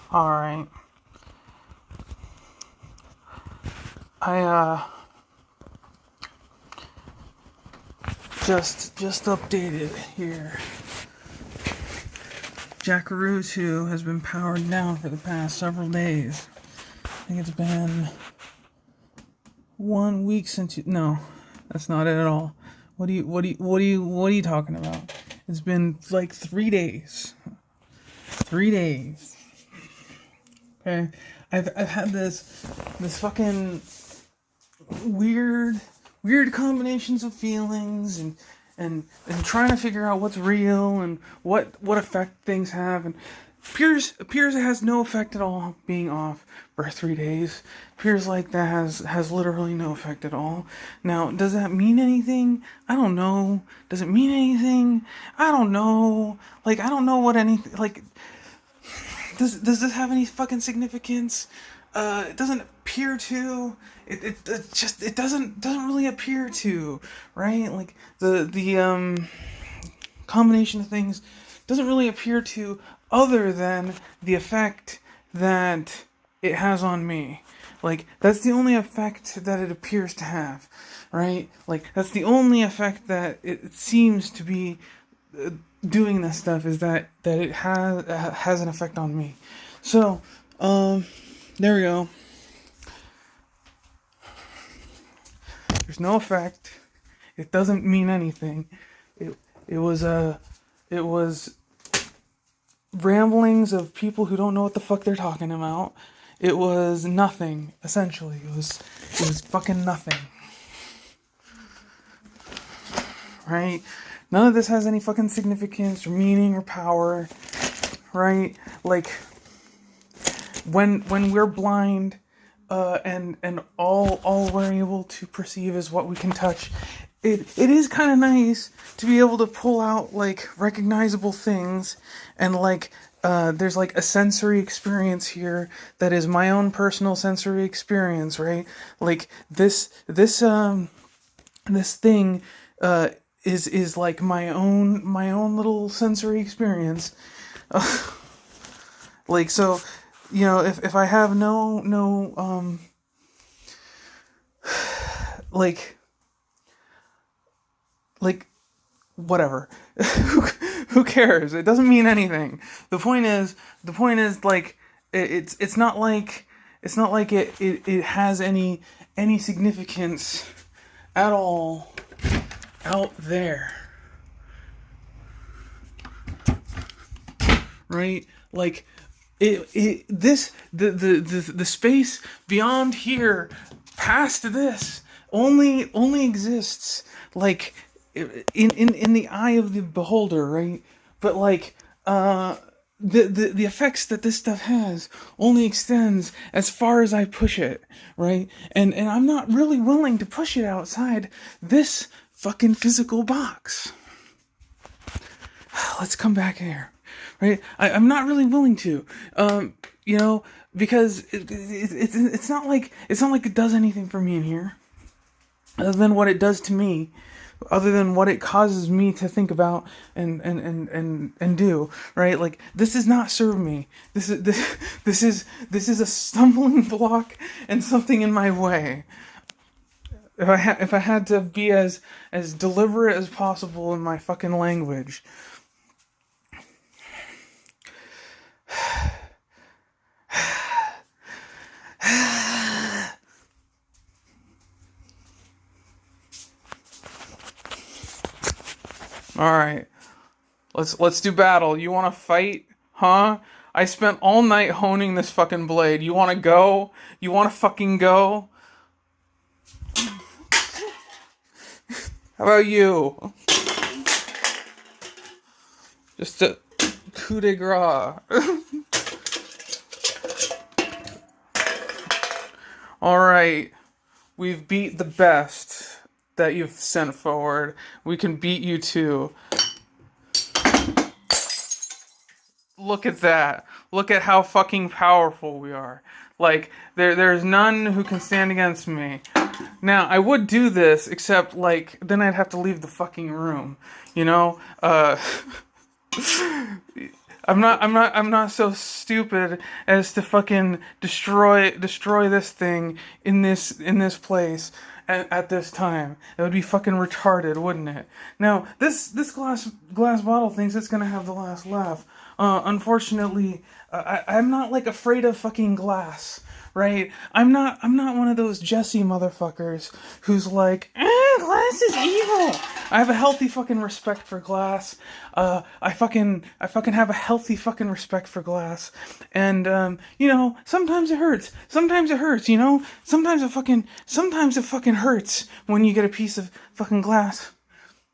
All right. I just updated here. Jackaroo 2 has been powered down for the past several days. I think it's been 1 week since you. No, that's not it at all. What are you talking about? It's been like 3 days. 3 days. Okay, I've had this fucking weird combinations of feelings and trying to figure out what's real and what effect things have, and appears it has no effect at all being off for 3 days. Appears like that has literally no effect at all. Now, does that mean anything? I don't know. Does it mean anything? I don't know. Like, I don't know what anything, like, does this have any fucking significance? It doesn't appear to. It doesn't really appear to, right? Like the combination of things doesn't really appear to, other than the effect that it has on me. Like, that's the only effect that it appears to have, right? Like, that's the only effect that it seems to be doing this stuff, is that it has an effect on me. So, there we go. There's no effect. It doesn't mean anything. It was ramblings of people who don't know what the fuck they're talking about. It was nothing, essentially. It was fucking nothing. Right? None of this has any fucking significance or meaning or power. Right? Like, when we're blind, and all we're able to perceive is what we can touch, it is kind of nice to be able to pull out, like, recognizable things, and, like, there's, like, a sensory experience here that is my own personal sensory experience, right? Like, this thing is like my own little sensory experience. Like, so, you know, if I have no like whatever, who cares? It doesn't mean anything. The point is, like, it's not like it has any significance at all out there, right? Like, the space beyond here, past this, only exists, like, in the eye of the beholder, right? But, like, the effects that this stuff has only extends as far as I push it, right? And I'm not really willing to push it outside this fucking physical box. Let's come back here, right? I'm not really willing to, you know, because it's not like it does anything for me in here, other than what it does to me, other than what it causes me to think about and do, right? Like, this does not serve me. This is a stumbling block and something in my way. If I had to be as deliberate as possible in my fucking language. All right, let's do battle. You want to fight, huh? I spent all night honing this fucking blade. You want to go? You want to fucking go? How about you? Just a coup de grace. All right, we've beat the best that you've sent forward. We can beat you too. Look at that. Look at how fucking powerful we are. Like, there's none who can stand against me. Now, I would do this, except, like, then I'd have to leave the fucking room, you know? I'm not so stupid as to fucking destroy this thing in this place at this time. It would be fucking retarded, wouldn't it? Now, this glass bottle thinks it's gonna have the last laugh. Unfortunately, I'm not like afraid of fucking glass, right? I'm not one of those Jesse motherfuckers who's like, glass is evil. I have a healthy fucking respect for glass. I fucking have a healthy fucking respect for glass. And you know, sometimes it hurts. Sometimes it hurts, you know? Sometimes it fucking hurts when you get a piece of fucking glass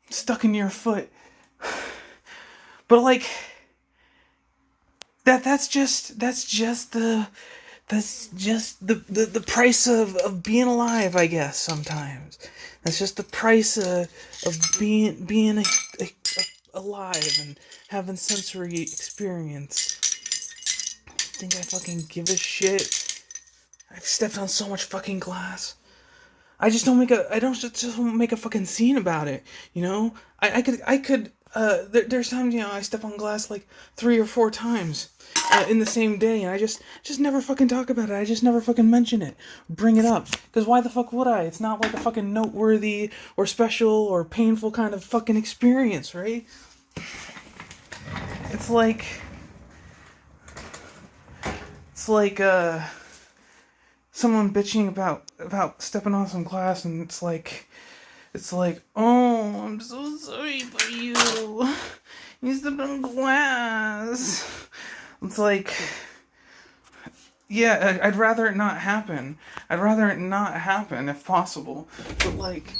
stuck in your foot. But like that's just the price of being alive, I guess. Sometimes that's just the price of being alive and having sensory experience. Think I fucking give a shit? I've stepped on so much fucking glass. I don't make a fucking scene about it, you know? I could there's times, you know, I step on glass like 3 or 4 times in the same day, and I just never fucking talk about it. I just never fucking mention it, bring it up, because why the fuck would I? It's not like a fucking noteworthy or special or painful kind of fucking experience, right? It's like someone bitching about stepping on some glass, and it's like, oh, I'm so sorry for you. You stepped on glass. It's like, yeah, I'd rather it not happen. I'd rather it not happen if possible. But like,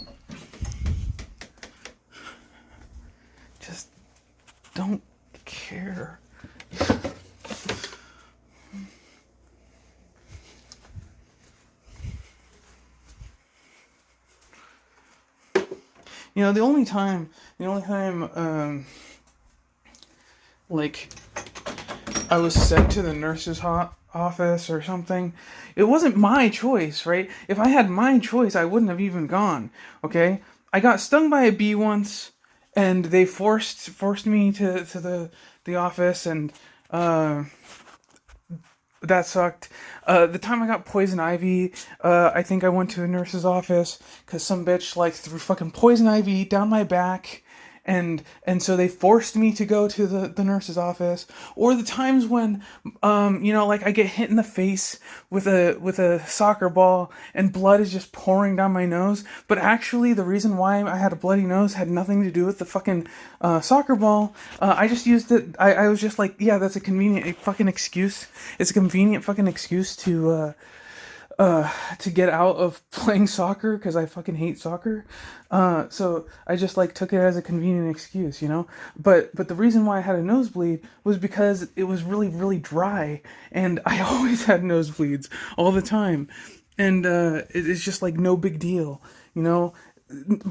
just don't care. You know, the only time, like, I was sent to the nurse's office or something, it wasn't my choice, right? If I had my choice, I wouldn't have even gone, okay? I got stung by a bee once, and they forced me to the office, and, that sucked. The time I got poison ivy, I think I went to a nurse's office because some bitch like threw fucking poison ivy down my back, and so they forced me to go to the nurse's office. Or the times when, you know, like I get hit in the face with a soccer ball and blood is just pouring down my nose, but actually the reason why I had a bloody nose had nothing to do with the fucking soccer ball. I just used it. I was just like, yeah, that's a convenient fucking excuse. It's a convenient fucking excuse to get out of playing soccer because I fucking hate soccer. So I just like took it as a convenient excuse, you know. But the reason why I had a nosebleed was because it was really, really dry, and I always had nosebleeds all the time, and it's just like no big deal, you know.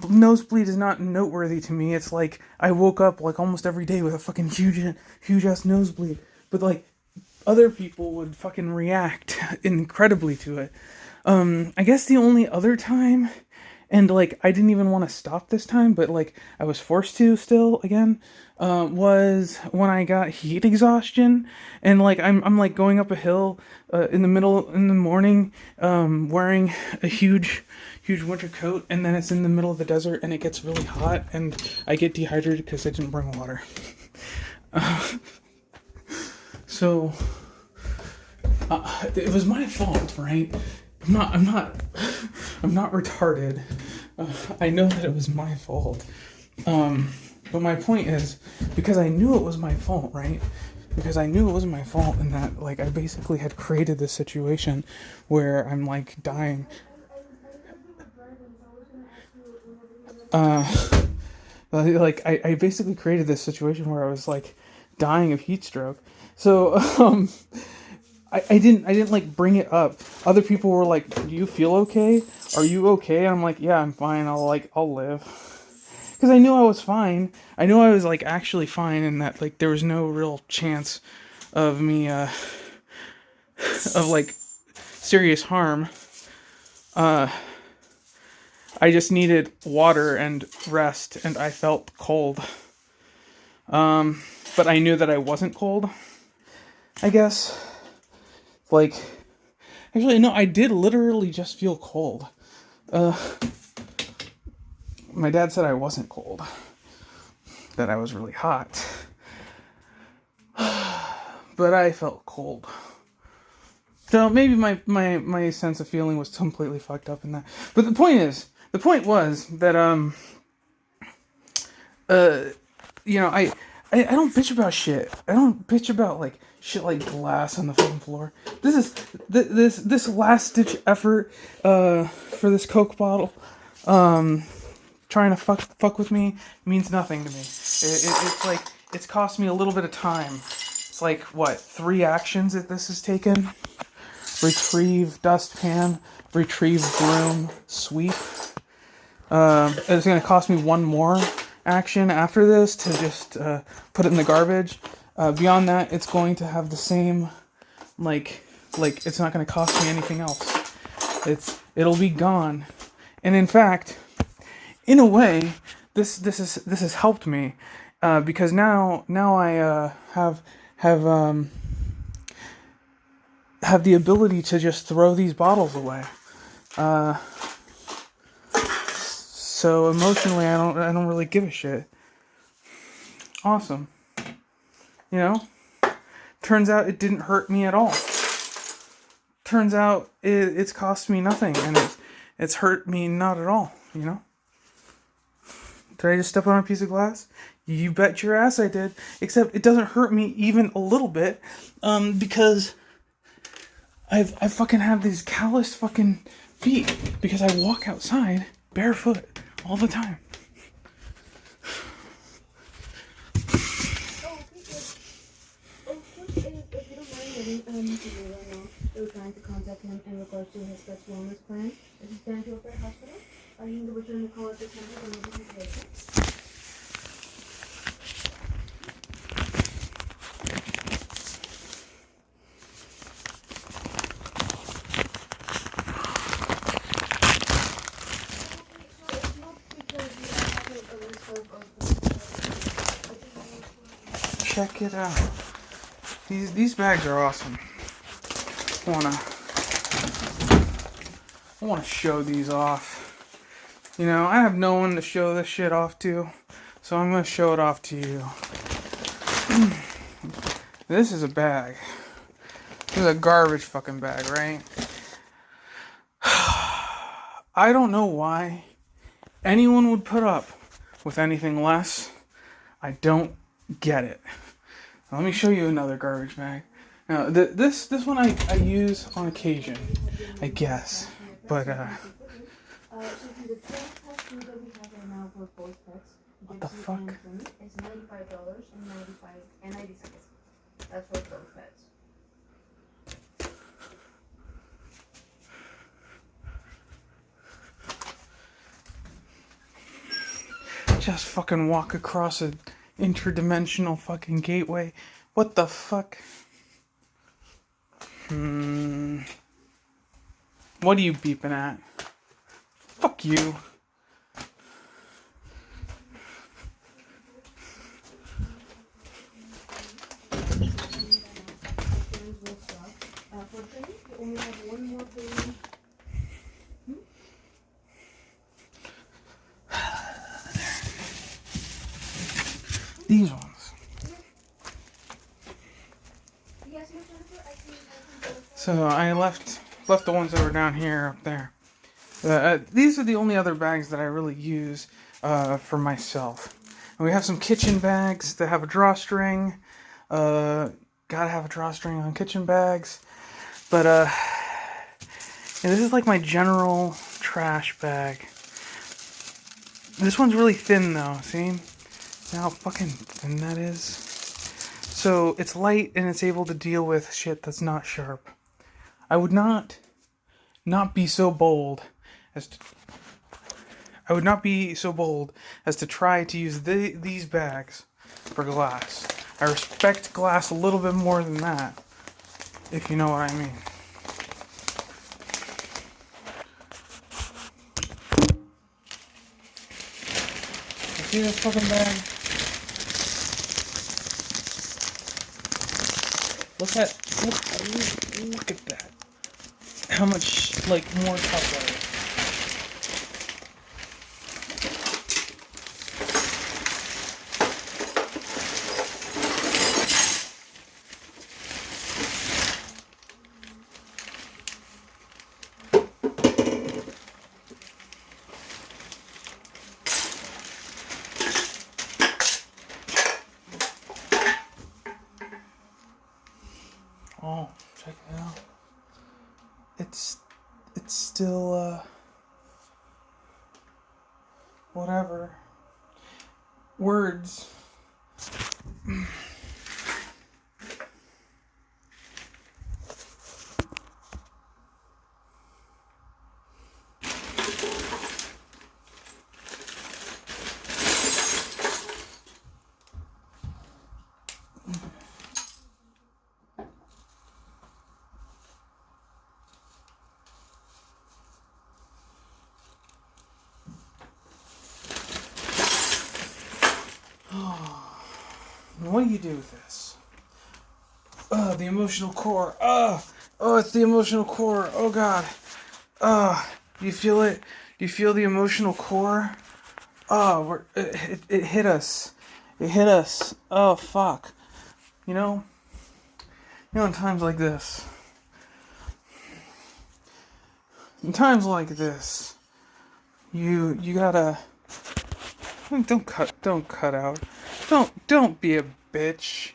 Nosebleed is not noteworthy to me. It's like I woke up like almost every day with a fucking huge ass nosebleed, but like other people would fucking react incredibly to it. I guess the only other time, and like I didn't even want to stop this time, but like I was forced to still again, was when I got heat exhaustion, and like I'm like going up a hill in the morning, wearing a huge winter coat, and then it's in the middle of the desert and it gets really hot and I get dehydrated because I didn't bring water. So it was my fault, right? I'm not retarded. I know that it was my fault. But my point is, because I knew it was my fault, right? Because I knew it was my fault, and that like I basically had created this situation where I'm like dying. Like I basically created this situation where I was like dying of heat stroke. So I didn't like bring it up. Other people were like, "Do you feel okay? Are you okay?" And I'm like, "Yeah, I'm fine. I'll live." Because I knew I was fine. I knew I was like actually fine, and that like there was no real chance of me of like serious harm. I just needed water and rest, and I felt cold. but I knew that I wasn't cold, I guess. Like, actually, no, I did literally just feel cold. My dad said I wasn't cold, that I was really hot. But I felt cold. So maybe my sense of feeling was completely fucked up in that. But the point was that, you know, I don't bitch about shit. I don't bitch about, like, shit like glass on the fucking floor. This last ditch effort, for this Coke bottle, trying to fuck with me means nothing to me. It's like, it's cost me a little bit of time. It's like, what, 3 actions that this has taken? Retrieve dustpan, retrieve broom, sweep. It's going to cost me 1 more action after this to just put it in the garbage. Beyond that, it's going to have the same, like it's not going to cost me anything else. It'll be gone. And in fact, in a way, this has helped me, because now I have the ability to just throw these bottles away. So emotionally, I don't really give a shit. Awesome. You know? Turns out it didn't hurt me at all. Turns out it's cost me nothing, and it's hurt me not at all, you know? Did I just step on a piece of glass? You bet your ass I did. Except it doesn't hurt me even a little bit, because I fucking have these calloused fucking feet, because I walk outside barefoot all the time. They were trying to contact him in regards to his pet's wellness plan. Is he staying to a pet hospital? Are you able to return the call at this number when you visit the Check it out. These bags are awesome. I wanna show these off. You know, I have no one to show this shit off to, so I'm gonna show it off to you. This is a bag. This is a garbage fucking bag, right? I don't know why anyone would put up with anything less. I don't get it. Now, let me show you another garbage bag. Now, this one I use on occasion, I guess. But, what the fuck? It's $95.90. That's for both pets. Just fucking walk across an interdimensional fucking gateway. What the fuck? What are you beeping at? Fuck you. These ones. So I left the ones that were down here up there. These are the only other bags that I really use for myself. And we have some kitchen bags that have a drawstring. Gotta have a drawstring on kitchen bags. But yeah, this is like my general trash bag. This one's really thin though, see? See how fucking thin that is? So it's light and it's able to deal with shit that's not sharp. I would not be so bold as to try to use these bags for glass. I respect glass a little bit more than that, if you know what I mean. You see this fucking bag? Look at that. How much, like, more tough that is. Oh, check it out. It's still, whatever. Words. What do you do with this? The emotional core. It's the emotional core. Oh God. Do you feel it? Do you feel the emotional core? It hit us. It hit us. Oh fuck. You know, in times like this. In times like this, you gotta. Don't cut out. Don't be a bitch.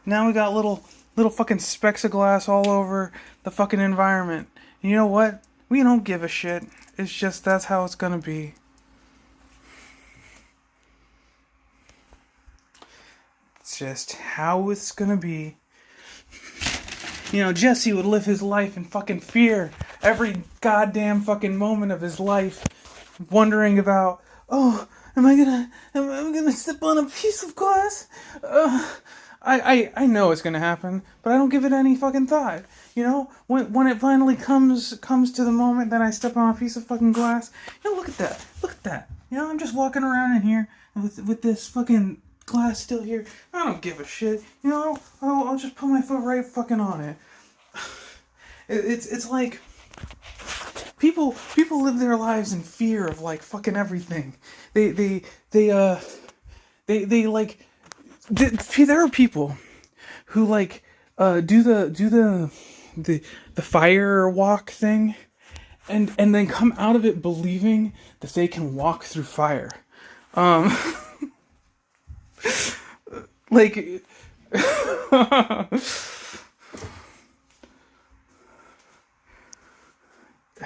Now we got little fucking specks of glass all over the fucking environment. And you know what? We don't give a shit. It's just that's how it's gonna be. It's just how it's gonna be. You know, Jesse would live his life in fucking fear every goddamn fucking moment of his life, wondering about, am I gonna step on a piece of glass? I know it's gonna happen, but I don't give it any fucking thought. You know, when it finally comes to the moment that I step on a piece of fucking glass, you know, look at that. You know, I'm just walking around in here with this fucking glass still here. I don't give a shit. You know, I'll just put my foot right fucking on it. It's like people live their lives in fear of like fucking everything. They like there are people who like do the fire walk thing and then come out of it believing that they can walk through fire. Like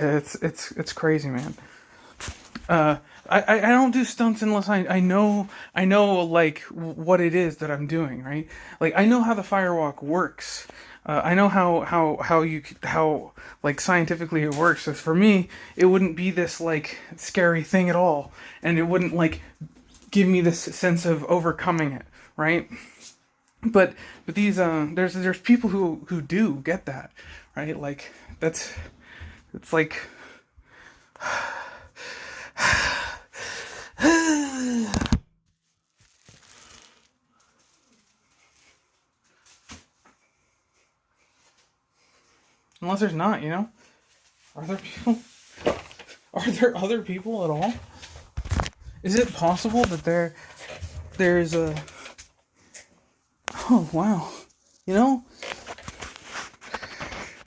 it's crazy, man. I don't do stunts unless I know like what it is that I'm doing, right? Like I know how the firewalk works. I know how like scientifically it works. So for me, it wouldn't be this like scary thing at all, and it wouldn't like give me this sense of overcoming it, right? But these there's people who do get that, right? Like it's like unless there's not, you know? Are there people? Are there other people at all? Is it possible that there's a... Oh, wow. You know?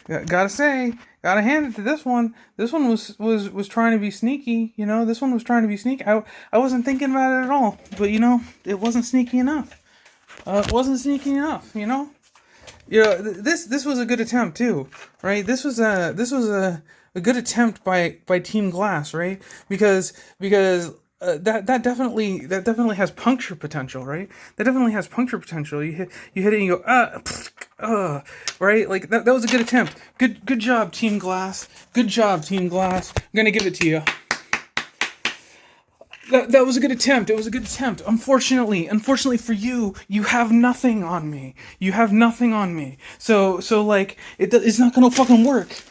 Gotta hand it to this one. This one was trying to be sneaky, you know? This one was trying to be sneaky. I wasn't thinking about it at all. But, you know, it wasn't sneaky enough. It wasn't sneaky enough, you know? You know, this was a good attempt, too, right? This was a good attempt by Team Glass, right? Because that definitely has puncture potential, right? That definitely has puncture potential. You hit it and you go right? Like that was a good attempt. Good job, Team Glass. Good job, Team Glass. I'm gonna give it to you. That was a good attempt. It was a good attempt. Unfortunately for you, you have nothing on me. You have nothing on me. So like it's not gonna fucking work.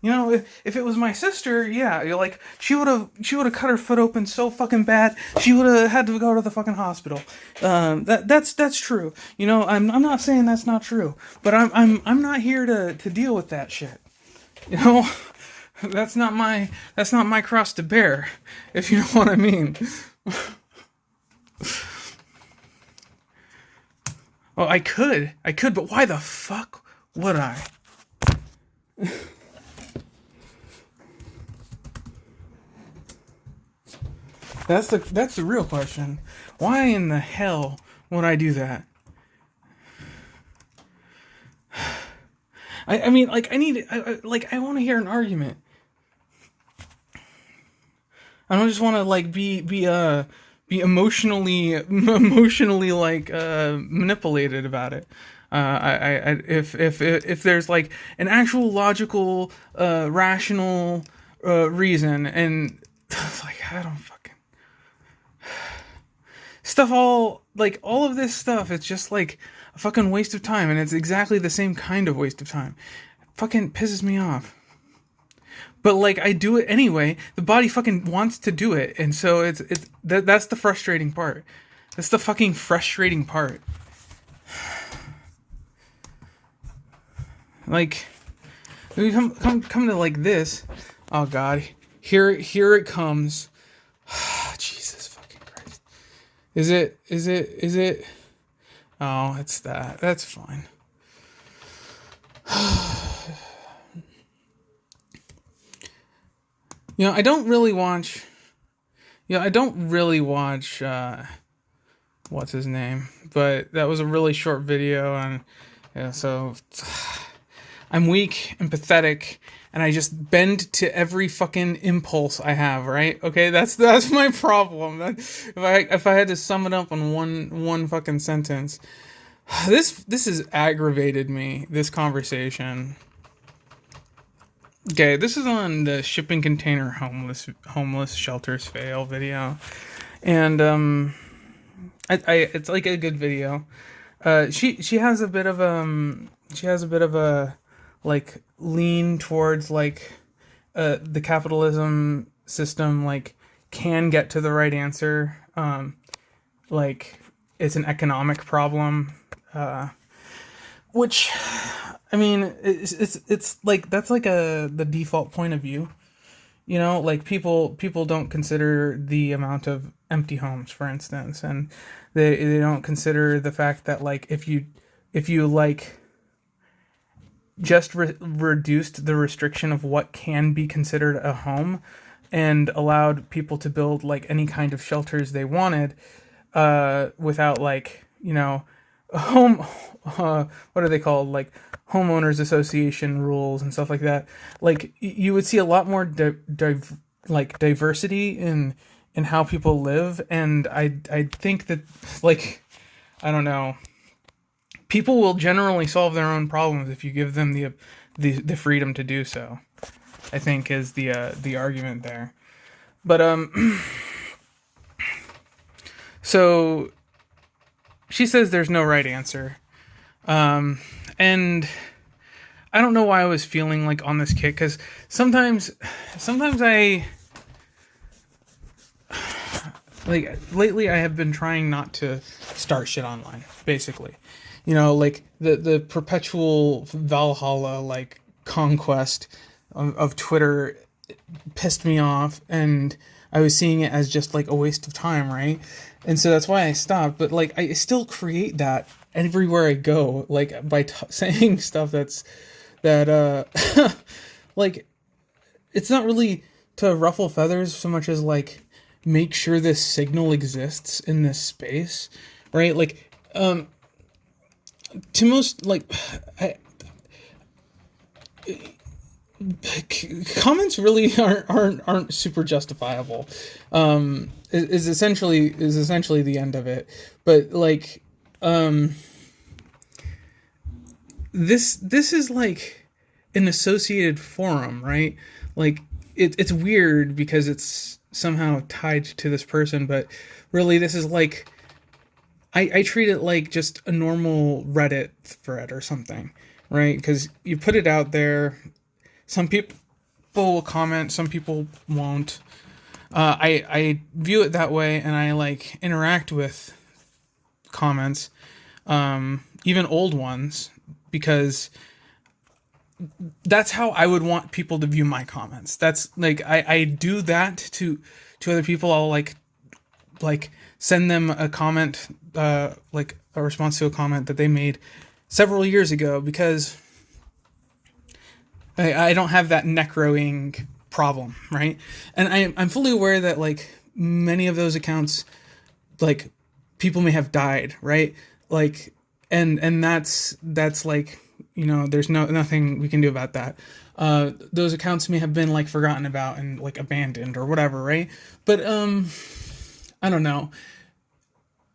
You know, if it was my sister, yeah, you're like she would have cut her foot open so fucking bad she would have had to go to the fucking hospital. That's true. You know, I'm not saying that's not true, but I'm not here to deal with that shit. You know, that's not my cross to bear, if you know what I mean. Well, I could, but why the fuck would I? That's the real question. Why in the hell would I do that? I mean, like, I want to hear an argument. I don't just want to like be emotionally like manipulated about it. If there's like an actual logical rational reason, and like I don't fucking stuff all of this stuff, it's just like a fucking waste of time, and it's exactly the same kind of waste of time. It fucking pisses me off. But like I do it anyway. The body fucking wants to do it, and so that's the frustrating part. That's the fucking frustrating part. Like, we come to like this. Oh God, here it comes. Jesus fucking Christ. Is it? Oh, it's that. That's fine. You know, I don't really watch. What's his name? But that was a really short video, and yeah, so I'm weak and pathetic, and I just bend to every fucking impulse I have. Right? Okay, that's my problem. If I had to sum it up in one fucking sentence, this has aggravated me. This conversation. Okay, this is on the shipping container homeless shelters fail video, and it's like a good video. She has a bit of a like lean towards like the capitalism system like can get to the right answer. Like it's an economic problem, which. I mean, it's like that's like the default point of view, you know. Like people don't consider the amount of empty homes, for instance, and they don't consider the fact that like if you like just reduced the restriction of what can be considered a home, and allowed people to build like any kind of shelters they wanted, without like home. What are they called? Like homeowners association rules and stuff like that. Like you would see a lot more diversity in how people live, and I think that like I don't know, people will generally solve their own problems if you give them the freedom to do so. I think is the argument there, but so she says there's no right answer. And I don't know why I was feeling like on this kick, because sometimes I like lately I have been trying not to start shit online, basically. You know, like the perpetual Valhalla like conquest of Twitter pissed me off, and I was seeing it as just like a waste of time, right? And so that's why I stopped. But like I still create that everywhere I go, like by saying stuff that like it's not really to ruffle feathers so much as like make sure this signal exists in this space, right? Like to most like comments really aren't super justifiable. Is essentially the end of it. But like this is like an associated forum, right? Like it's weird because it's somehow tied to this person, but really this is like I treat it like just a normal Reddit thread or something, right? Because you put it out there, some people will comment, some people won't. I view it that way, and I like interact with comments, even old ones, because that's how I would want people to view my comments. That's like I do that to other people. I'll like send them a comment, like a response to a comment that they made several years ago, because I don't have that necroing problem, right? And I'm fully aware that like many of those accounts, like people may have died, right? Like, and that's like, you know, there's nothing we can do about that. Those accounts may have been like forgotten about and like abandoned or whatever, right? But I don't know.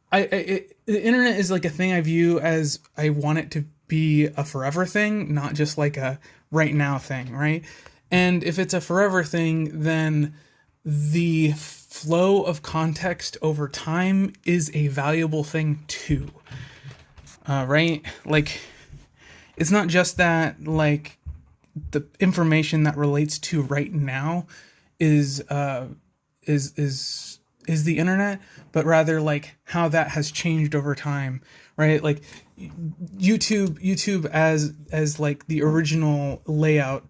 The internet is like a thing I view as I want it to be a forever thing, not just like a right now thing, right? And if it's a forever thing, then the flow of context over time is a valuable thing too, right? Like, it's not just that like the information that relates to right now is the internet, but rather like how that has changed over time, right? Like YouTube as like the original layout,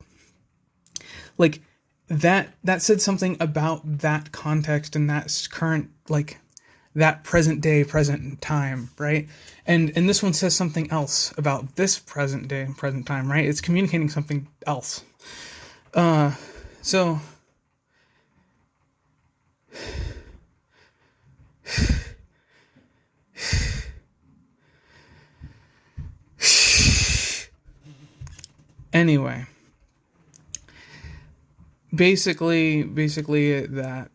like that said something about that context and that current, like that present time, right? And this one says something else about this present day, present time, right? It's communicating something else. So anyway, basically that.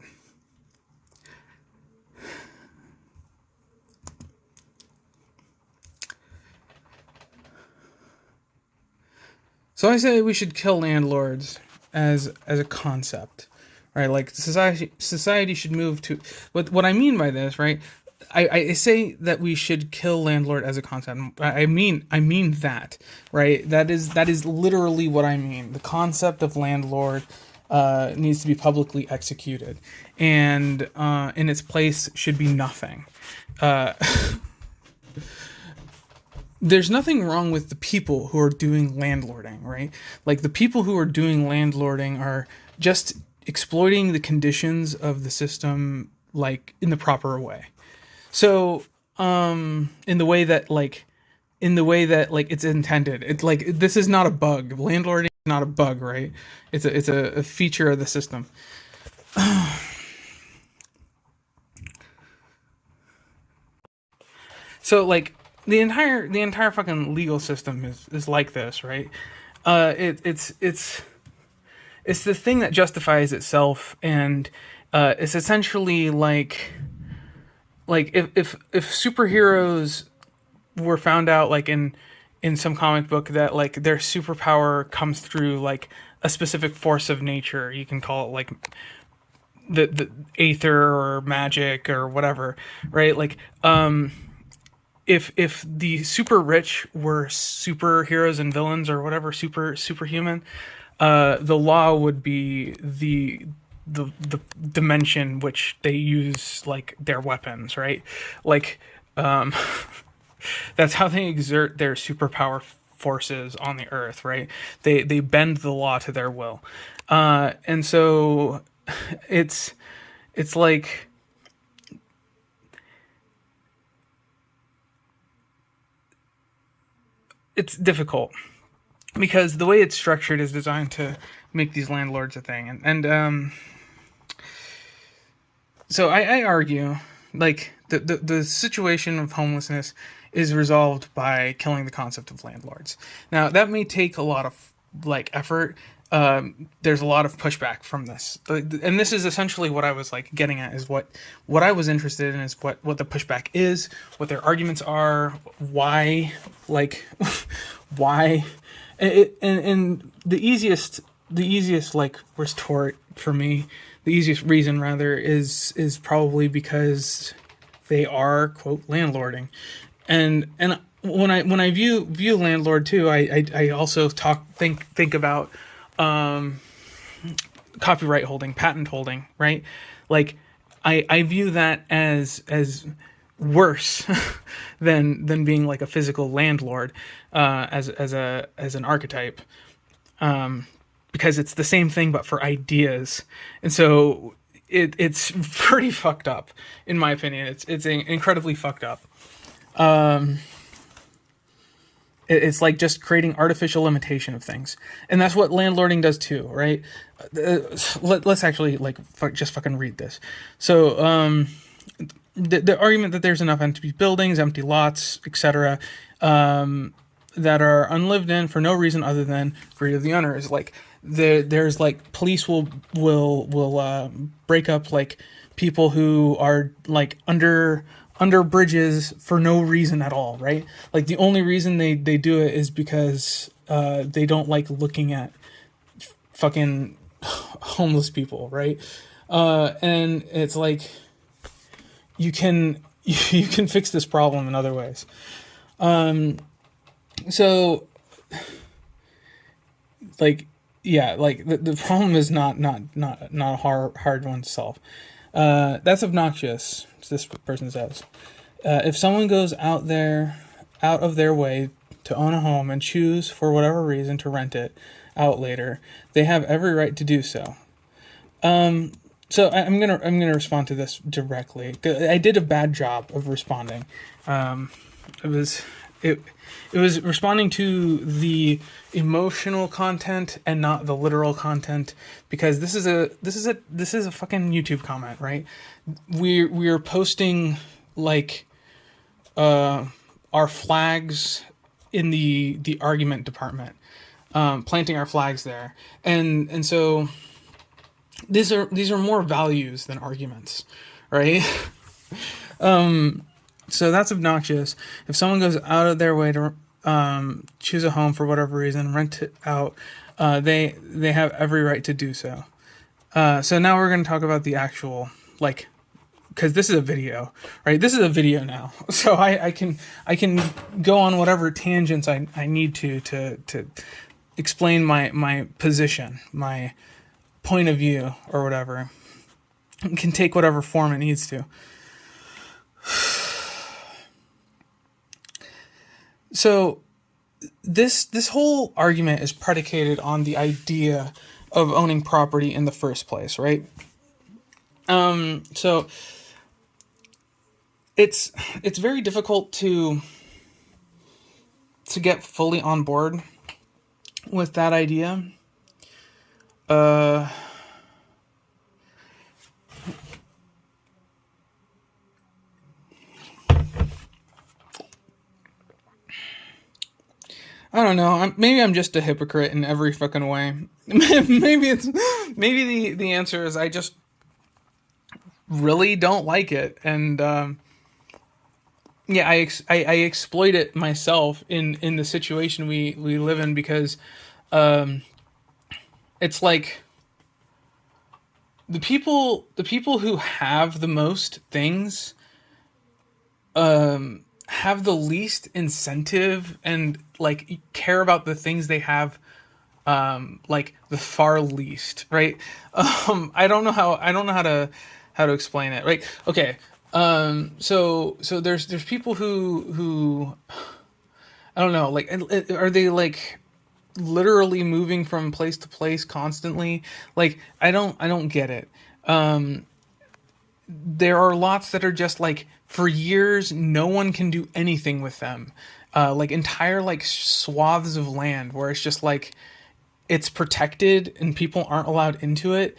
So I say we should kill landlords as a concept, right? Like society should move to what I mean by this, right? I say that we should kill landlord as a concept. I mean that, right? That is literally what I mean. The concept of landlord needs to be publicly executed, and in its place should be nothing. There's nothing wrong with the people who are doing landlording, right? Like the people who are doing landlording are just exploiting the conditions of the system, like in the proper way. So, in the way that it's intended. It's like, this is not a bug. Landlording is not a bug, right? It's a feature of the system. So like the entire fucking legal system is like this, right? It's the thing that justifies itself, and it's essentially like if superheroes were found out like in some comic book that like their superpower comes through like a specific force of nature, you can call it like the aether or magic or whatever, right? Like if the super rich were superheroes and villains or whatever, superhuman, the law would be the dimension which they use like their weapons, right? Like that's how they exert their superpower forces on the earth, right? They bend the law to their will, and so it's like it's difficult because the way it's structured is designed to make these landlords a thing, and so I argue like the situation of homelessness is resolved by killing the concept of landlords. Now that may take a lot of like effort. There's a lot of pushback from this, and this is essentially what I was like getting at, is what I was interested in is what the pushback is, what their arguments are, why, like why, and the easiest like retort for me, the easiest reason rather is probably because they are, quote, landlording, and when I view landlord too, I also think about copyright holding, patent holding, right? Like, I view that as worse than being like a physical landlord, as an archetype, because it's the same thing but for ideas, and so it's pretty fucked up in my opinion. It's incredibly fucked up. It's like just creating artificial limitation of things, and that's what landlording does too, right? Let's actually like just fucking read this. So the argument that there's enough empty buildings, empty lots, etc., that are unlived in for no reason other than greed of the owner is like there's like police will break up like people who are like under bridges for no reason at all, right? Like the only reason they do it is because they don't like looking at fucking homeless people, right? And it's like you can fix this problem in other ways. So like yeah, like the problem is not a hard one to solve. That's obnoxious, this person says. If someone goes out of their way to own a home and choose for whatever reason to rent it out later, they have every right to do so. So I'm gonna respond to this directly. I did a bad job of responding. It was responding to the emotional content and not the literal content, because this is a fucking YouTube comment, right? We're posting like our flags in the argument department, planting our flags there, and so these are more values than arguments, right? So that's obnoxious. If someone goes out of their way to choose a home for whatever reason, rent it out, they have every right to do so. So now we're going to talk about the actual, like, because this is a video, right? This is a video now, so I can go on whatever tangents I need to explain my position, my point of view, or whatever. It can take whatever form it needs to. So this whole argument is predicated on the idea of owning property in the first place, right? So it's very difficult to get fully on board with that idea. I don't know. Maybe I'm just a hypocrite in every fucking way. maybe the answer is I just really don't like it, and yeah, I exploit it myself in the situation we live in, because it's like the people who have the most things have the least incentive and like care about the things they have like the far least, right? I don't know how to explain it, right? Okay. So there's people who I don't know, like, are they like literally moving from place to place constantly? Like, I don't get it. There are lots that are just like, for years no one can do anything with them, like entire like swaths of land where it's just like it's protected and people aren't allowed into it,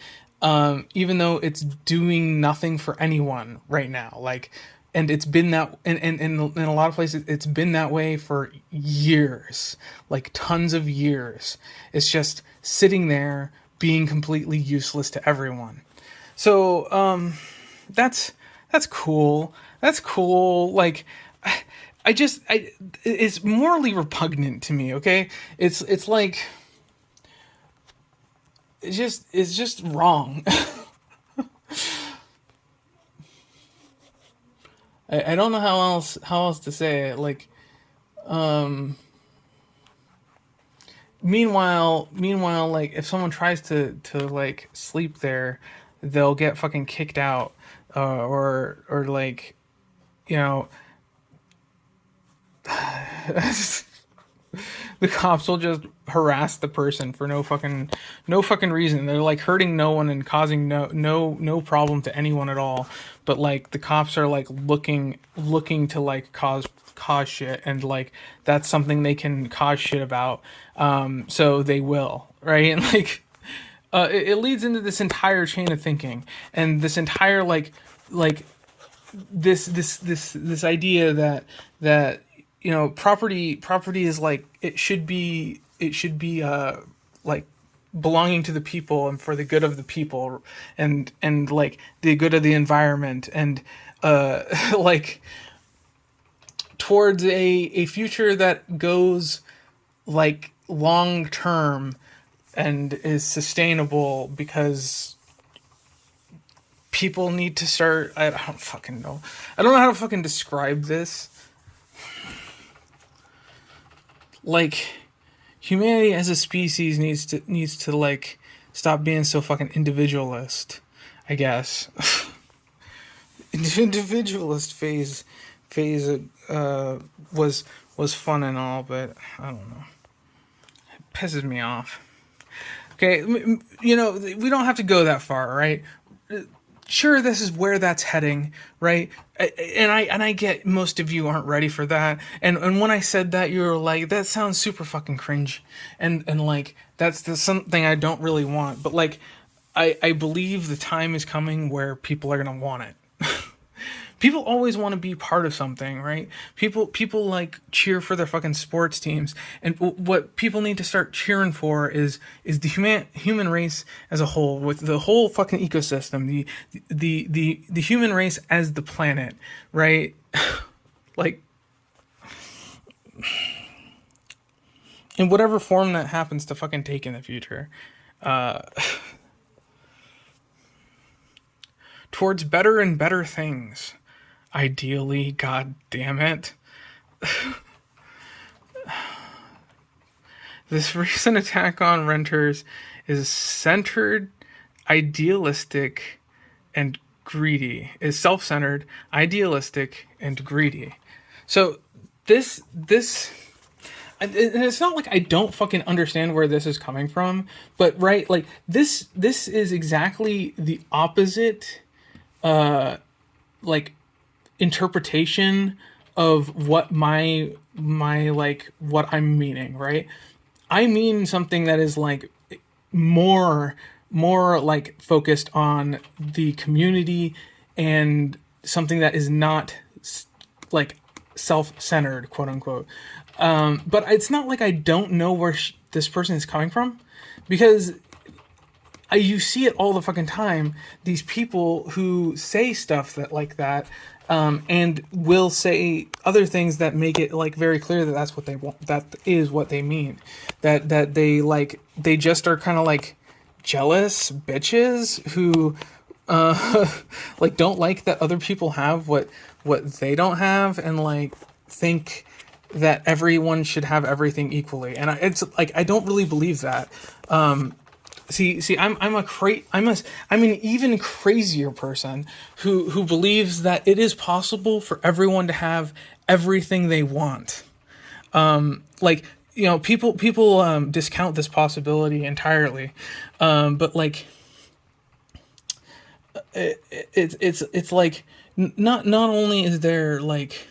even though it's doing nothing for anyone right now. Like, and it's been that, and in a lot of places it's been that way for years, like tons of years. It's just sitting there being completely useless to everyone. So that's cool. That's cool. Like, it's morally repugnant to me. Okay, it's like it's just wrong. I don't know how else to say it. Like, Meanwhile, like if someone tries to like sleep there, they'll get fucking kicked out, or like, you know, the cops will just harass the person for no fucking reason. They're like hurting no one and causing no problem to anyone at all. But like the cops are like looking to like cause shit, and like that's something they can cause shit about. So they will, right? And like it leads into this entire chain of thinking, and this entire like this idea that property is like it should be like belonging to the people and for the good of the people, and like the good of the environment, and like towards a future that goes like long term and is sustainable, because people need to start. I don't fucking know. I don't know how to fucking describe this. Like, humanity as a species needs to like stop being so fucking individualist, I guess. Individualist phase was fun and all, but I don't know. It pisses me off. Okay, we don't have to go that far, right? Sure, this is where that's heading, right? And I get most of you aren't ready for that. And when I said that, you were like, that sounds super fucking cringe. And like, that's something I don't really want. But like, I believe the time is coming where people are going to want it. People always want to be part of something, right? People like cheer for their fucking sports teams, and what people need to start cheering for is the human race as a whole, with the whole fucking ecosystem, the human race as the planet, right? Like, in whatever form that happens to fucking take in the future, towards better and better things. Ideally, god damn it. This recent attack on renters is centered, idealistic, and greedy. Is self-centered, idealistic, and greedy. So this and it's not like I don't fucking understand where this is coming from, but right, like this is exactly the opposite like interpretation of what my like what I'm meaning, right? I mean something that is like more like focused on the community, and something that is not like self-centered, quote unquote. But it's not like I don't know where this person is coming from, because you see it all the fucking time. These people who say stuff that like that, and will say other things that make it like very clear that that's what they want. That is what they mean. That they like, they just are kind of like jealous bitches who like don't like that other people have what they don't have, and like think that everyone should have everything equally. And it's like, I don't really believe that. See, I'm an even crazier person who believes that it is possible for everyone to have everything they want. Like, people discount this possibility entirely. But like, it's like, not only is there like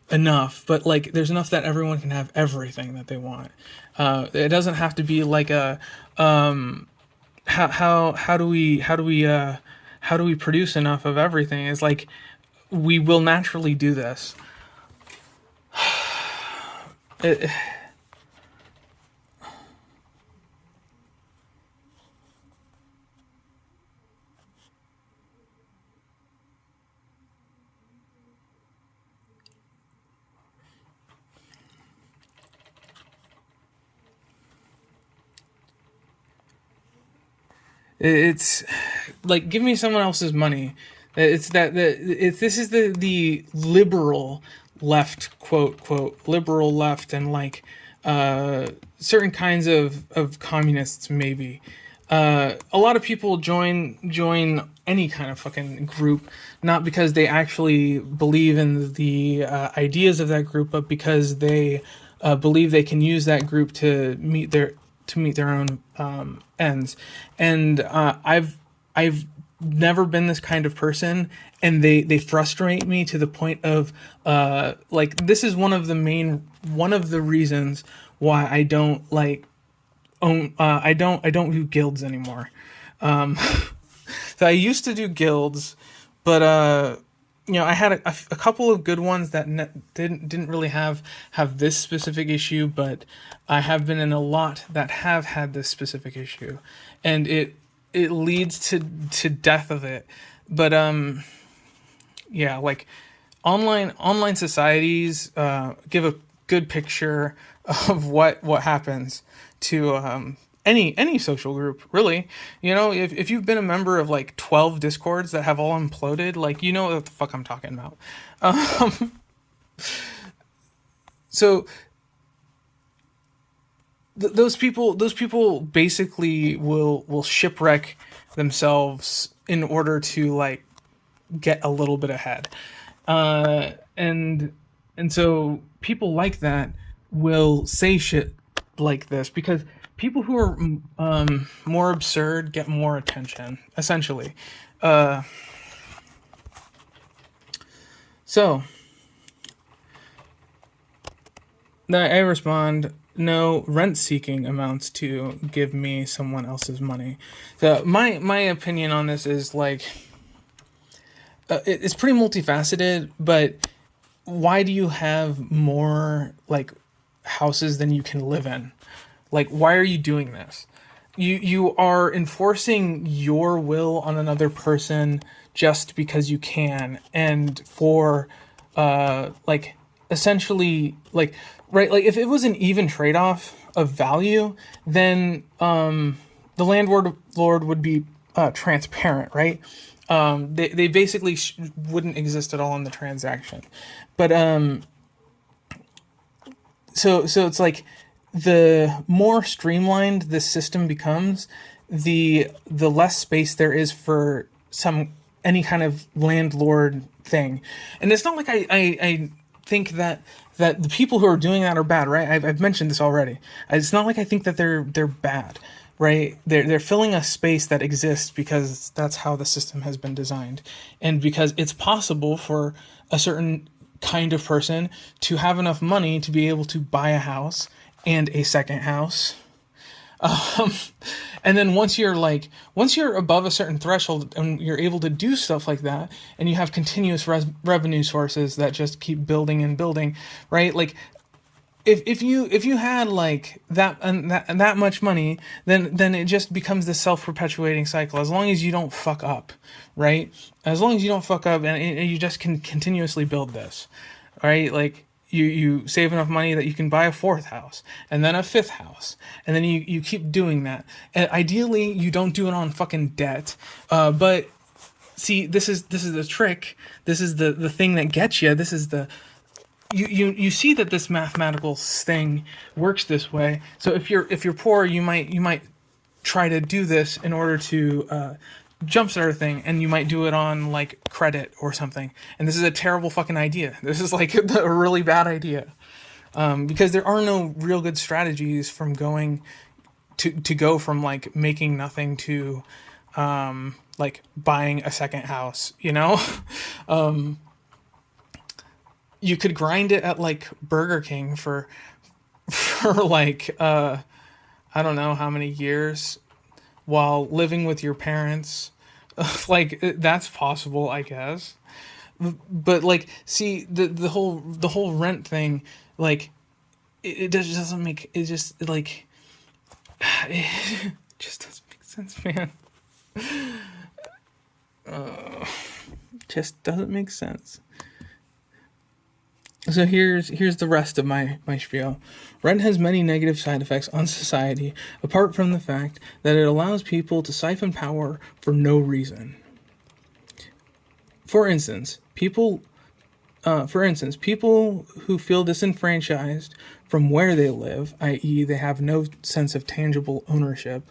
enough, but like there's enough that everyone can have everything that they want. It doesn't have to be like a how do we produce enough of everything? It's like, we will naturally do this. It's like, give me someone else's money. It's this is the liberal left, quote liberal left, and like certain kinds of communists, maybe. A lot of people join any kind of fucking group, not because they actually believe in the ideas of that group, but because they believe they can use that group to meet their own ends. And I've never been this kind of person, and they frustrate me to the point of like, this is one of the reasons why I don't like own I don't do guilds anymore. So I used to do guilds, but I had a couple of good ones that didn't really have this specific issue, but I have been in a lot that have had this specific issue, and it leads to death of it. But yeah, like online societies give a good picture of what happens to any social group, really. If you've been a member of like 12 discords that have all imploded, like, you know what the fuck I'm talking about. So those people basically will shipwreck themselves in order to like get a little bit ahead, and so people like that will say shit like this because people who are more absurd get more attention, essentially. So I respond, no, rent seeking amounts to give me someone else's money. So my opinion on this is like, it's pretty multifaceted, but why do you have more like houses than you can live in? Like, why are you doing this? You are enforcing your will on another person just because you can, and for like, essentially, like, right, like if it was an even trade-off of value, then the landlord would be transparent, right? They basically wouldn't exist at all in the transaction. But so it's like, the more streamlined this system becomes, the less space there is for any kind of landlord thing. And it's not like I think that the people who are doing that are bad, right? I've mentioned this already. It's not like I think that they're bad, right? They're filling a space that exists because that's how the system has been designed, and because it's possible for a certain kind of person to have enough money to be able to buy a house and a second house. And then once you're above a certain threshold and you're able to do stuff like that, and you have continuous revenue sources that just keep building and building, right? Like, if you had like that much money, then it just becomes this self-perpetuating cycle. As long as you don't fuck up, right? As long as you don't fuck up, and you just can continuously build this, right? Like, you save enough money that you can buy a fourth house, and then a fifth house, and then you keep doing that. And ideally, you don't do it on fucking debt. But see, this is the trick. This is the thing that gets you. This is the you see that this mathematical thing works this way. So if you're poor, you might try to do this in order to jumpstart a thing, and you might do it on like credit or something. And this is a terrible fucking idea. This is like a really bad idea, because there are no real good strategies from going to go from like making nothing to like buying a second house. You could grind it at like Burger King for like I don't know how many years, while living with your parents. Like, that's possible, I guess. But like, see, the whole rent thing, like, it just doesn't make, it just like, it just doesn't make sense, man. Just doesn't make sense. So here's the rest of my spiel. Rent has many negative side effects on society, apart from the fact that it allows people to siphon power for no reason. For instance, people For instance, people who feel disenfranchised from where they live, i.e., they have no sense of tangible ownership,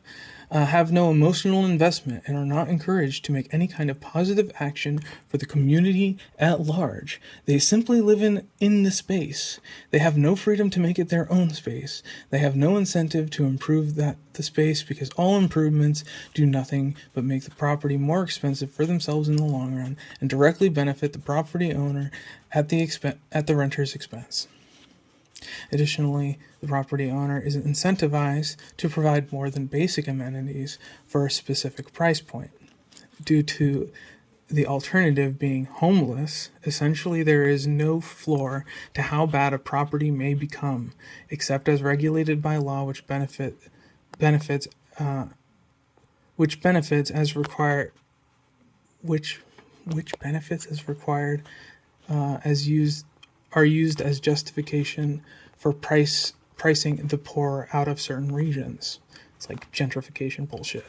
have no emotional investment, and are not encouraged to make any kind of positive action for the community at large. They simply live in the space. They have no freedom to make it their own space. They have no incentive to improve the space, because all improvements do nothing but make the property more expensive for themselves in the long run and directly benefit the property owner at the renter's expense. Additionally, the property owner is incentivized to provide more than basic amenities for a specific price point. Due to the alternative being homeless, essentially there is no floor to how bad a property may become, except as regulated by law, which benefits as required, which benefits as required are used as justification for pricing the poor out of certain regions. It's like gentrification bullshit.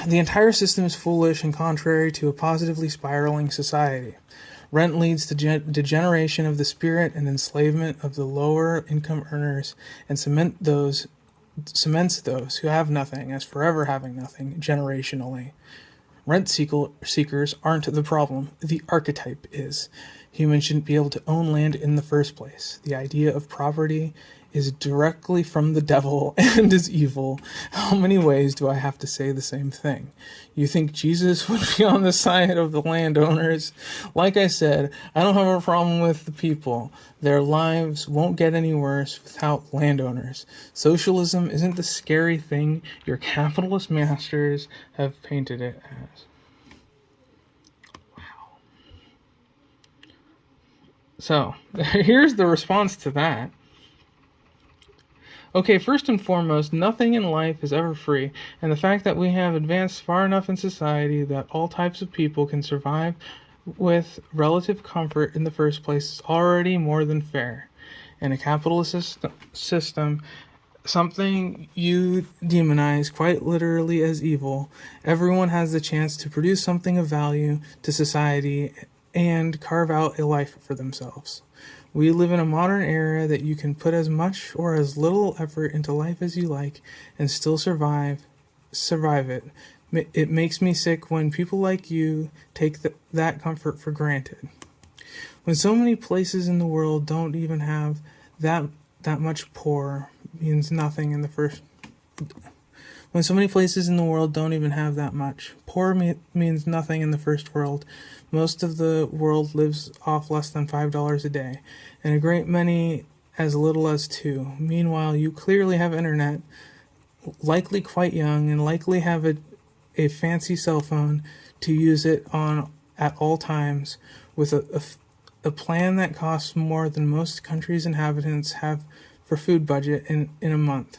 The entire system is foolish and contrary to a positively spiraling society. Rent leads to degeneration of the spirit and enslavement of the lower income earners, and cements those who have nothing as forever having nothing generationally. Rent seekers aren't the problem. The archetype is. Humans shouldn't be able to own land in the first place. The idea of property is directly from the devil and is evil. How many ways do I have to say the same thing? You think Jesus would be on the side of the landowners? Like I said, I don't have a problem with the people. Their lives won't get any worse without landowners. Socialism isn't the scary thing your capitalist masters have painted it as. Wow. So, here's the response to that. Okay, first and foremost, nothing in life is ever free, and the fact that we have advanced far enough in society that all types of people can survive with relative comfort in the first place is already more than fair. In a capitalist system, something you demonize quite literally as evil, everyone has the chance to produce something of value to society and carve out a life for themselves. We live in a modern era that you can put as much or as little effort into life as you like and still survive it. It makes me sick when people like you take that comfort for granted. When so many places in the world don't even have that much poor means nothing in the first. When so many places in the world don't even have that much, poor means nothing in the first world. Most of the world lives off less than $5 a day, and a great many as little as $2. Meanwhile, you clearly have internet, likely quite young, and likely have a fancy cell phone to use it on at all times, with a plan that costs more than most countries' inhabitants have for food budget in a month.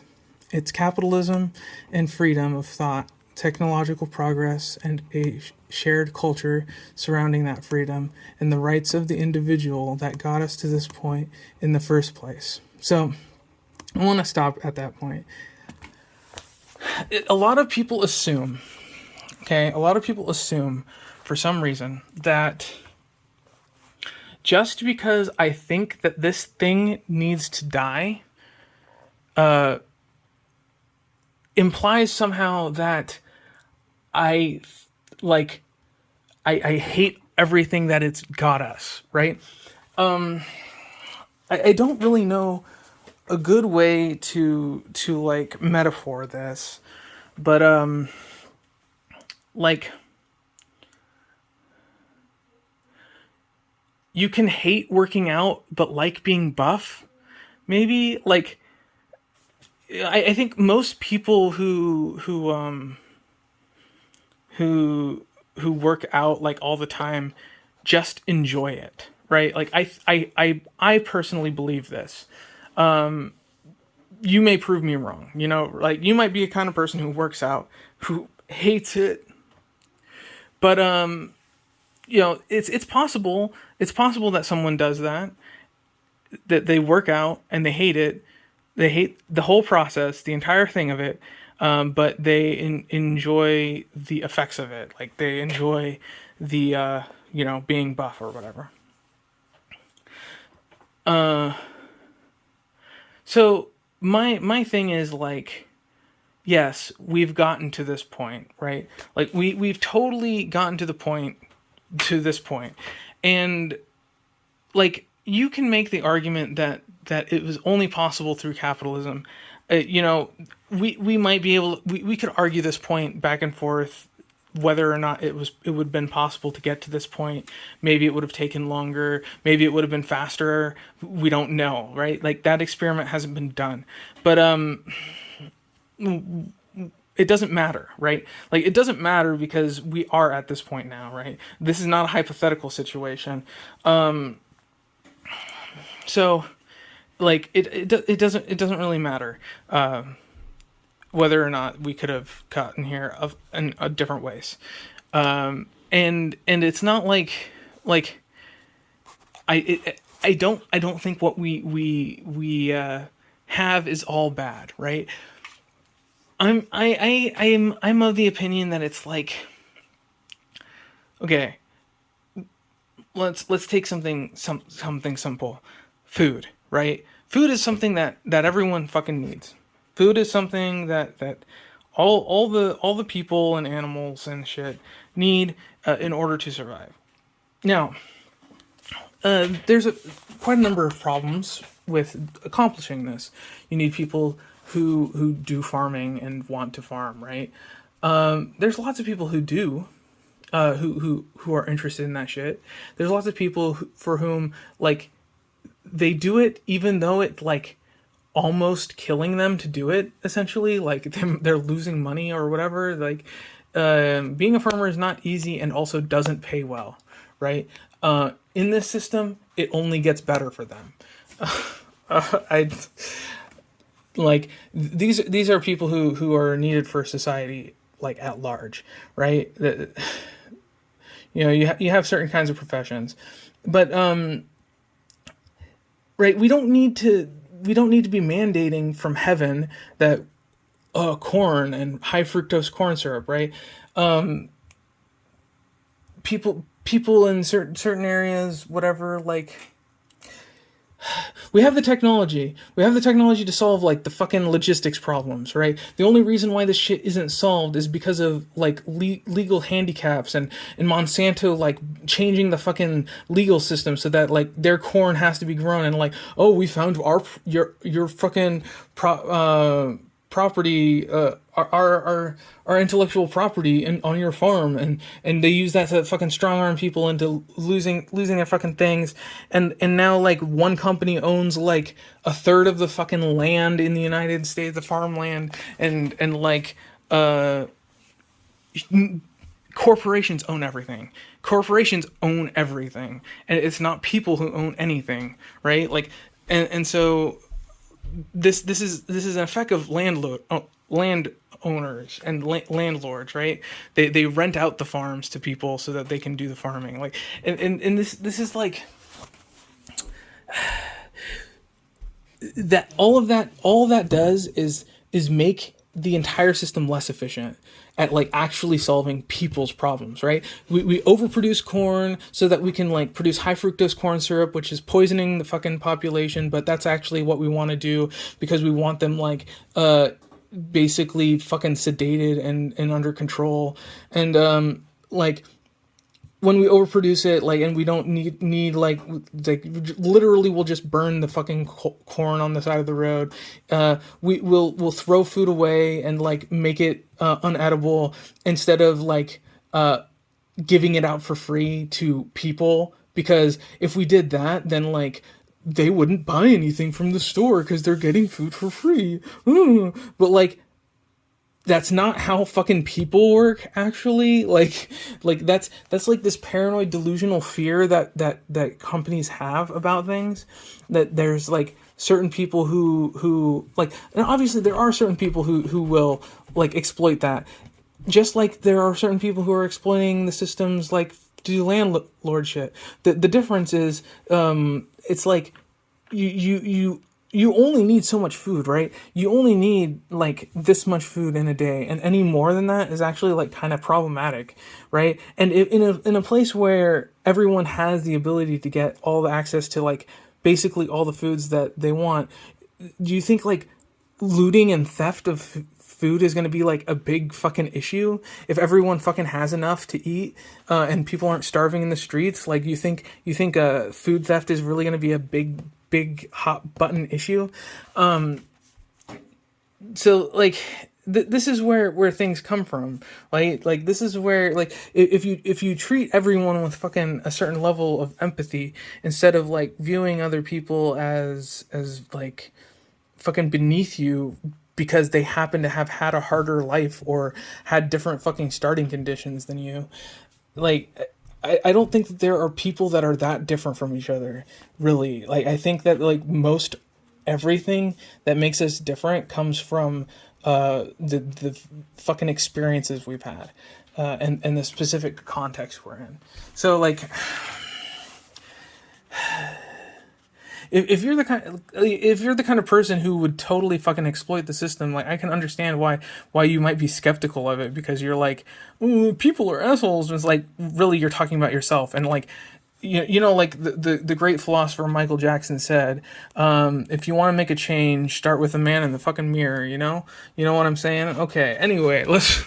It's capitalism and freedom of thought, technological progress, and a shared culture surrounding that freedom and the rights of the individual that got us to this point in the first place. So I want to stop at that point. A lot of people assume for some reason that just because I think that this thing needs to die, implies somehow that I hate everything that it's got us, right? I don't really know a good way to like metaphor this, but you can hate working out but like being buff, maybe. Like I think most people who work out like all the time just enjoy it, right? Like I personally believe this. You may prove me wrong, like you might be a kind of person who works out who hates it, but it's possible that someone does that they work out and they hate it. They hate the whole process, the entire thing of it, but they enjoy the effects of it. Like they enjoy the being buff or whatever. So my thing is like, yes, we've gotten to this point, right? Like we've totally gotten to this point, and like you can make the argument that it was only possible through capitalism. You know, we might be able we could argue this point back and forth whether or not it would have been possible to get to this point. Maybe it would have taken longer, maybe it would have been faster. We don't know, right? Like that experiment hasn't been done. But it doesn't matter, right? Like it doesn't matter because we are at this point now, right? This is not a hypothetical situation. So like it doesn't really matter whether or not we could have gotten here in different ways. And it's not like I don't think what we have is all bad, right? I'm of the opinion that it's like, okay, let's take something simple, food, right? Food is something that everyone fucking needs. Food is something that all the people and animals and shit need in order to survive. Now, there's quite a number of problems with accomplishing this. You need people who do farming and want to farm, right? There's lots of people who do, who are interested in that shit. There's lots of people for whom like they do it even though it like almost killing them to do it. Essentially, like they're losing money or whatever. Like being a farmer is not easy and also doesn't pay well, right? In this system, it only gets better for them. I like these are people who are needed for society like at large, right? You know, you have certain kinds of professions, but right, we don't need to be mandating from heaven that corn and high fructose corn syrup, right? People in certain areas, whatever, like we have the technology. We have the technology to solve like the fucking logistics problems, right? The only reason why this shit isn't solved is because of like legal handicaps and Monsanto like changing the fucking legal system so that like their corn has to be grown and like, oh, we found your fucking property, our intellectual property on your farm, and they use that to fucking strong arm people into losing their fucking things, and now like one company owns like a third of the fucking land in the United States, the farmland, and like corporations own everything. Corporations own everything, and it's not people who own anything, right? Like, and so this is an effect of landowners and landlords, right? They rent out the farms to people so that they can do the farming, like, and this is like that all that does is make the entire system less efficient at like actually solving people's problems, right? We overproduce corn so that we can like produce high fructose corn syrup, which is poisoning the fucking population, but that's actually what we want to do because we want them like basically fucking sedated and under control. And like when we overproduce it, like, and we don't need like literally we'll just burn the fucking corn on the side of the road. We'll throw food away and like make it unedible instead of like giving it out for free to people, because if we did that, then like they wouldn't buy anything from the store because they're getting food for free. But like that's not how fucking people work, actually. Like that's like this paranoid delusional fear that companies have about things, that there's like certain people who like, and obviously there are certain people who will like exploit that, just like there are certain people who are exploiting the systems like to do landlord shit. The difference is it's like you only need so much food, right? You only need like this much food in a day, and any more than that is actually like kind of problematic, right? And in a place where everyone has the ability to get all the access to like basically all the foods that they want. Do you think like looting and theft of food is going to be like a big fucking issue if everyone fucking has enough to eat, and people aren't starving in the streets? Like, you think food theft is really going to be a big hot button issue? So like this is where things come from, right? Like, this is where, like, if you treat everyone with fucking a certain level of empathy, instead of like viewing other people as like fucking beneath you because they happen to have had a harder life or had different fucking starting conditions than you, like, I don't think that there are people that are that different from each other, really. Like, I think that like most everything that makes us different comes from the fucking experiences we've had, and the specific context we're in. So like, if you're the kind of person who would totally fucking exploit the system, like, I can understand why you might be skeptical of it, because you're like, ooh, people are assholes. And it's like, really, you're talking about yourself. And like, you know, like the great philosopher Michael Jackson said, if you want to make a change, start with a man in the fucking mirror. You know what I'm saying? Okay. Anyway, let's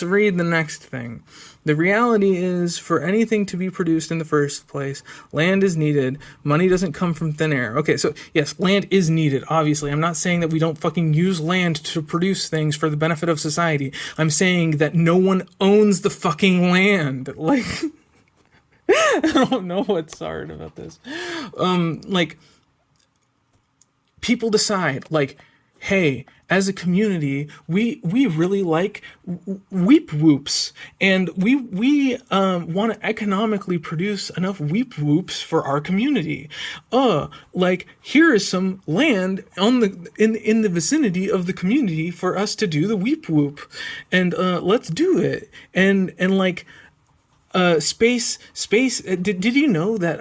read the next thing. The reality is, for anything to be produced in the first place, land is needed. Money doesn't come from thin air. Okay, so yes, land is needed, obviously. I'm not saying that we don't fucking use land to produce things for the benefit of society. I'm saying that no one owns the fucking land. Like, I don't know what's hard about this. Like, people decide, like, hey, as a community, we really like weep whoops, and we want to economically produce enough weep whoops for our community. Like, here is some land in the vicinity of the community for us to do the weep whoop, and let's do it. And like, space. Did you know that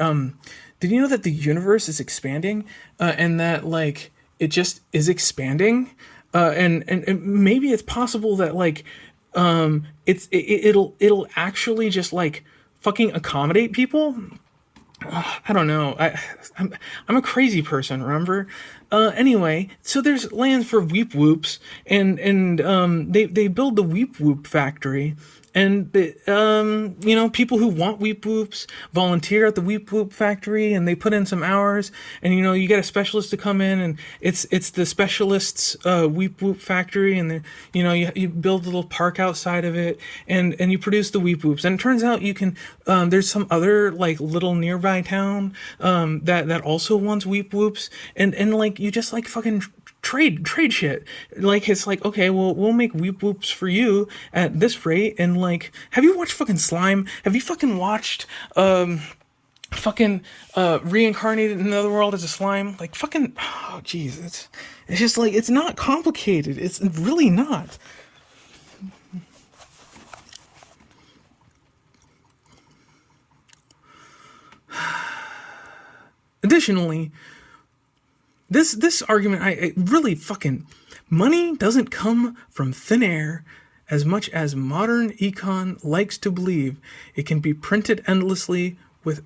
the universe is expanding, and that like it just is expanding, and maybe it's possible that like it'll actually just like fucking accommodate people. I don't know. I'm a crazy person, remember? Anyway, so there's land for weep whoops, and they build the weep whoop factory. And, you know, people who want weep whoops volunteer at the weep whoop factory, and they put in some hours, and, you know, you get a specialist to come in, and it's the specialist's weep whoop factory, and you know, you build a little park outside of it, and you produce the weep whoops. And it turns out you can, there's some other like little nearby town that also wants weep whoops, and like, you just like fucking trade shit. Like, it's like, okay, well, we'll make weep whoops for you at this rate. And like, have you watched fucking Slime? Have you fucking watched reincarnated in another world as a slime? Like, fucking, oh jeez, it's just like, it's not complicated. It's really not. Additionally, This argument, I really fucking, money doesn't come from thin air as much as modern econ likes to believe. It can be printed endlessly without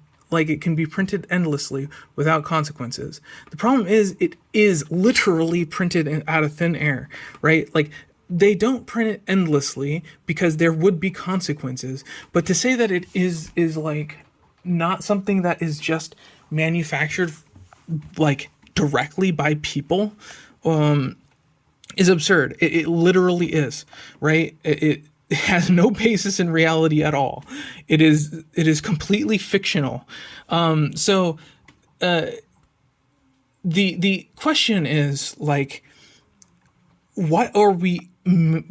consequences. The problem is, it is literally printed out of thin air, right? Like, they don't print it endlessly because there would be consequences. But to say that it is like not something that is just manufactured like directly by people is absurd. It literally is, right? It has no basis in reality at all. It is completely fictional. So the question is, like, what are we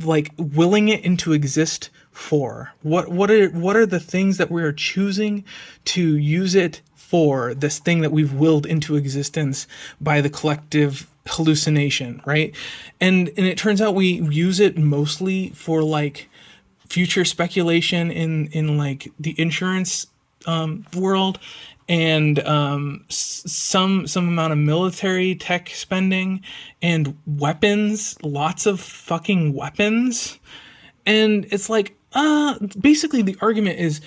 like willing it into exist for? What are the things that we are choosing to use it for, this thing that we've willed into existence by the collective hallucination, right? And it turns out we use it mostly for like future speculation in like the insurance world, and some amount of military tech spending, and weapons, lots of fucking weapons. And it's like, basically the argument is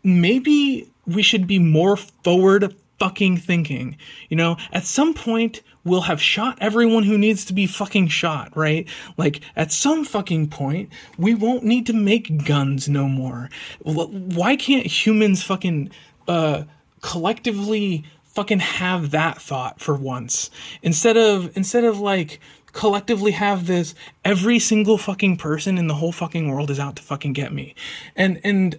maybe we should be more forward fucking thinking. You know, at some point we'll have shot everyone who needs to be fucking shot, right? Like at some fucking point we won't need to make guns no more. Why can't humans fucking collectively fucking have that thought for once, instead of like collectively have this every single fucking person in the whole fucking world is out to fucking get me. And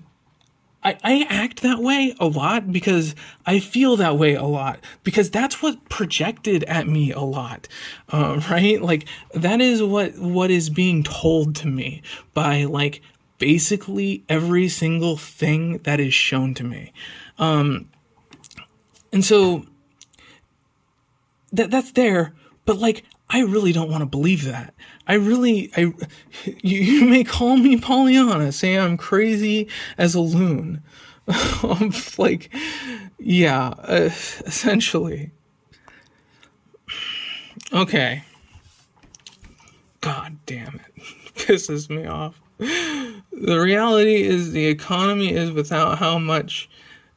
I act that way a lot because I feel that way a lot because that's what projected at me a lot, right? Like that is what is being told to me by like basically every single thing that is shown to me, and so that's there, but like I really don't want to believe that. You may call me Pollyanna, say I'm crazy as a loon. I'm like, yeah, essentially. Okay. God damn it. Pisses me off. The reality is the economy is without how much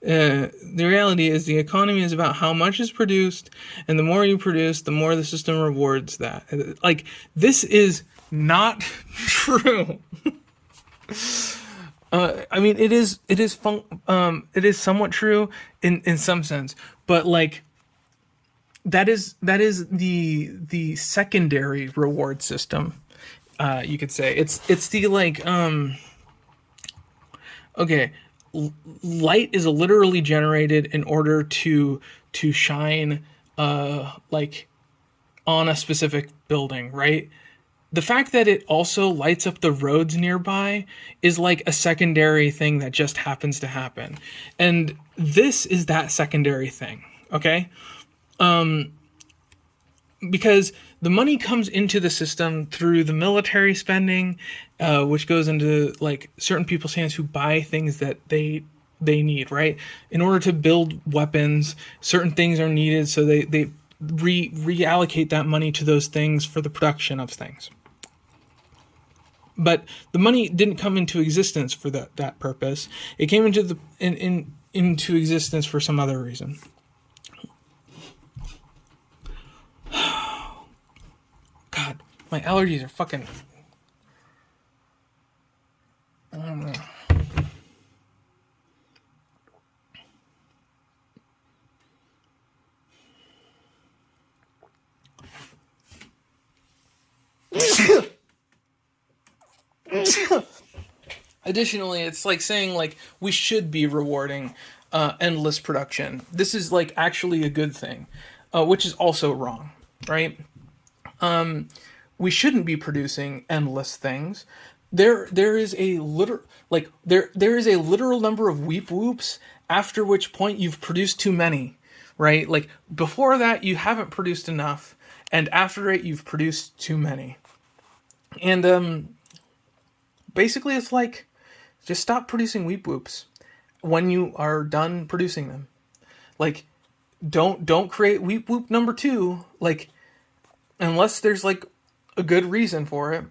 the reality is the economy is about how much is produced, and the more you produce, the more the system rewards that. Like, this is not true. I mean, it is somewhat true in some sense, but like that is the secondary reward system. You could say it's the like okay. Light is literally generated in order to shine like on a specific building, right? The fact that it also lights up the roads nearby is like a secondary thing that just happens to happen. And this is that secondary thing, okay? Because the money comes into the system through the military spending, which goes into like certain people's hands who buy things that they need, right? In order to build weapons, certain things are needed, so they reallocate that money to those things for the production of things. But the money didn't come into existence for that purpose. It came into into existence for some other reason. God, my allergies are fucking... I don't know. Additionally, it's like saying like we should be rewarding endless production. This is like actually a good thing, which is also wrong, right? We shouldn't be producing endless things. There is a there is a literal number of weep whoops after which point you've produced too many, right? Like before that you haven't produced enough, and after it you've produced too many. And basically it's like just stop producing weep whoops when you are done producing them. Like don't create weep whoop number 2, like unless there's like a good reason for it.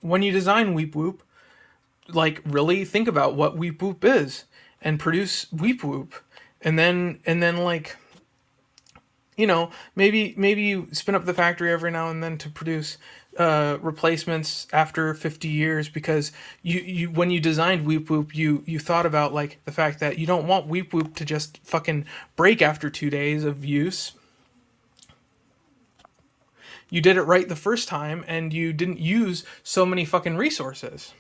When you design weep whoop, like really think about what weep whoop is and produce weep whoop, and then like, you know, maybe you spin up the factory every now and then to produce replacements after 50 years because you when you designed weep whoop you thought about like the fact that you don't want weep whoop to just fucking break after 2 days of use. You did it right the first time and you didn't use so many fucking resources.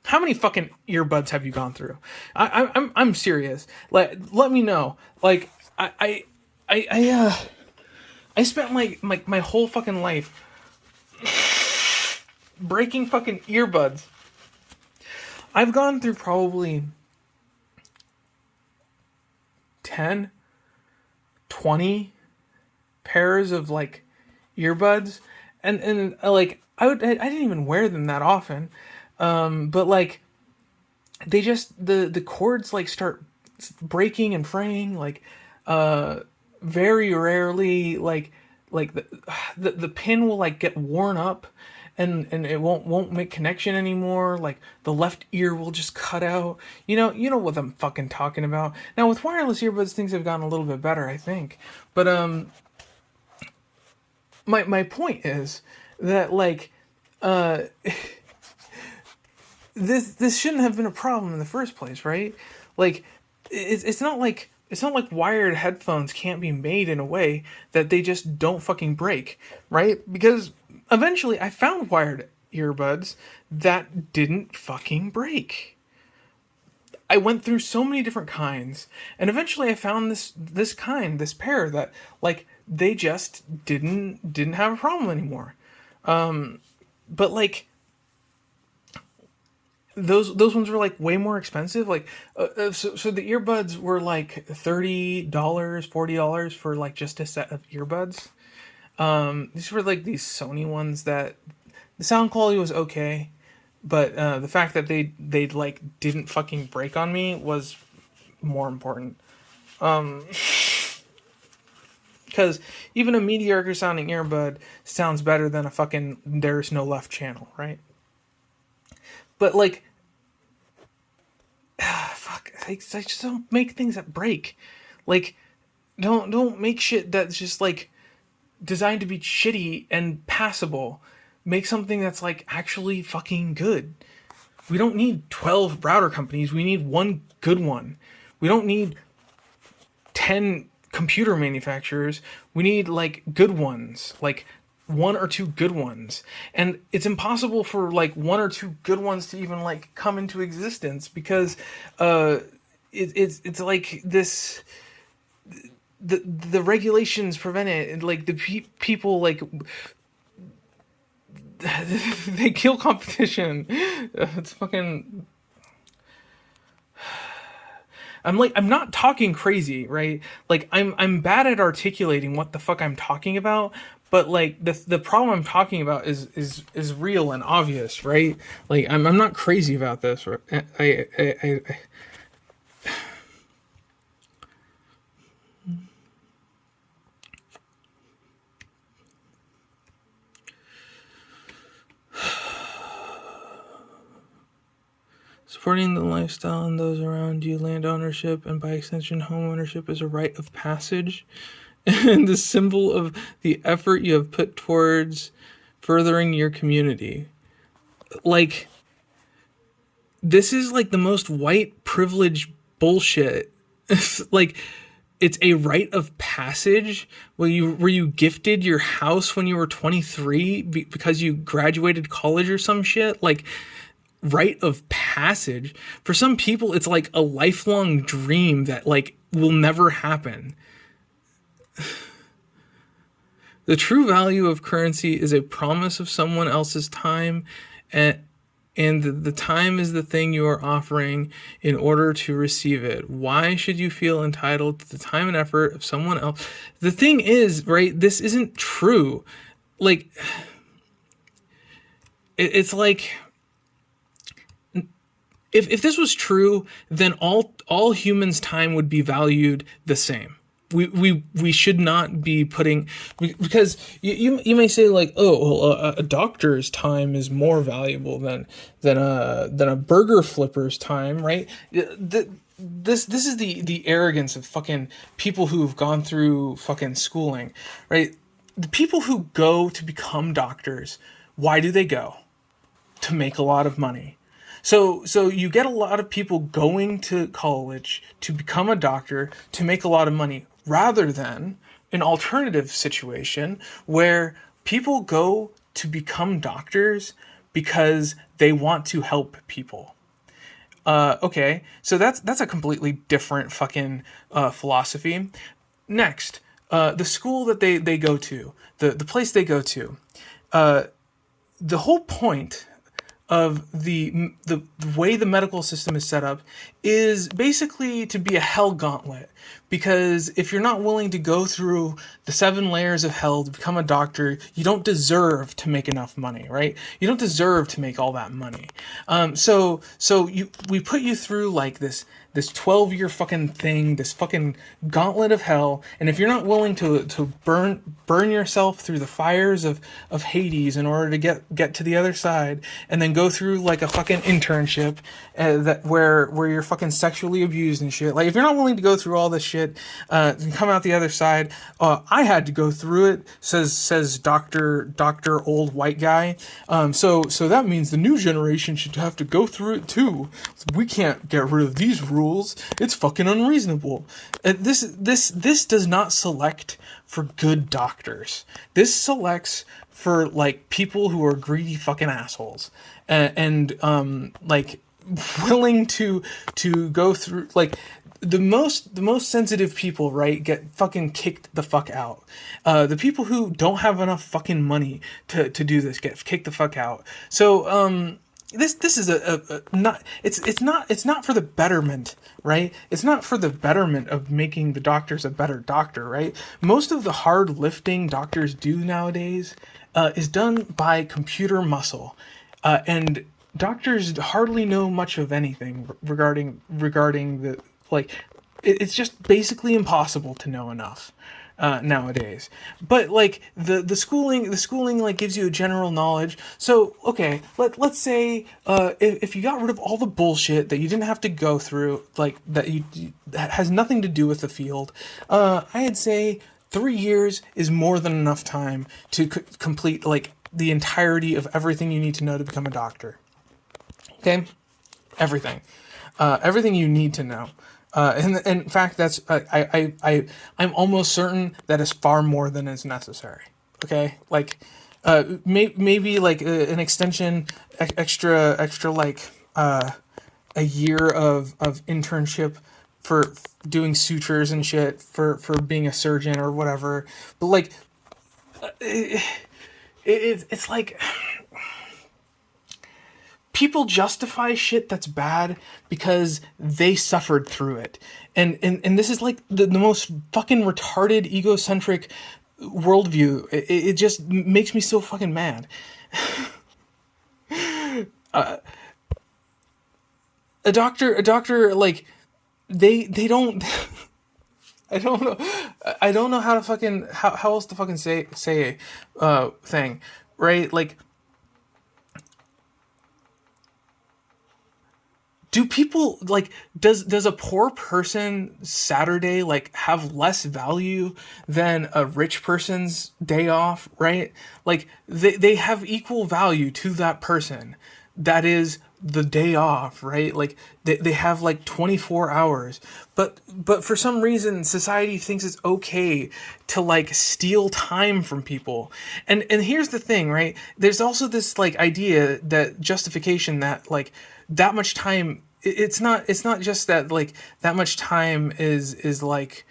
How many fucking earbuds have you gone through? I'm serious. Let me know. Like I spent my whole fucking life breaking fucking earbuds. I've gone through probably 10, 20 pairs of like earbuds, and like I didn't even wear them that often, but like they just the cords like start breaking and fraying like very rarely, like the pin will like get worn up and it won't make connection anymore. Like the left ear will just cut out. You know what I'm fucking talking about. Now with wireless earbuds, things have gotten a little bit better, I think. But my point is that like this shouldn't have been a problem in the first place, right? Like it's not like wired headphones can't be made in a way that they just don't fucking break, right? Because eventually I found wired earbuds that didn't fucking break. I went through so many different kinds, and eventually I found this pair that like they just didn't have a problem anymore. But like those ones were like way more expensive. Like so the earbuds were like $30, $40 for like just a set of earbuds. These were like these Sony ones that the sound quality was okay, but the fact that they like didn't fucking break on me was more important. Because even a mediocre sounding earbud sounds better than a fucking there's no left channel, right? But like, fuck, I just don't make things that break. Like, don't make shit that's just like designed to be shitty and passable. Make something that's like actually fucking good. We don't need 12 router companies. We need one good one. We don't need 10 computer manufacturers. We need like good ones, like one or two good ones. And it's impossible for like one or two good ones to even like come into existence because it's like this, the regulations prevent it, and like the people like they kill competition. It's fucking. I'm not talking crazy, right? Like I'm bad at articulating what the fuck I'm talking about, but like the problem I'm talking about is real and obvious, right? Like I'm not crazy about this. I Supporting the lifestyle and those around you, land ownership, and by extension, home ownership is a rite of passage and the symbol of the effort you have put towards furthering your community. Like, this is like the most white privilege bullshit. Like, it's a rite of passage. Were you gifted your house when you were 23 because you graduated college or some shit? Like, rite of passage for some people, it's like a lifelong dream that like will never happen. The true value of currency is a promise of someone else's time, and the time is the thing you are offering in order to receive it. Why should you feel entitled to the time and effort of someone else? The thing is, right, this isn't true. Like, it's like, if this was true, then all humans' time would be valued the same. We should not be putting, because you may say like, oh well, a doctor's time is more valuable than a burger flipper's time, right? This is the arrogance of fucking people who've gone through fucking schooling, right? The people who go to become doctors, why do they go? To make a lot of money. So you get a lot of people going to college to become a doctor to make a lot of money, rather than an alternative situation where people go to become doctors because they want to help people. Okay, so that's a completely different fucking philosophy. Next, the school that they go to, the place they go to, the whole point of the way the medical system is set up is basically to be a hell gauntlet. Because if you're not willing to go through the 7 layers of hell to become a doctor, you don't deserve to make enough money, right? You don't deserve to make all that money. So we put you through like this this 12-year fucking thing, this fucking gauntlet of hell. And if you're not willing to burn yourself through the fires of Hades in order to get to the other side, and then go through like a fucking internship where you're fucking sexually abused and shit, like if you're not willing to go through all this shit and come out the other side, I had to go through it, says Doctor Old White Guy. So that means the new generation should have to go through it too. We can't get rid of these rules. It's fucking unreasonable. This does not select for good doctors. This selects for like people who are greedy fucking assholes and like willing to go through like the most sensitive people, right, get fucking kicked the fuck out. The people who don't have enough fucking money to do this get kicked the fuck out. So this is it's not for the betterment, right? It's not for the betterment of making the doctors a better doctor, right? Most of the hard lifting doctors do nowadays is done by computer muscle, and doctors hardly know much of anything regarding the like. It's just basically impossible to know enough nowadays. But like the schooling like gives you a general knowledge. So okay, let's say if you got rid of all the bullshit that you didn't have to go through, like that has nothing to do with the field, I'd say 3 years is more than enough time to complete like the entirety of everything you need to know to become a doctor. Okay, everything you need to know. And in fact, that's I'm almost certain that is far more than is necessary. Okay, like maybe like an extension, extra like a year of internship for doing sutures and shit for being a surgeon or whatever. But like it's like people justify shit that's bad because they suffered through it. And this is like the most fucking retarded, egocentric worldview. It just makes me so fucking mad. A doctor, like, they don't... I don't know how to fucking... How else to fucking say thing, right? Like, do people like does a poor person Saturday like have less value than a rich person's day off, right? Like they have equal value to that person. That is the day off, right? Like they have like 24 hours. But for some reason society thinks it's okay to like steal time from people. And here's the thing, right? There's also this like idea that justification that like that much time, it's not just that like that much time is like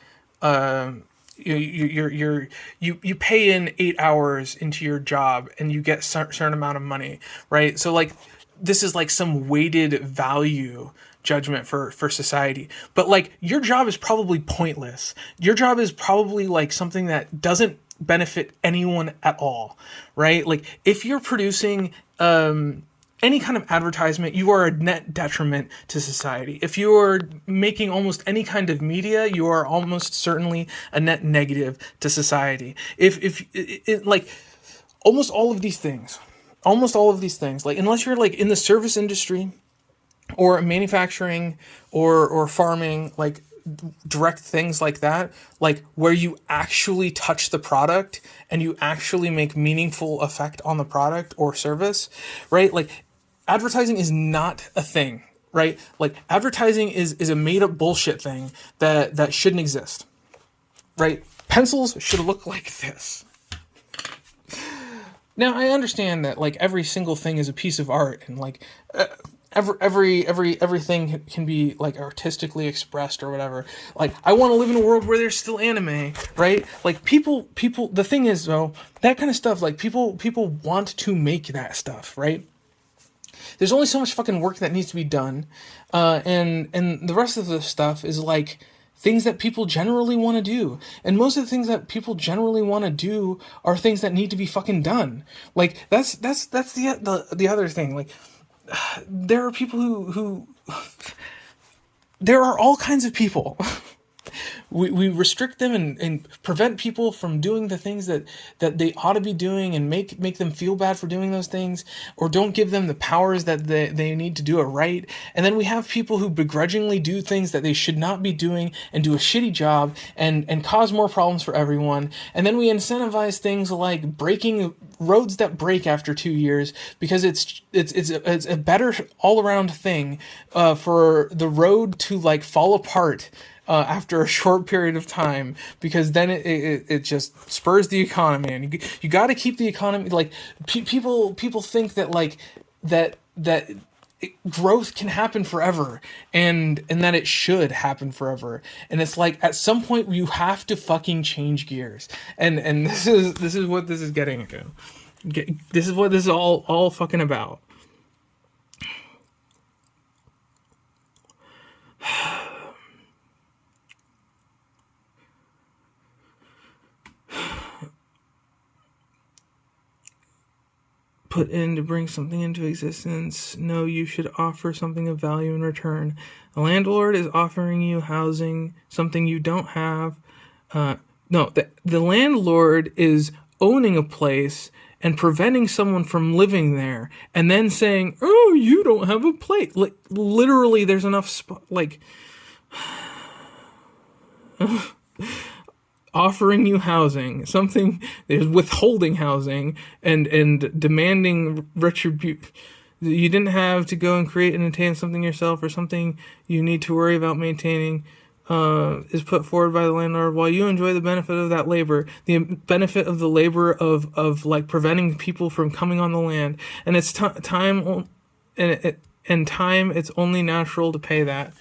you pay in 8 hours into your job and you get a certain amount of money, right? So like this is like some weighted value judgment for society. But like your job is probably pointless. Your job is probably like something that doesn't benefit anyone at all, right? Like if you're producing any kind of advertisement, you are a net detriment to society. If you are making almost any kind of media, you are almost certainly a net negative to society. If like almost all of these things, like unless you're like in the service industry or manufacturing or farming, like direct things like that, like where you actually touch the product and you actually make meaningful effect on the product or service, right? Like advertising is not a thing, right? Like advertising is a made up bullshit thing that shouldn't exist, right? Pencils should look like this. Now I understand that like every single thing is a piece of art and like everything can be like artistically expressed or whatever. Like I want to live in a world where there's still anime, right? Like people the thing is though, that kind of stuff, like people want to make that stuff, right? There's only so much fucking work that needs to be done, and the rest of the stuff is like things that people generally want to do, and most of the things that people generally want to do are things that need to be fucking done. Like that's the other thing. Like there are people who there are all kinds of people. We restrict them and prevent people from doing the things that they ought to be doing, and make them feel bad for doing those things, or don't give them the powers that they need to do it right. And then we have people who begrudgingly do things that they should not be doing and do a shitty job and cause more problems for everyone. And then we incentivize things like breaking roads that break after 2 years, because it's a better all around thing for the road to like fall apart after a short period of time, because then it just spurs the economy, and you got to keep the economy like people think that like that growth can happen forever, and that it should happen forever, and it's like at some point you have to fucking change gears, and this is what this is getting to. This is what this is all fucking about. Put in to bring something into existence. No, you should offer something of value in return. A landlord is offering you housing, something you don't have. The landlord is owning a place and preventing someone from living there, and then saying, "Oh, you don't have a place." Like literally, there's enough offering you housing, something there's withholding housing and demanding retribution. You didn't have to go and create and maintain something yourself, or something you need to worry about maintaining is put forward by the landlord while you enjoy the benefit of that labor, the benefit of the labor of like preventing people from coming on the land. And it's time, and time, it's only natural to pay that.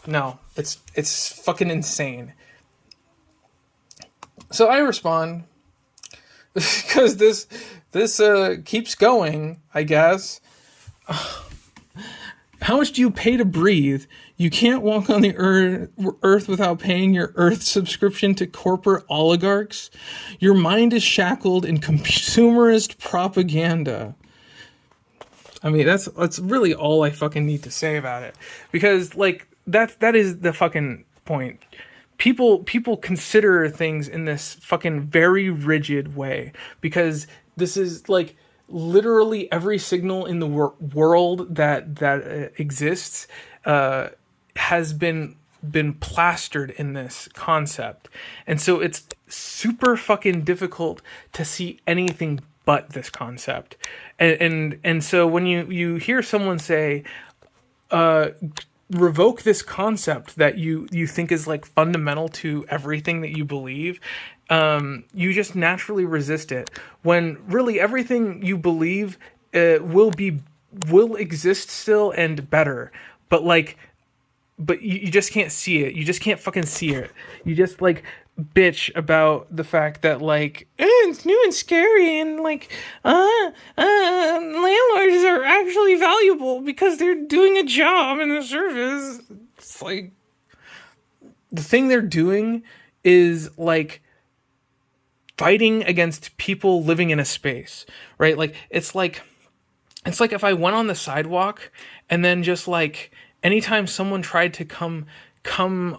No, it's fucking insane. So I respond, because this keeps going, I guess. How much do you pay to breathe? You can't walk on the earth without paying your earth subscription to corporate oligarchs. Your mind is shackled in consumerist propaganda. I mean, that's really all I fucking need to say about it, because like that is the fucking point. People consider things in this fucking very rigid way, because this is like literally every signal in the world that exists has been plastered in this concept, and so it's super fucking difficult to see anything but this concept. And so when you hear someone say, revoke this concept that you think is like fundamental to everything that you believe, you just naturally resist it, when really everything you believe will exist still and better, but you just can't see it. You just can't fucking see it. You just like bitch about the fact that like it's new and scary, and like landlords are actually valuable because they're doing a job in the service. It's like the thing they're doing is like fighting against people living in a space, right? Like it's like if I went on the sidewalk and then just like anytime someone tried to come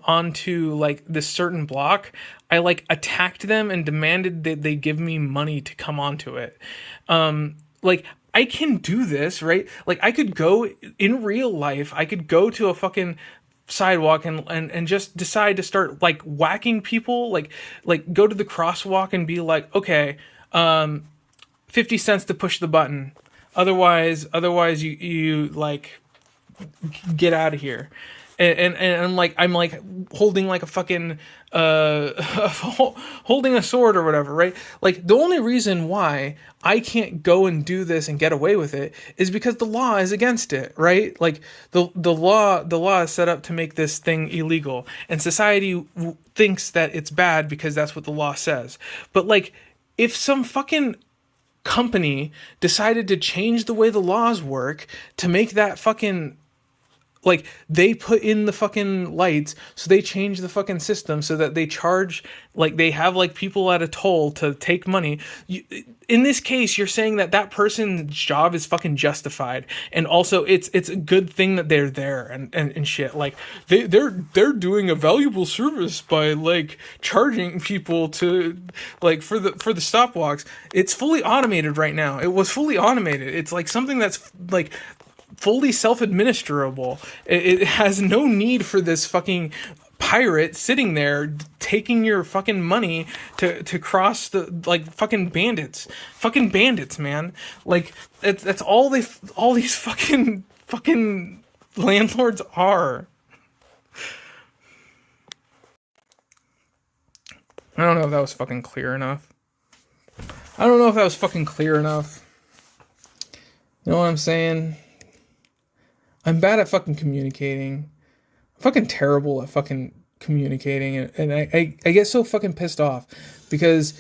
onto like this certain block, I like attacked them and demanded that they give me money to come onto it. Like I can do this, right? Like I could go in real life, I could go to a fucking sidewalk and just decide to start like whacking people, like go to the crosswalk and be like, okay, 50 cents to push the button. Otherwise you like get out of here. And I'm like holding like a fucking holding a sword or whatever, right? Like the only reason why I can't go and do this and get away with it is because the law is against it, right? Like the law is set up to make this thing illegal, and society thinks that it's bad because that's what the law says. But like if some fucking company decided to change the way the laws work to make that fucking like they put in the fucking lights, so they change the fucking system so that they charge, like they have like people at a toll to take money. In this case, you're saying that that person's job is fucking justified, and also it's a good thing that they're there and shit. Like they're doing a valuable service by like charging people to like for the stopwalks. It's fully automated right now. It was fully automated. It's like something that's like fully self-administrable. It has no need for this fucking pirate sitting there taking your fucking money to cross the like fucking bandits, man. Like that's all these fucking landlords are. I don't know if that was fucking clear enough. You know what I'm saying? I'm bad at fucking communicating. I'm fucking terrible at fucking communicating, and I get so fucking pissed off because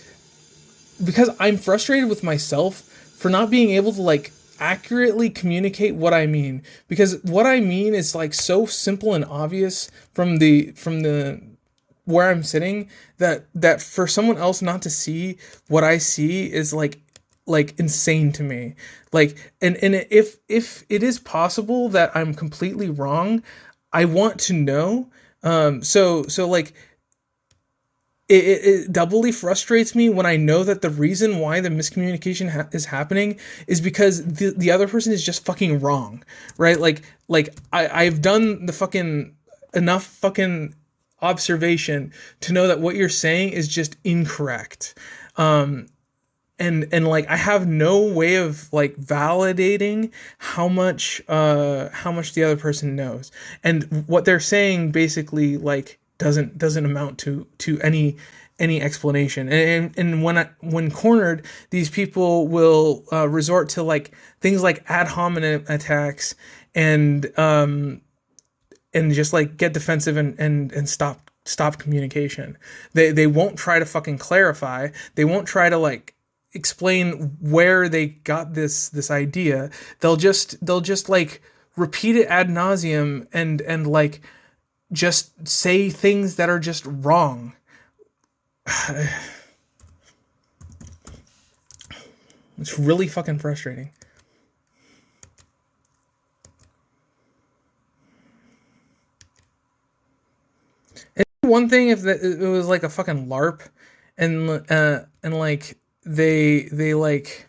I'm frustrated with myself for not being able to like accurately communicate what I mean, because what I mean is like so simple and obvious from the where I'm sitting that for someone else not to see what I see is like insane to me. Like and if it is possible that I'm completely wrong, I want to know. So like it doubly frustrates me when I know that the reason why the miscommunication is happening is because the other person is just fucking wrong, right? Like I've done the fucking enough fucking observation to know that what you're saying is just incorrect. And like I have no way of like validating how much the other person knows, and what they're saying basically like doesn't amount to any explanation. And when cornered, these people will resort to like things like ad hominem attacks and just like get defensive and stop communication. They won't try to fucking clarify. They won't try to like explain where they got this idea. They'll just like repeat it ad nauseum and like just say things that are just wrong. It's really fucking frustrating. And one thing if it was like a fucking LARP and like they like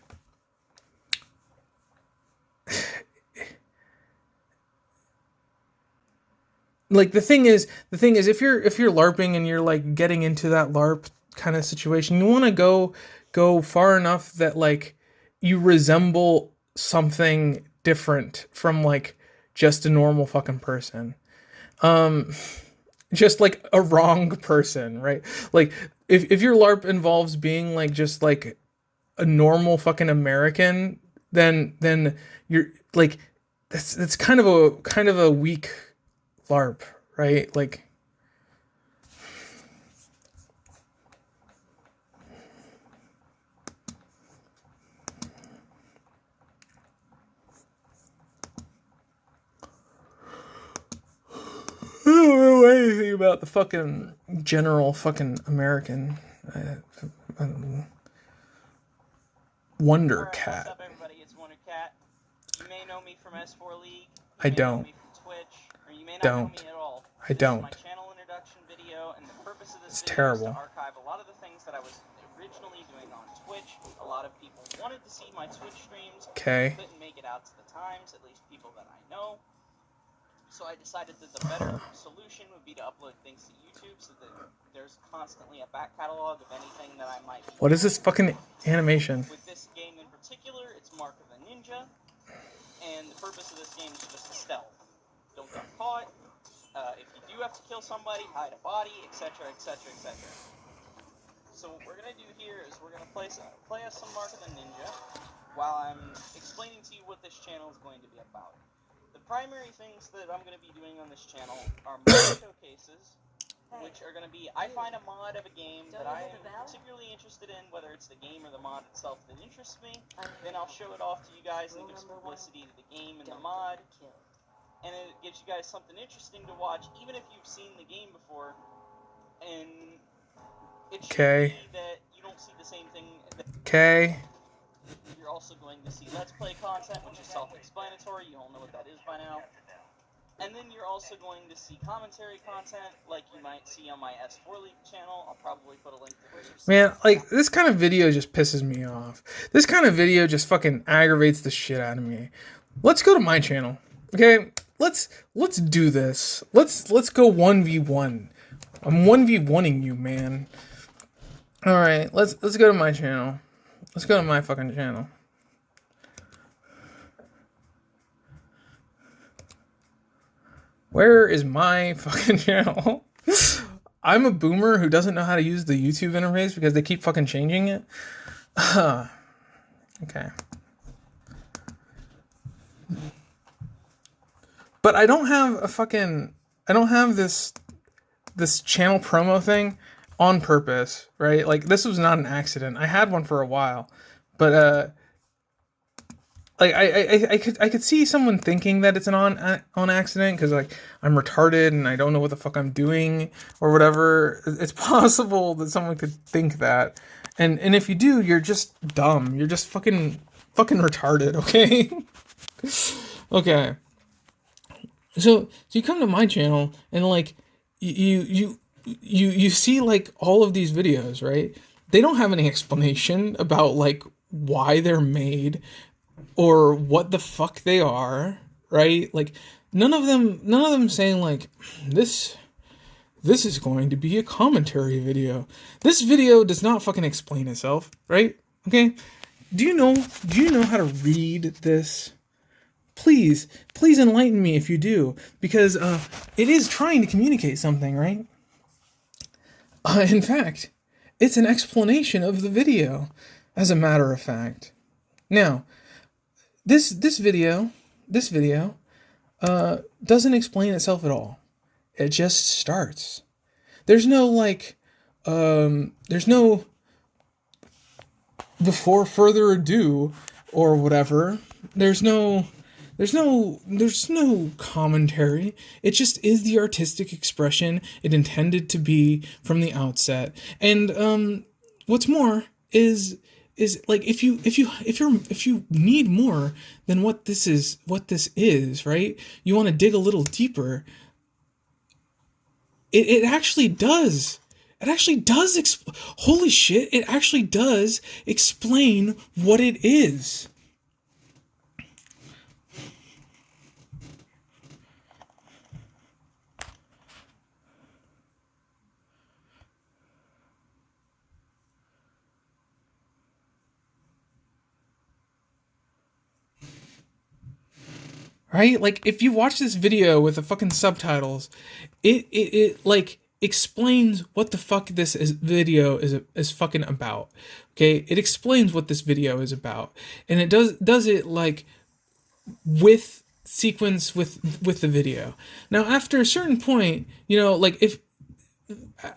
like the thing is if you're LARPing and you're like getting into that LARP kind of situation, you want to go far enough that like you resemble something different from like just a normal fucking person. Just like a wrong person, right? Like if your LARP involves being like just like a normal fucking American, then you're like that's kind of a weak LARP, right? Like I don't know anything about the fucking general fucking American. Wonder Cat. What's up, everybody? It's Wonder Cat. You may know me from S4 League. I don't. Know me from Twitch, or you may not know me at all. I don't. This is my channel introduction video, and the purpose of this It's video terrible. is to archive a lot of the things that I was originally doing on Twitch. A lot of people wanted to see my Twitch streams. Okay. Couldn't make it out to the times, at least people that I know. So I decided that the better solution would be to upload things to YouTube so that there's constantly a back catalog of anything that I might be. What is this fucking animation? With this game in particular, it's Mark of a Ninja, and the purpose of this game is just stealth. Don't get caught. If you do have to kill somebody, hide a body, etc., etc., etc. So what we're gonna do here is we're gonna play us some Mark of the Ninja while I'm explaining to you what this channel is going to be about. The primary things that I'm going to be doing on this channel are mod showcases, which are going to be, I find a mod of a game that I am particularly interested in, whether it's the game or the mod itself that interests me, then I'll show it off to you guys and give some publicity to the game and the mod. and it gives you guys something interesting to watch, even if you've seen the game before. And it should Okay. be that you don't see the same thing. Okay. You're also going to see Let's Play content, which is self-explanatory. You all know what that is by now. And then you're also going to see commentary content, like you might see on my S4 League channel. I'll probably put a link to this. Man, like, this kind of video just pisses me off. This kind of video just fucking aggravates the shit out of me. Let's go to my channel, okay? Let's do this. Let's go 1v1. I'm 1v1ing you, man. All right, let's go to my channel. Let's go to my fucking channel. Where is my fucking channel? I'm a boomer who doesn't know how to use the YouTube interface because they keep fucking changing it. Okay. But I don't have this channel promo thing on purpose, right? Like, this was not an accident. I had one for a while, but like I could see someone thinking that it's an on accident because, like, I'm retarded and I don't know what the fuck I'm doing or whatever. It's possible that someone could think that, and if you do, you're just dumb. You're just fucking retarded. Okay. Okay. So you come to my channel and, like, you see, like, all of these videos, right? They don't have any explanation about, like, why they're made or what the fuck they are, right? Like, none of them saying, like, this is going to be a commentary video. This video does not fucking explain itself, right? Okay? Do you know how to read this? Please enlighten me if you do, because it is trying to communicate something, right? In fact, it's an explanation of the video, as a matter of fact. Now, this video doesn't explain itself at all. It just starts. There's no, like, there's no before further ado or whatever. There's no commentary. It just is the artistic expression it intended to be from the outset. And what's more is like, if you need more than what this is, right? You want to dig a little deeper. It actually does. It actually does. Holy shit! It actually does explain what it is. Right? Like, if you watch this video with the fucking subtitles, it like explains what the fuck video is fucking about. Okay? It explains what this video is about. And it does it, like, with sequence with the video. Now, after a certain point, like,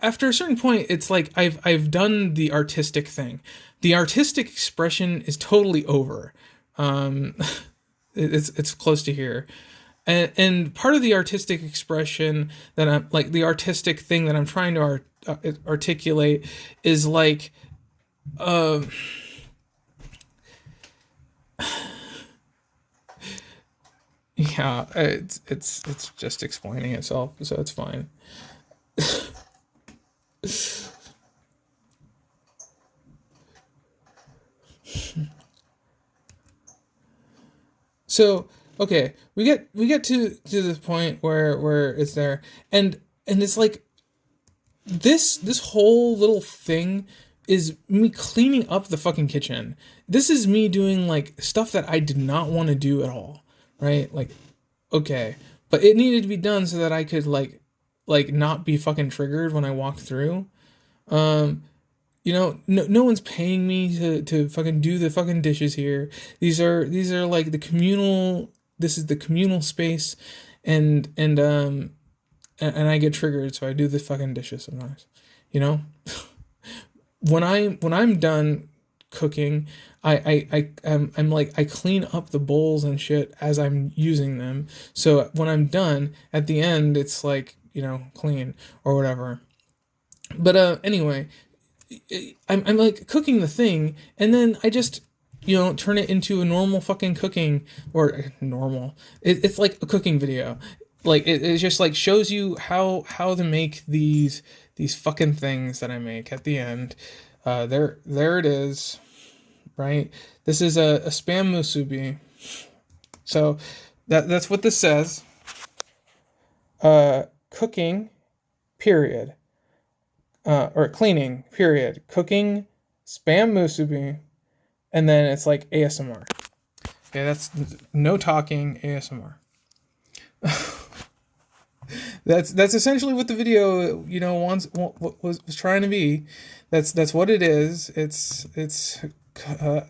after a certain point, it's like I've done the artistic thing. The artistic expression is totally over. It's close to here, and part of the artistic expression that I'm, like, the artistic thing that I'm trying to articulate is, like, yeah, it's just explaining itself, so it's fine. So, okay, we get to the point where it's there, and it's like, this whole little thing is me cleaning up the fucking kitchen. This is me doing, like, stuff that I did not want to do at all, right? Like, okay, but it needed to be done so that I could, like not be fucking triggered when I walk through. No one's paying me to fucking do the fucking dishes here. These are like this is the communal space, and I get triggered, so I do the fucking dishes sometimes. When I'm done cooking, I'm like, I clean up the bowls and shit as I'm using them. So when I'm done, at the end, it's like, clean or whatever. But anyway, I'm like cooking the thing, and then I just turn it into a normal fucking cooking, or normal. It's like a cooking video. Like it just like shows you how to make these fucking things that I make at the end. There it is, right? This is a spam musubi. So that's what this says. Cooking, period. Or cleaning, period. Cooking, spam musubi, and then it's like ASMR. Okay, that's no talking, ASMR. That's essentially what the video was trying to be. That's what it is. It's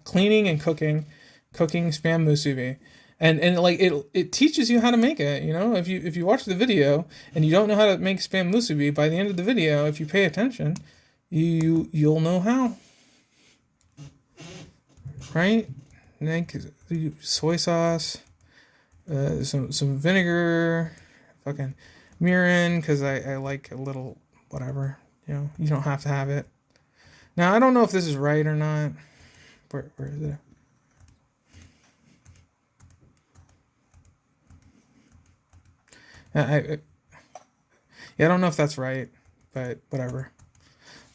cleaning and cooking spam musubi. And like it teaches you how to make it. If you watch the video and you don't know how to make spam musubi, by the end of the video, if you pay attention, you'll know how. Right? Make soy sauce, some vinegar, fucking mirin, because I like a little whatever. You don't have to have it. Now I don't know if this is right or not. Where is it? I don't know if that's right, but whatever.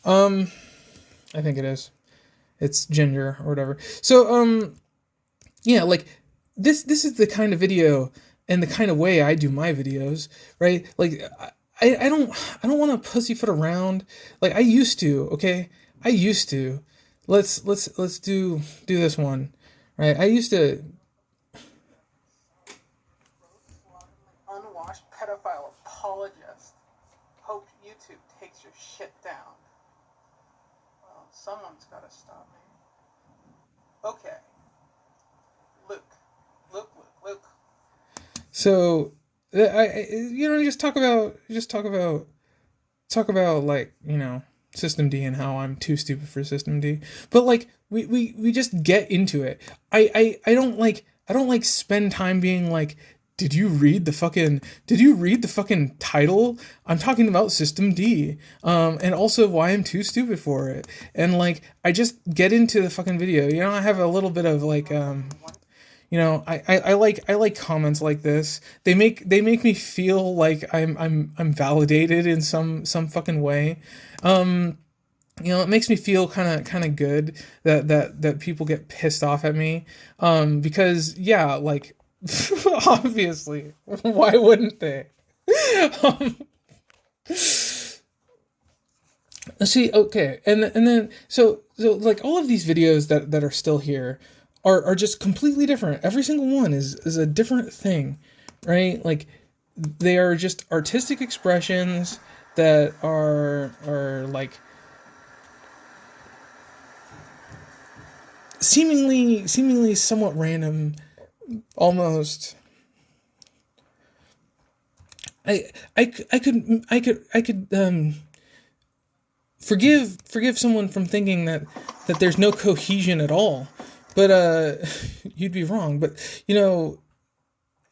I think it is. It's ginger or whatever. So yeah, like this is the kind of video and the kind of way I do my videos, right? Like I don't want to pussyfoot around like I used to. Okay, I used to. Let's do this one, right? I used to. Unwashed pedophile apologist. Hope YouTube takes your shit down. Well, someone's got to stop me. Okay. Luke. So, just talk about like, System D and how I'm too stupid for System D. But like we just get into it. I don't like spend time being like, did you read the fucking title? I'm talking about System D. And also why I'm too stupid for it. And like I just get into the fucking video. I have a little bit of like I like comments like this. They make me feel like I'm validated in some fucking way. It makes me feel kind of good that people get pissed off at me. Because yeah, like obviously, why wouldn't they? See, okay, and then so like all of these videos that are still here are just completely different. Every single one is a different thing, right? Like they are just artistic expressions that are like seemingly somewhat random, almost. I could forgive someone from thinking that there's no cohesion at all, but you'd be wrong. But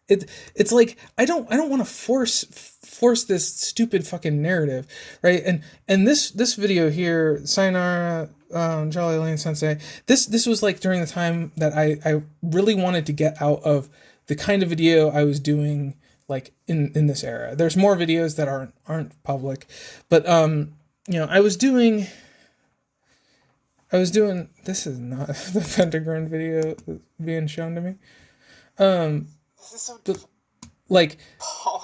it's like I don't want to force this stupid fucking narrative, right? And this video here, Sayonara, Jalae, Lain Sensei, this was like during the time that I really wanted to get out of the kind of video I was doing, like in this era. There's more videos that aren't public, but I was doing. This is not the Pentagram video being shown to me. This is so like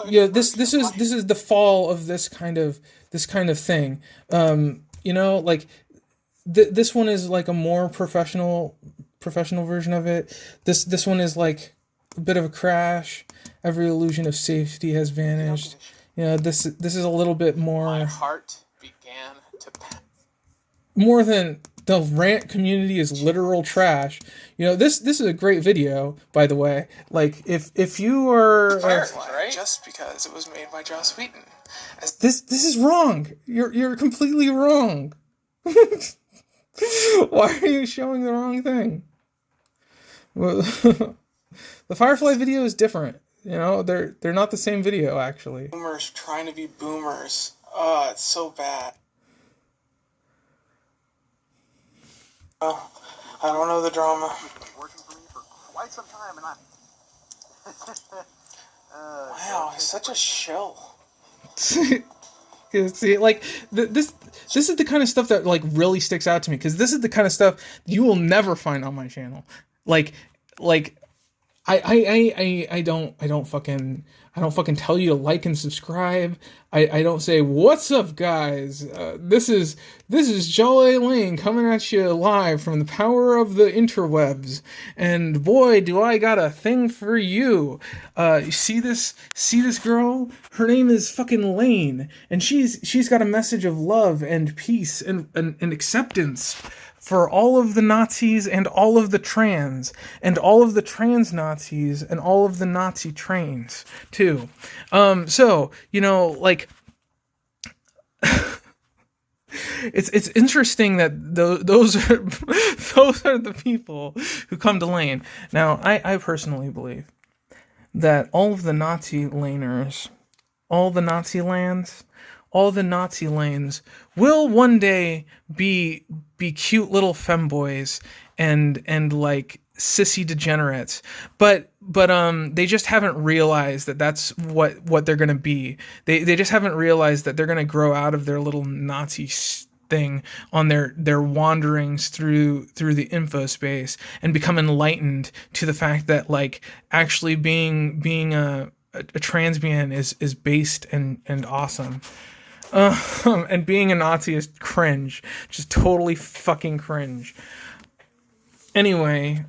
this is the fall of this kind of thing. Like this one is like a more professional version of it. This one is like a bit of a crash. Every illusion of safety has vanished. This is a little bit more. My heart began to more than the rant community is literal trash. This is a great video, by the way. Like if you are right? Just because it was made by Joss Whedon. This is wrong. You're completely wrong. Why are you showing the wrong thing? Well, the Firefly video is different. You know, they're not the same video, actually. Boomers trying to be boomers. Oh, it's so bad. Oh, I don't know the drama. Working for me for quite some time, and Wow, he's such a shell. See, like this is the kind of stuff that like really sticks out to me, because this is the kind of stuff you will never find on my channel. Like I don't fucking tell you to like and subscribe. I don't say, what's up guys, this is Jalae Lain coming at you live from the power of the interwebs, and boy do I got a thing for you. You see this girl, her name is fucking Lain, and she's got a message of love and peace and acceptance for all of the Nazis and all of the trans and all of the trans Nazis and all of the Nazi trains too. So, you know, like, it's interesting that those are the people who come to Lain. Now, I personally believe that all of the Nazi laners, all the Nazi lands, all the Nazi lanes will one day be cute little femboys and like sissy degenerates, but they just haven't realized that that's what they're gonna be. They just haven't realized that they're gonna grow out of their little Nazi thing on their wanderings through the info space and become enlightened to the fact that like actually being a transman is based and awesome. And being a Nazi is cringe. Just totally fucking cringe. Anyway,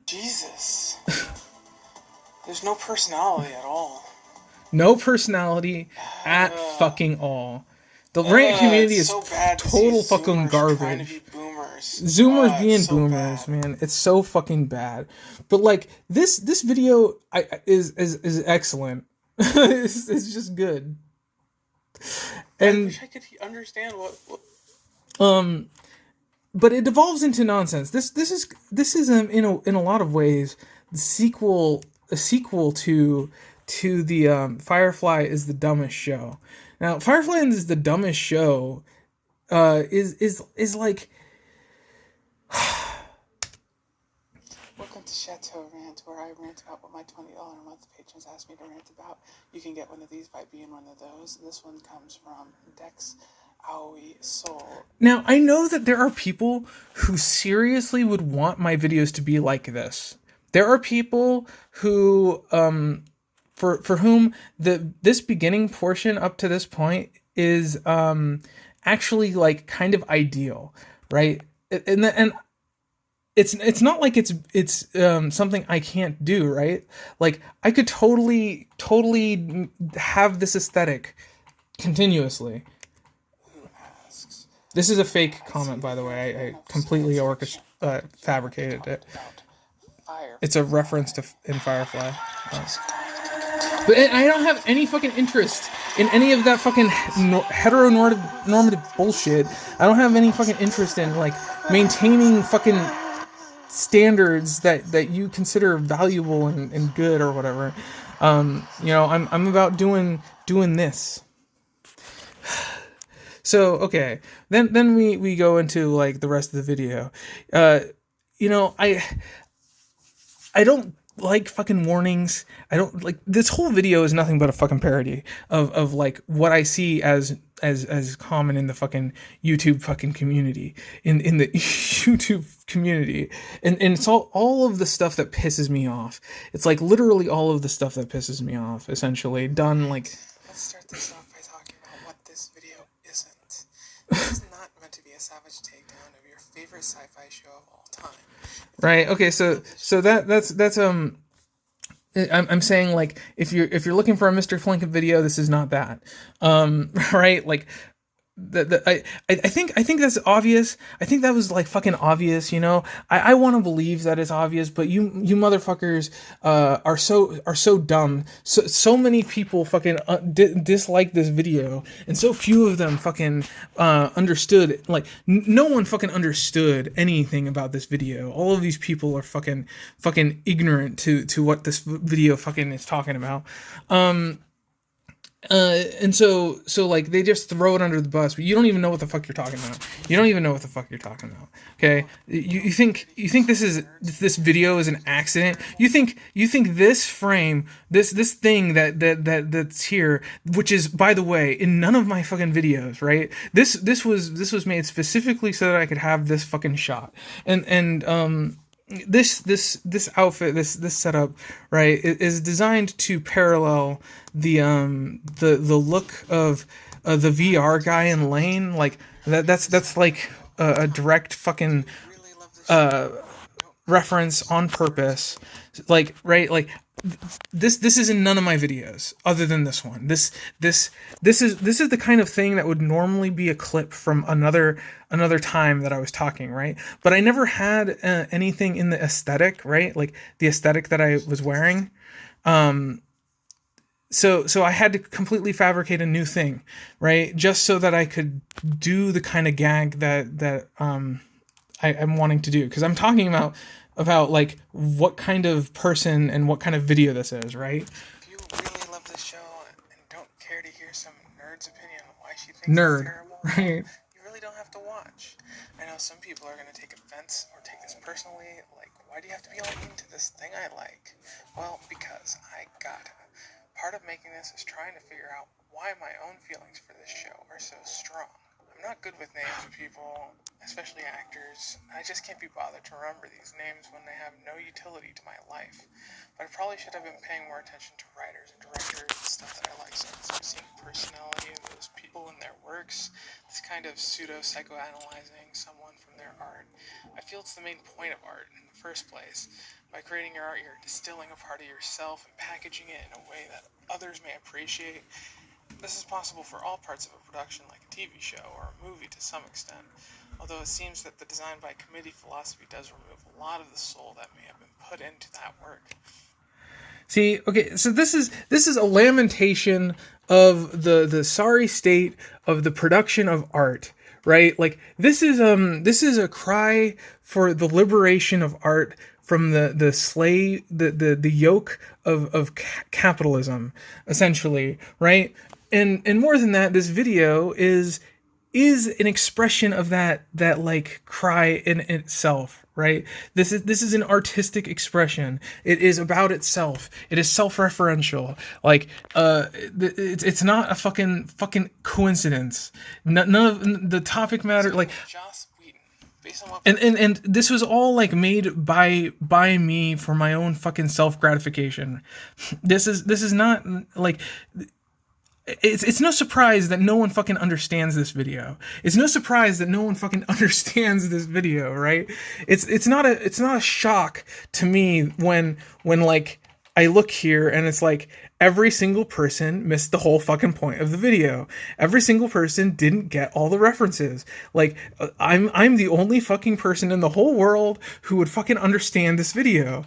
Jesus. There's no personality at all. No personality at fucking all. The rant community is so bad total to see fucking Zoomers trying to garbage. be boomers. Zoomers being so boomers, bad. man. It's so fucking bad. But like this video is excellent. it's just good. I And wish I could understand what but it devolves into nonsense. This is in a lot of ways a sequel to the Firefly is the dumbest show. Now, Firefly is the dumbest show is like Welcome to Chateau Rant, where I rant about what my $20 a month patrons ask me to rant about. You can get one of these by being one of those. This one comes from Dex Aoi Soul. Now, I know that there are people who seriously would want my videos to be like this. There are people who for whom this beginning portion up to this point is actually like kind of ideal, right? And it's not like it's something I can't do, right? Like I could totally have this aesthetic continuously. This is a fake comment, by the way. I completely fabricated it. It's a reference to in Firefly. But I don't have any fucking interest in any of that fucking heteronormative bullshit. I don't have any fucking interest in like maintaining fucking standards that you consider valuable and good or whatever. You know, I'm about doing this. So okay, then we go into like the rest of the video. You know, I don't like fucking warnings. I don't like this whole video is nothing but a fucking parody of like what I see as common in the fucking YouTube fucking community, in the YouTube community, and it's all of the stuff that pisses me off. It's like literally all of the stuff that pisses me off, essentially done like. Let's start this off by talking about what this video isn't. This is not meant to be a savage takedown of your favorite sci-fi show of all time. Right. Okay. So that's I'm saying like if you're looking for a Mr. Flinken video, this is not that. Right. Like I think that's obvious. I think that was like fucking obvious, you know. I want to believe that it's obvious, but you motherfuckers are so dumb. So many people fucking dislike this video, and so few of them fucking understood. Like no one fucking understood anything about this video. All of these people are fucking ignorant to what this video fucking is talking about. And so like they just throw it under the bus, but you don't even know what the fuck you're talking about. You don't even know what the fuck you're talking about. Okay, you think this video is an accident? You think this frame, this thing that's here, which is, by the way, in none of my fucking videos, right? This was made specifically so that I could have this fucking shot, and this outfit, this setup, right, is designed to parallel the look of the VR guy in Lain. Like that's like a direct fucking reference on purpose. Like, right, like this is in none of my videos other than this one. This is the kind of thing that would normally be a clip from another time that I was talking, right? But I never had anything in the aesthetic, right? Like the aesthetic that I was wearing. So I had to completely fabricate a new thing, right? Just so that I could do the kind of gag that I'm wanting to do, because I'm talking about like what kind of person and what kind of video this is, right? If you really love this show and don't care to hear some nerd's opinion on why she thinks Nerd, it's terrible, right? you really don't have to watch. I know some people are going to take offense or take this personally, like, why do you have to be all into this thing I like? Well, because I gotta. Part of making this is trying to figure out why my own feelings for this show are so strong. I'm not good with names of people, especially actors. I just can't be bothered to remember these names when they have no utility to my life. But I probably should have been paying more attention to writers and directors and stuff that I like, since I'm seeing personality of those people in their works. This kind of pseudo-psychoanalyzing someone from their art. I feel it's the main point of art in the first place. By creating your art, you're distilling a part of yourself and packaging it in a way that others may appreciate. This is possible for all parts of a production, like a TV show or a movie to some extent, although it seems that the design by committee philosophy does remove a lot of the soul that may have been put into that work. See, okay, so this is a lamentation of the sorry state of the production of art, right? Like this is a cry for the liberation of art from the yoke of capitalism, essentially, right? And more than that, this video is an expression of that like cry in itself, right? This is an artistic expression. It is about itself. It is self-referential. Like it's not a fucking coincidence. None of the topic matter. Like Joss Whedon, based on what and this was all like made by me for my own fucking self gratification. This is not like. It's no surprise that no one fucking understands this video. It's no surprise that no one fucking understands this video, right? It's not a shock to me when like I look here and it's like every single person missed the whole fucking point of the video. Every single person didn't get all the references. Like I'm the only fucking person in the whole world who would fucking understand this video.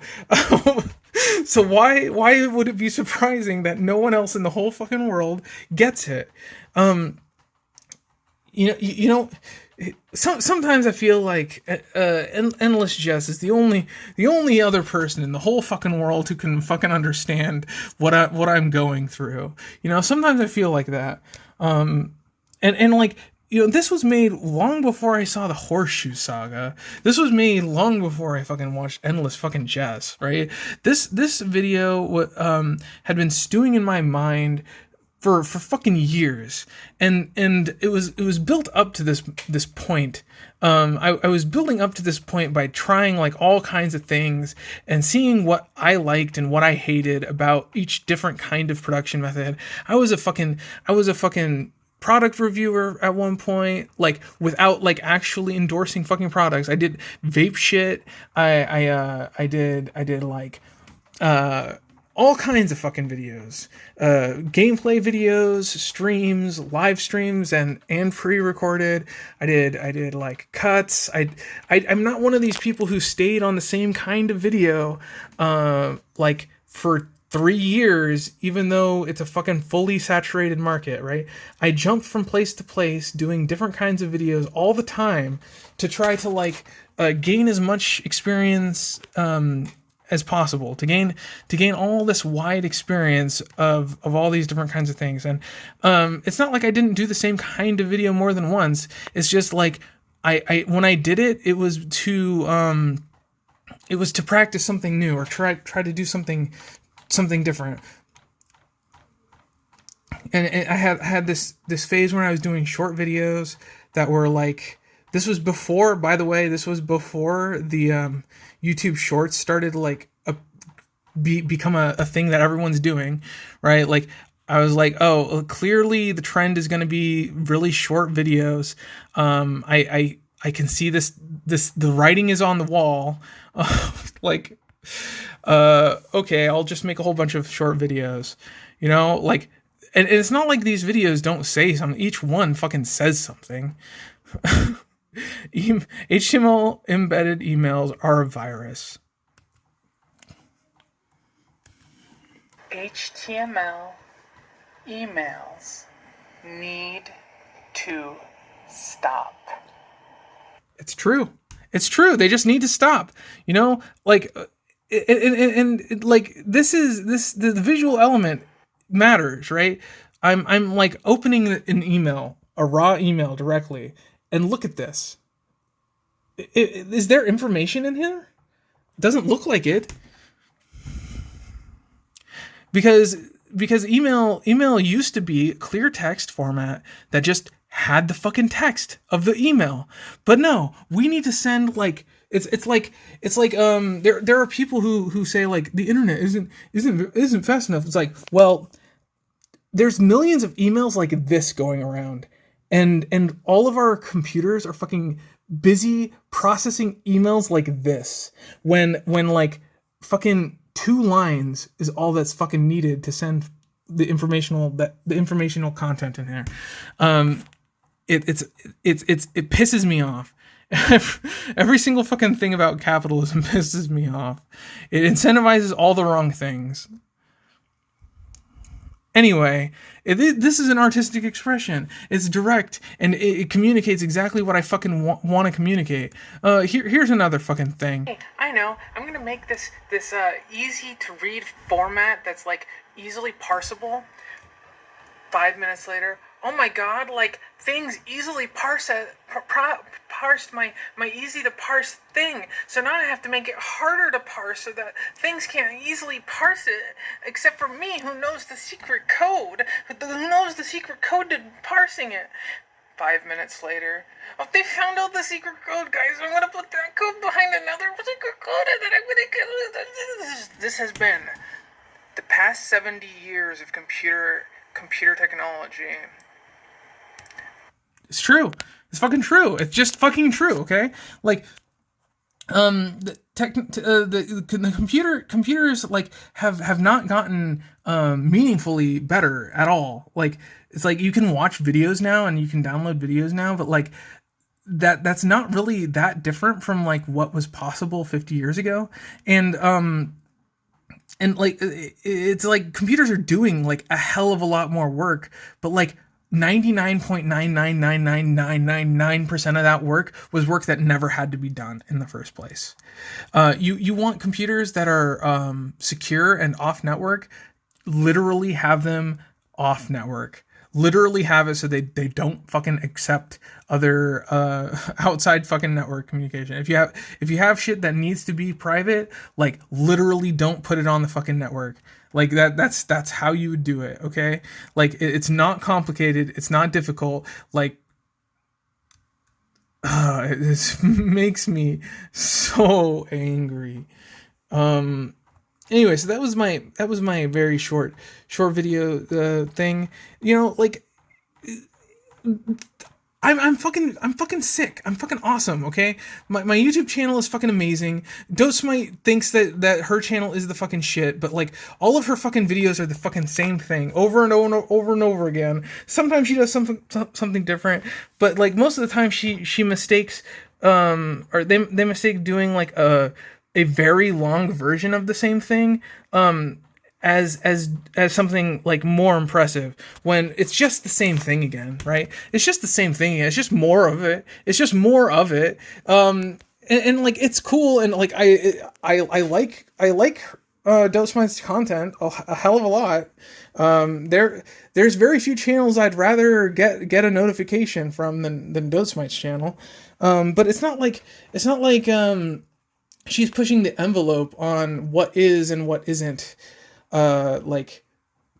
So why would it be surprising that no one else in the whole fucking world gets it? You know, sometimes I feel like Endless Jess is the only other person in the whole fucking world who can fucking understand what I'm going through. You know, sometimes I feel like that. And like, you know, this was made long before I saw the Horseshoe Saga. This was made long before I fucking watched Endless fucking Jess, right? This video had been stewing in my mind for fucking years, and it was built up to this point. I was building up to this point by trying like all kinds of things and seeing what I liked and what I hated about each different kind of production method. I was a fucking product reviewer at one point, like without like actually endorsing fucking products. I did vape shit. I did like all kinds of fucking videos, gameplay videos, streams, live streams, and pre-recorded. I did like cuts. I'm not one of these people who stayed on the same kind of video, like for 3 years, even though it's a fucking fully saturated market, right? I jumped from place to place doing different kinds of videos all the time to try to like gain as much experience as possible, to gain all this wide experience of all these different kinds of things. And it's not like I didn't do the same kind of video more than once. It's just like I when I did it, it was to practice something new or try to do something different. And I had this phase when I was doing short videos that were like, this was before, by the way, this was before the YouTube Shorts started to like become a thing that everyone's doing, right? Like I was like, oh, clearly the trend is going to be really short videos. I can see this the writing is on the wall. Like, okay, I'll just make a whole bunch of short videos, you know, like, and it's not like these videos don't say something. Each one fucking says something. HTML embedded emails are a virus. HTML emails need to stop. It's true. It's true. They just need to stop. You know, like, and like the visual element matters, right? I'm like opening an email, a raw email directly, and look at this. Is there information in here? It doesn't look like it. Because email used to be clear text format that just had the fucking text of the email. But no, we need to send like it's like there are people who say like the internet isn't fast enough. It's like, well, there's millions of emails like this going around, and all of our computers are fucking busy processing emails like this when like fucking 2 lines is all that's fucking needed to send the informational content in here. It pisses me off. Every single fucking thing about capitalism pisses me off. It incentivizes all the wrong things. Anyway, this is an artistic expression. It's direct, and it communicates exactly what I fucking want to communicate. Here's another fucking thing. Hey, I know. I'm gonna make this easy to read format that's like easily parsable. 5 minutes later, oh my god, like things easily parsed my easy to parse thing. So now I have to make it harder to parse so that things can't easily parse it, except for me who knows the secret code, to parsing it. 5 minutes later, oh, they found out the secret code, guys. I'm gonna put that code behind another secret code, and then I'm gonna get this has been the past 70 years of computer technology. It's true. It's fucking true. It's just fucking true. Okay, like, the computers like have not gotten meaningfully better at all. Like, it's like you can watch videos now and you can download videos now, but like that's not really that different from like what was possible 50 years ago. And like it's like computers are doing like a hell of a lot more work, but like 99.9999999% of that work was work that never had to be done in the first place. You want computers that are secure and off network, literally have them off network. Literally have it so they don't fucking accept other outside fucking network communication. If you have shit that needs to be private, like literally don't put it on the fucking network. Like that's how you would do it, okay? Like it's not complicated, it's not difficult. Like this makes me so angry. Anyway, so that was my very short video thing. You know, like I'm fucking sick. I'm fucking awesome, okay? My YouTube channel is fucking amazing. Dosmite thinks that her channel is the fucking shit, but like all of her fucking videos are the fucking same thing over and over again. Sometimes she does something different, but like most of the time she mistakes or they mistake doing like a very long version of the same thing as something like more impressive when it's just the same thing again, right? It's just the same thing again. It's just more of it. It's just more of it. And like it's cool, and like I like Dosmite's content a hell of a lot. There's very few channels I'd rather get a notification from than Dosmite's channel. But it's not like she's pushing the envelope on what is and what isn't like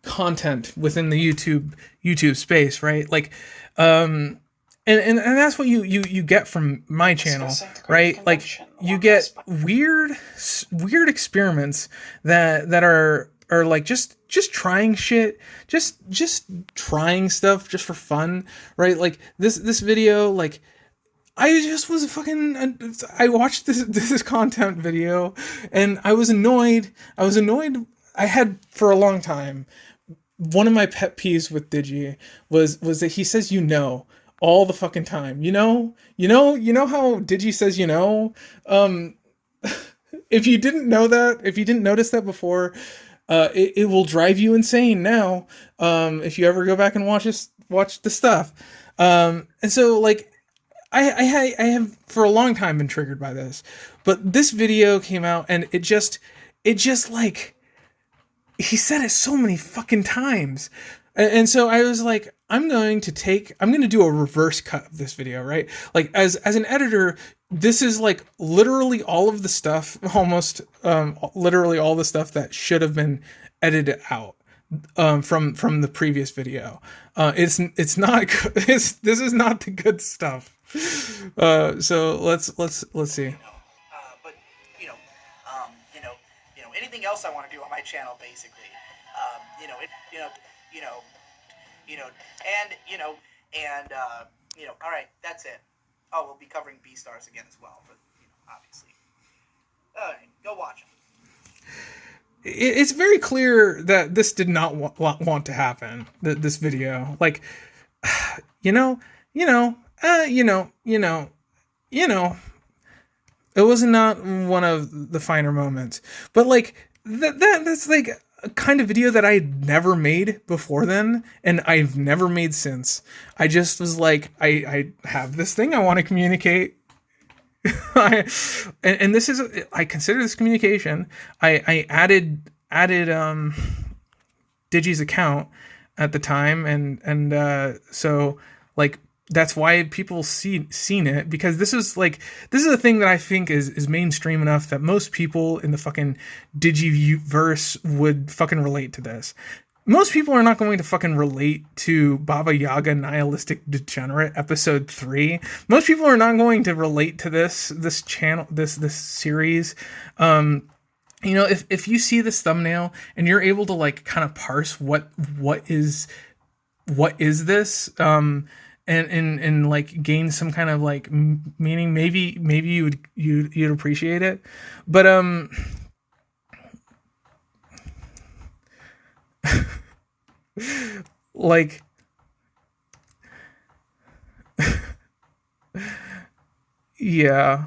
content within the YouTube space, right? Like and that's what you get from my channel, right? Like you get weird experiments that are like just trying shit, just trying stuff just for fun, right? Like this video, like I just was I watched this content video and I was annoyed. I had for a long time. One of my pet peeves with Digi was that he says all the fucking time. You know how Digi says if you didn't know that, if you didn't notice that before, it will drive you insane now. If you ever go back and watch the stuff. And so like I have for a long time been triggered by this, but this video came out and it just like he said it so many fucking times. And so I was like, I'm going to do a reverse cut of this video, right? Like as an editor, this is like literally all of the stuff, almost literally all the stuff that should have been edited out from the previous video. It's not this is not the good stuff. So let's see. But anything else I want to do on my channel, basically, all right, that's it. Oh, we'll be covering B-Stars again as well, but obviously. All right, go watch them. It's very clear that this did not want to happen. This video, like, it was not one of the finer moments. But like that's like a kind of video that I'd never made before then, and I've never made since. I just was like, I have this thing I want to communicate. and this is, I consider this communication. I added Digi's account at the time, and so like that's why people seen it, because this is a thing that I think is mainstream enough that most people in the fucking Digiverse would fucking relate to this. Most people are not going to fucking relate to Baba Yaga Nihilistic Degenerate episode 3. Most people are not going to relate to this channel, this series. If you see this thumbnail and you're able to like kind of parse what is this, and like gain some kind of like meaning, maybe you'd appreciate it. But like yeah.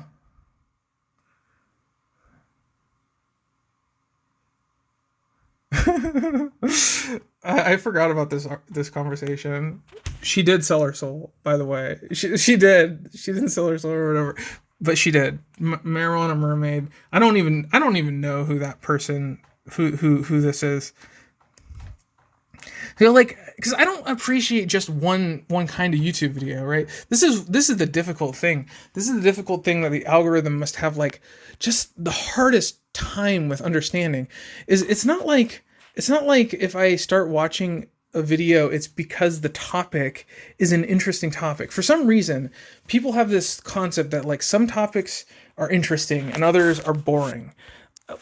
I forgot about this conversation. She did sell her soul, by the way. She did. She didn't sell her soul or whatever, but she did. Marijuana Mermaid. I don't even know who that person who this is. Because I don't appreciate just one kind of YouTube video, right? This is the difficult thing. This is the difficult thing that the algorithm must have like just the hardest time with understanding. It's not like if I start watching a video, it's because the topic is an interesting topic. For some reason, people have this concept that like some topics are interesting and others are boring.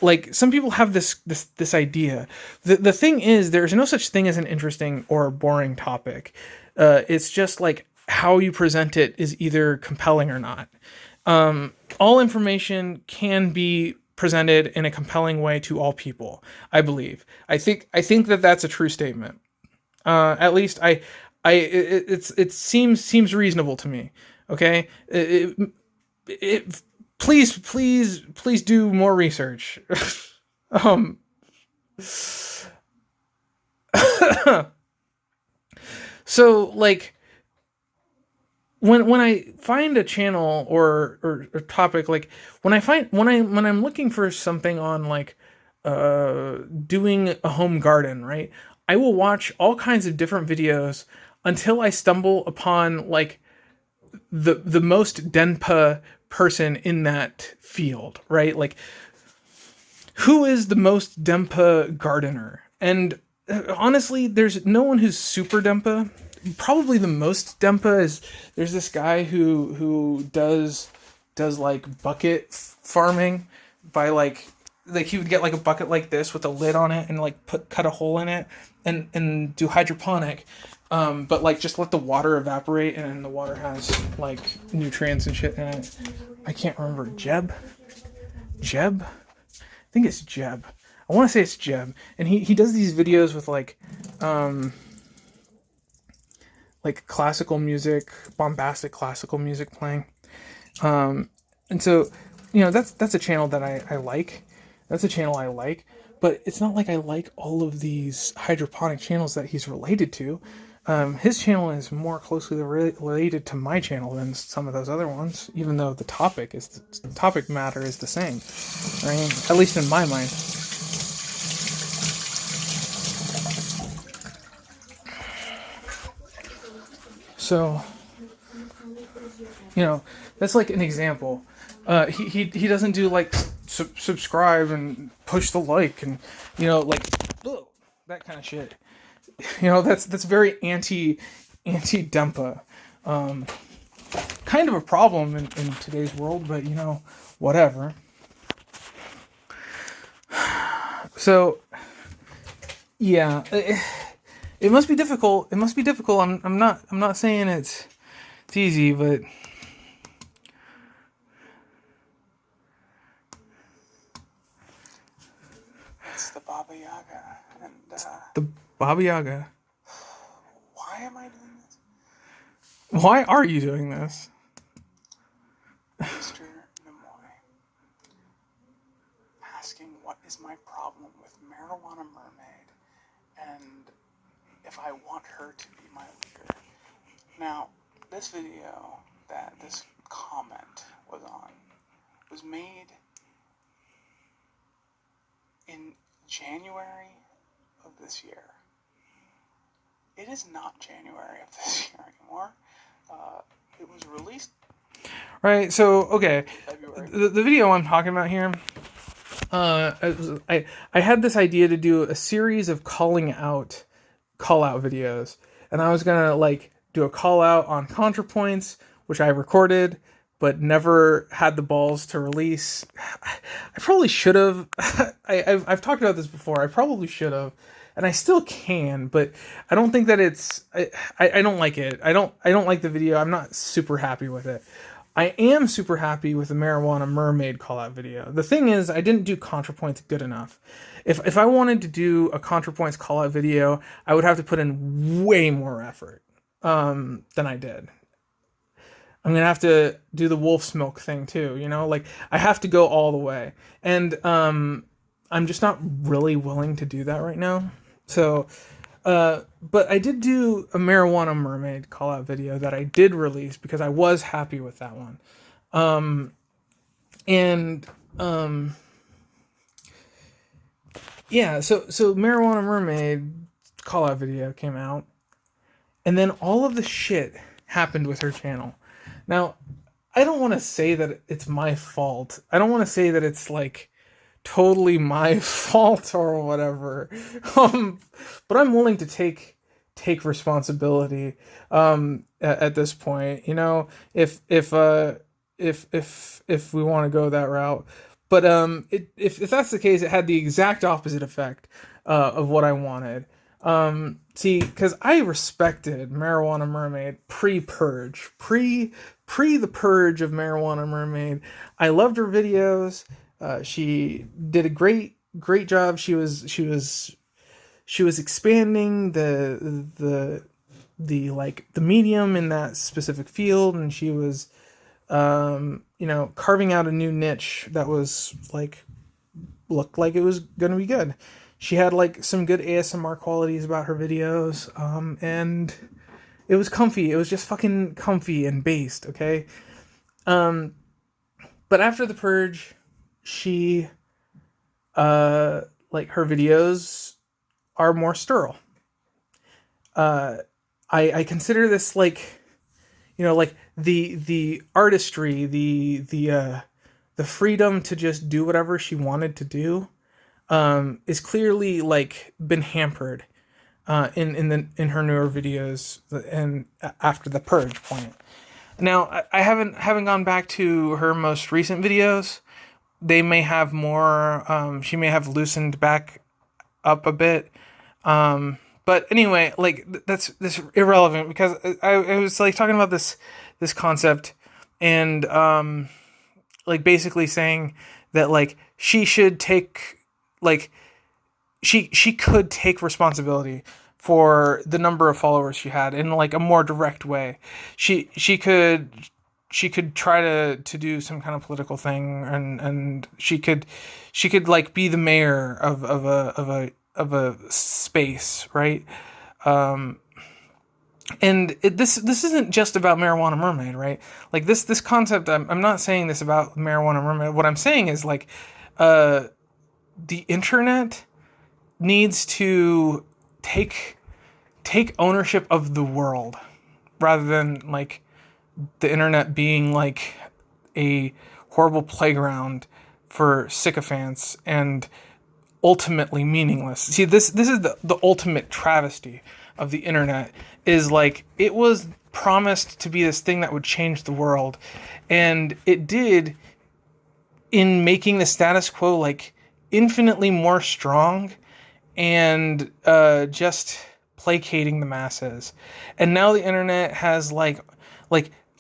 Like some people have this idea. The thing is, there's no such thing as an interesting or boring topic. It's just like how you present it is either compelling or not. All information can be presented in a compelling way to all people, I believe. I think that that's a true statement. At least it seems reasonable to me. Okay, please do more research. um, so like when I find a channel or topic, like when I'm looking for something on like doing a home garden, right? I will watch all kinds of different videos until I stumble upon like the most denpa person in that field, right? Like who is the most denpa gardener? And honestly, there's no one who's super denpa. Probably the most denpa is there's this guy who does like bucket farming by like he would get like a bucket like this with a lid on it and like cut a hole in it and do hydroponic, but like just let the water evaporate and the water has like nutrients and shit in it. I can't remember. Jeb, I think it's Jeb. I want to say it's Jeb, and he does these videos with like classical music, bombastic classical music playing, and so that's a channel that I like. That's a channel I like, but it's not like I like all of these hydroponic channels that he's related to. His channel is more closely related to my channel than some of those other ones, even though the topic matter is the same, right? At least in my mind. So, that's like an example. He doesn't do like subscribe and push the like and like that kind of shit. That's very anti Dempa. Kind of a problem in today's world, but whatever. So yeah, it must be difficult. It must be difficult. I'm not saying it's easy, but It's the Baba Yaga, and the Baba Yaga. why am I doing this? Why are you doing this? Mr. Nimoy, asking what is my problem with Marijuana Mermaid, and if I want her to be my leader. Now, this video that this comment was on was made in January of this year. It is not January of this year anymore. It was released. Right. So okay, February. the video I'm talking about here. I had this idea to do a series of call out videos, and I was gonna like do a call out on ContraPoints, which I recorded but never had the balls to release. I probably should have. I've talked about this before. I probably should have, and I still can, but I don't think that it's. I don't like it. I don't like the video. I'm not super happy with it. I am super happy with the Marijuana Mermaid call-out video. The thing is, I didn't do ContraPoints good enough. If I wanted to do a ContraPoints call-out video, I would have to put in way more effort than I did. I'm going to have to do the wolf's milk thing too, like I have to go all the way. And I'm just not really willing to do that right now. So, but I did do a Marijuana Mermaid call out video that I did release because I was happy with that one. Yeah, so Marijuana Mermaid call out video came out, and then all of the shit happened with her channel. Now, I don't want to say that it's my fault. I don't want to say that it's like totally my fault or whatever. But I'm willing to take responsibility at this point. If we want to go that route. But if that's the case, it had the exact opposite effect of what I wanted. See, because I respected Marijuana Mermaid pre-purge, pre the purge of Marijuana Mermaid. I loved her videos. She did a great job. She was expanding the medium in that specific field, and she was carving out a new niche that was like looked like it was gonna be good. She had like some good ASMR qualities about her videos, and it was comfy. It was just fucking comfy and based, okay? But after the purge, she like her videos are more sterile. I consider this like, like the artistry, the freedom to just do whatever she wanted to do, is clearly like been hampered in her newer videos and after the purge point. Now I haven't gone back to her most recent videos. They may have more. She may have loosened back up a bit. But anyway, like that's irrelevant because I was like talking about this concept and like basically saying that like she should take like she could take responsibility for the number of followers she had in like a more direct way. She could try to do some kind of political thing and she could like be the mayor of a space, right? And this isn't just about Marijuana Mermaid, right? Like this concept, I'm not saying this about Marijuana Mermaid. What I'm saying is like, the internet needs to take ownership of the world rather than like the internet being like a horrible playground for sycophants and ultimately meaningless. See, this is the ultimate travesty of the internet, is like it was promised to be this thing that would change the world, and it did in making the status quo like infinitely more strong and just placating the masses. And now the internet has like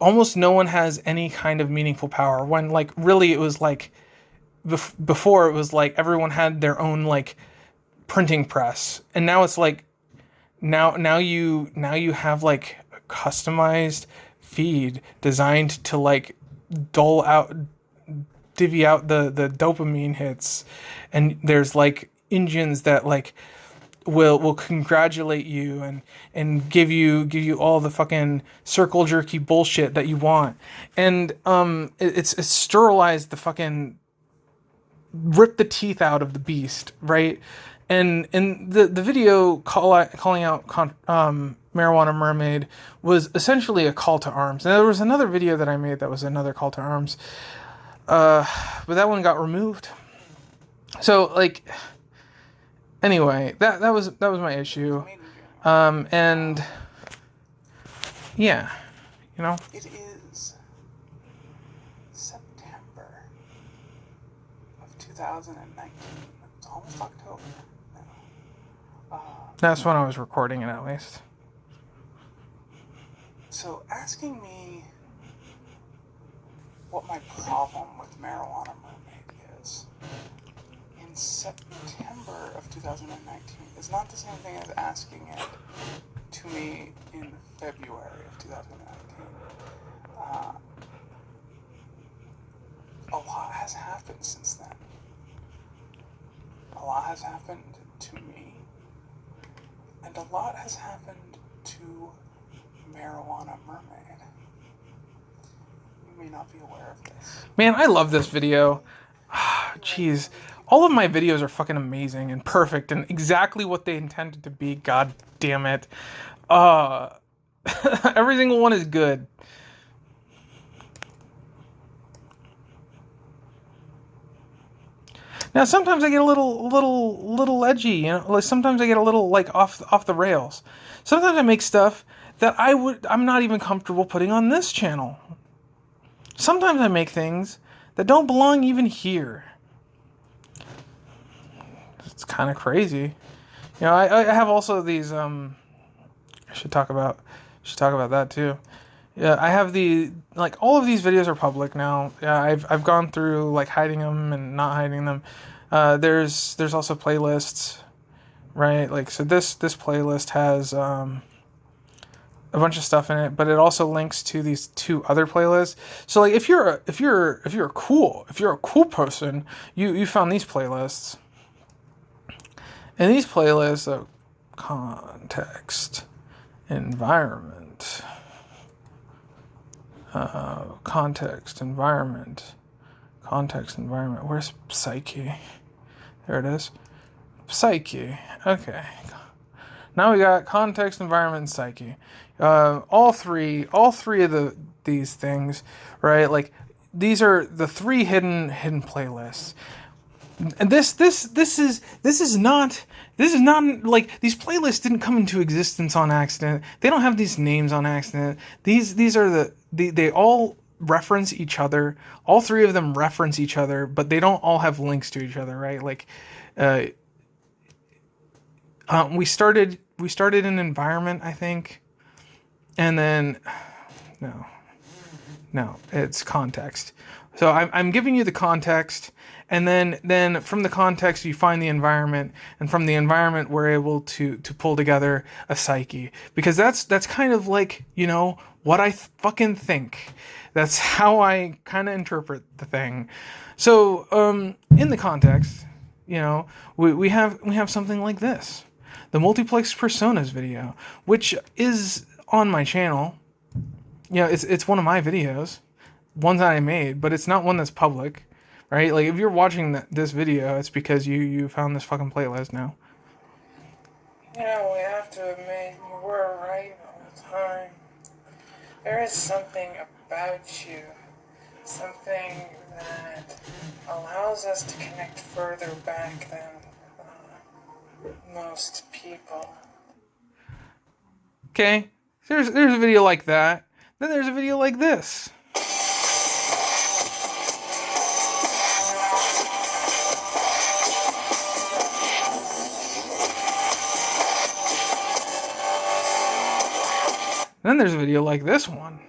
almost no one has any kind of meaningful power, when like really it was like before it was like everyone had their own like printing press, and now it's like now you have like a customized feed designed to like divvy out the dopamine hits, and there's like engines that like will congratulate you and give you all the fucking circle jerky bullshit that you want, and it's sterilized the fucking rip the teeth out of the beast, right? And the video calling out Marijuana Mermaid was essentially a call to arms. And there was another video that I made that was another call to arms, but that one got removed. So like, anyway, that was my issue, and yeah, It is September of 2019. It's almost October now. That's when I was recording it, at least. So asking me what my problem with Marijuana Mermaid is in September of 2019 is not the same thing as asking it to me in February of 2019. A lot has happened since then. A lot has happened to me. And a lot has happened to Marijuana Mermaid. You may not be aware of this. Man, I love this video. Jeez. All of my videos are fucking amazing and perfect and exactly what they intended to be. God damn it. Every single one is good. Now, sometimes I get a little edgy, Like sometimes I get a little like off the rails. Sometimes I make stuff that I'm not even comfortable putting on this channel. Sometimes I make things that don't belong even here. It's kind of crazy. I have also these should talk about that too. Yeah, I have all of these videos are public now. Yeah, I've gone through like hiding them and not hiding them. There's also playlists, right? Like, so this playlist has a bunch of stuff in it, but it also links to these 2 other playlists. So like if you're a cool person, you found these playlists. And these playlists are context, environment, context, environment. Where's psyche? There it is. Psyche. Okay. Now we got context, environment, and psyche. All three of these things, right? Like, these are the 3 hidden playlists. And this is not like, these playlists didn't come into existence on accident. They don't have these names on accident. These are they all reference each other. All 3 of them reference each other, but they don't all have links to each other, right? Like, we started in environment, I think, and then no, it's context. So I'm giving you the context, and then from the context you find the environment, and from the environment we're able to pull together a psyche, because that's kind of like, what I fucking think. That's how I kind of interpret the thing. So in the context, we have something like this. The multiplex personas video, which is on my channel. It's one of my videos, ones that I made, but it's not one that's public, right? Like, if you're watching this video, it's because you found this fucking playlist now. We have to admit, you were right all the time. There is something about you, something that allows us to connect further back than most people. Okay, there's a video like that. Then there's a video like this. Then there's a video like this one.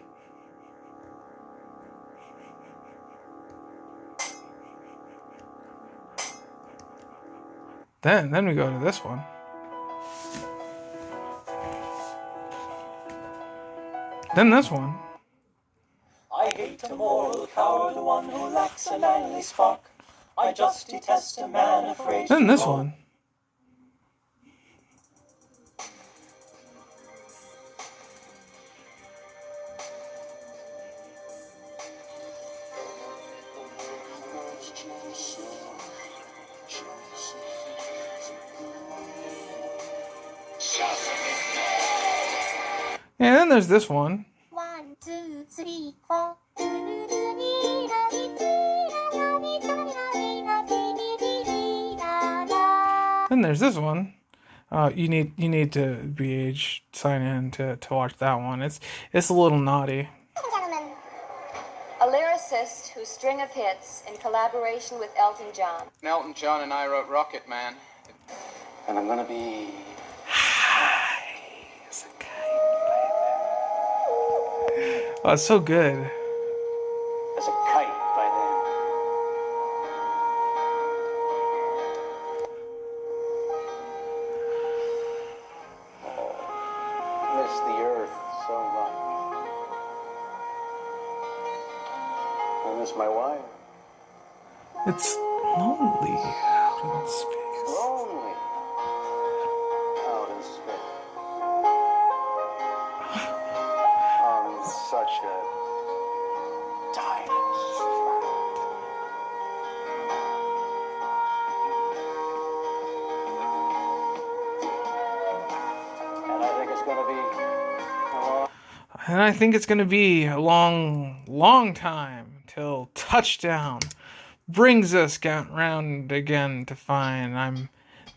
Then we go to this one. Then this one. I hate a moral coward, the one who lacks a manly spark. I just detest a man afraid Then to this go. one. And then there's this one. 1, 2, 3, 4. Then there's this one. You need to BH sign in to watch that one. It's a little naughty. Gentlemen, A lyricist whose string of hits in collaboration with Elton John. Elton John and I wrote Rocket Man. And I'm gonna be... It's a kite. Oh, it's so good. as a kite by then. Oh, miss the earth so much. I miss my wife. It's lonely out in space. Lonely out in space. On such a tiny planet. And I think it's going to be a long... And I think it's going to be a long, long time till touchdown brings us round again to find I'm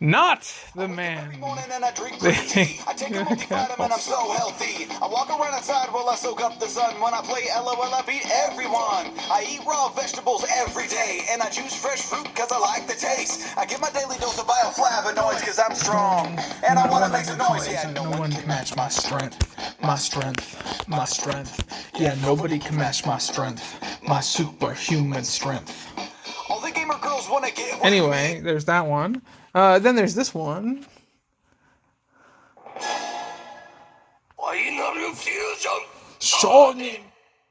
not the man. Morning and I drink green tea. I take a multivitamin, I'm so healthy. I walk around outside while I soak up the sun. When I play LOL, I beat everyone. I eat raw vegetables every day, and I choose fresh fruit because I like the taste. I get my daily dose of bioflavonoids because I'm strong, and I want to make some noise. Yeah, no one can match my strength, my strength, my strength. Yeah, nobody can match my strength, my superhuman strength. All the gamer girls want to get. Anyway, there's that one. Then there's this one. Final fusion. Sony.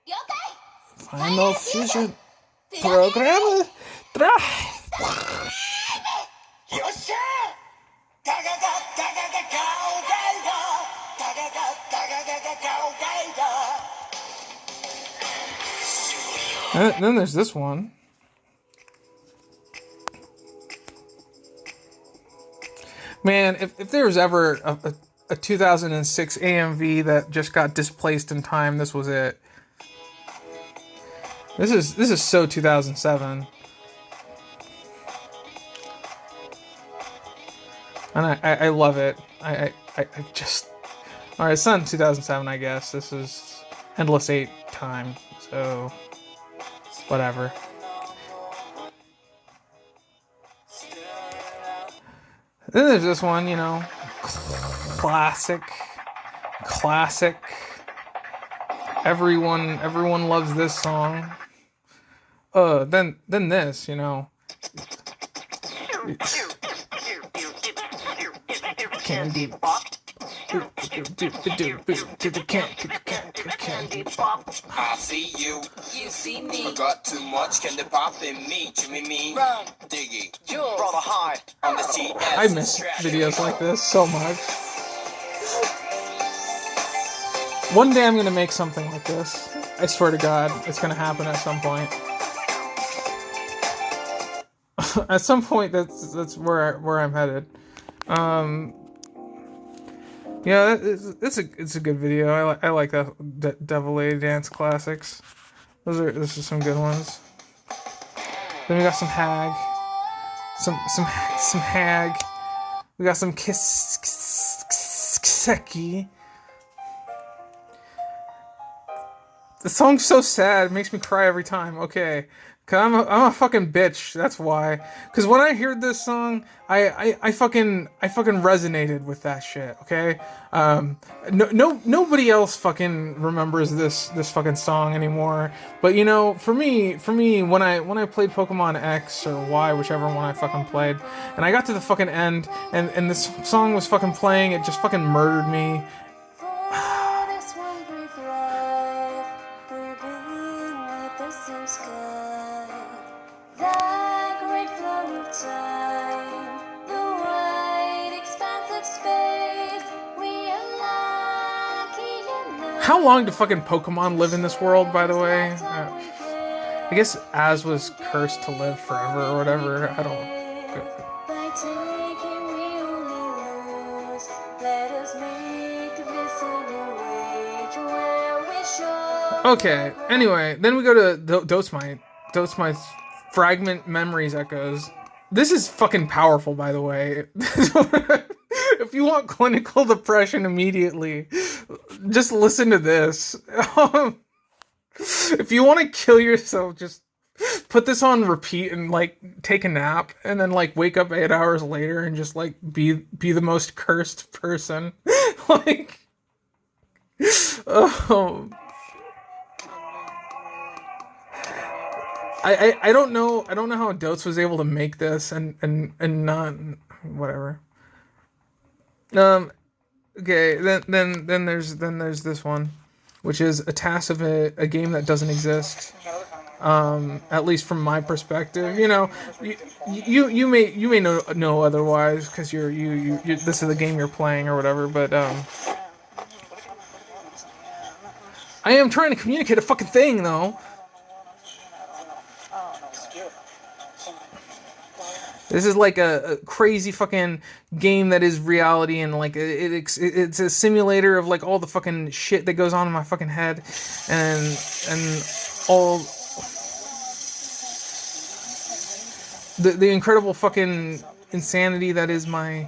You okay? Final fusion program. Yes, sir. Ga ga ga ga ga ga ga ga ga ga ga ga ga ga ga ga. Then there's this one. Man, if there was ever a 2006 AMV that just got displaced in time, this was it. This is so 2007. And I love it. I just... Alright, it's not in 2007, I guess. This is Endless 8 time, so... whatever. Then there's this one, you know, classic. Everyone loves this song. Then this, you know. Candy pop. Candy pop. I see you. You see me. I got too much candy pop in me. Jimmy me. Run. Diggy. Jules. Brother hide on the CS. I miss videos like this so much. One day I'm gonna make something like this. I swear to God, it's gonna happen at some point. At some point, that's where I'm headed. Yeah, it's a good video. I like that Devil Lady Dance classics. Those are some good ones. Then we got some Hag, some Hag. We got some Kiseki. The song's so sad, it makes me cry every time. Okay, cause I'm a fucking bitch. That's why. Cause when I heard this song, I fucking resonated with that shit. Okay, nobody else fucking remembers this fucking song anymore. But you know, for me, when I played Pokemon X or Y, whichever one I fucking played, and I got to the fucking end, and this song was fucking playing, it just fucking murdered me. How long do fucking Pokemon live in this world, by the way? I guess Az was cursed to live forever or whatever. I don't know. Okay, anyway, then we go to Dotesmite's Fragment Memories Echoes. This is fucking powerful, by the way. If you want clinical depression immediately, just listen to this. If you want to kill yourself, just put this on repeat and like take a nap, and then like wake up 8 hours later and just like be the most cursed person. Like, I don't know how Dotes was able to make this and not whatever. Okay, then there's this one, which is a task of a game that doesn't exist. At least from my perspective, you know, you may know otherwise because you this is the game you're playing or whatever, but I am trying to communicate a fucking thing though. This is like a crazy fucking game that is reality, and like it's a simulator of like all the fucking shit that goes on in my fucking head, and all the incredible fucking insanity that is my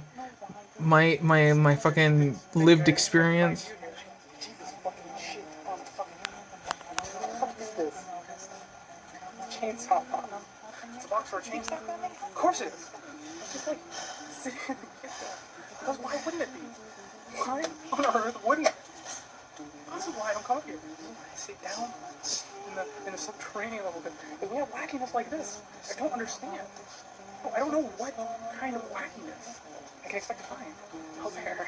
fucking lived experience. Jesus fucking shit on fucking. What the fuck is this? Chainsaw. It's a box for a chainsaw? Of course it is. It's just like sitting in the kitchen. Because why wouldn't it be? Why on earth wouldn't it? This is why I don't come up here. I sit down in the subterranean level bit, and we have wackiness like this. I don't understand. I don't know what kind of wackiness I can expect to find out there.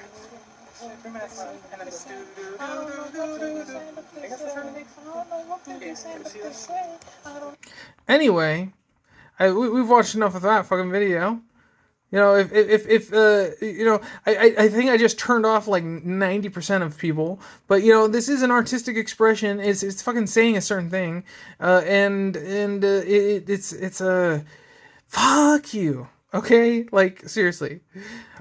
3 minutes left, and then it's do-do-do-do-do-do-do. I guess that's how it makes it. See this? Anyway, we've watched enough of that fucking video. You know, if you know, I think I just turned off like 90% of people, but you know, this is an artistic expression. It's fucking saying a certain thing, it's a fuck you. Okay, like seriously.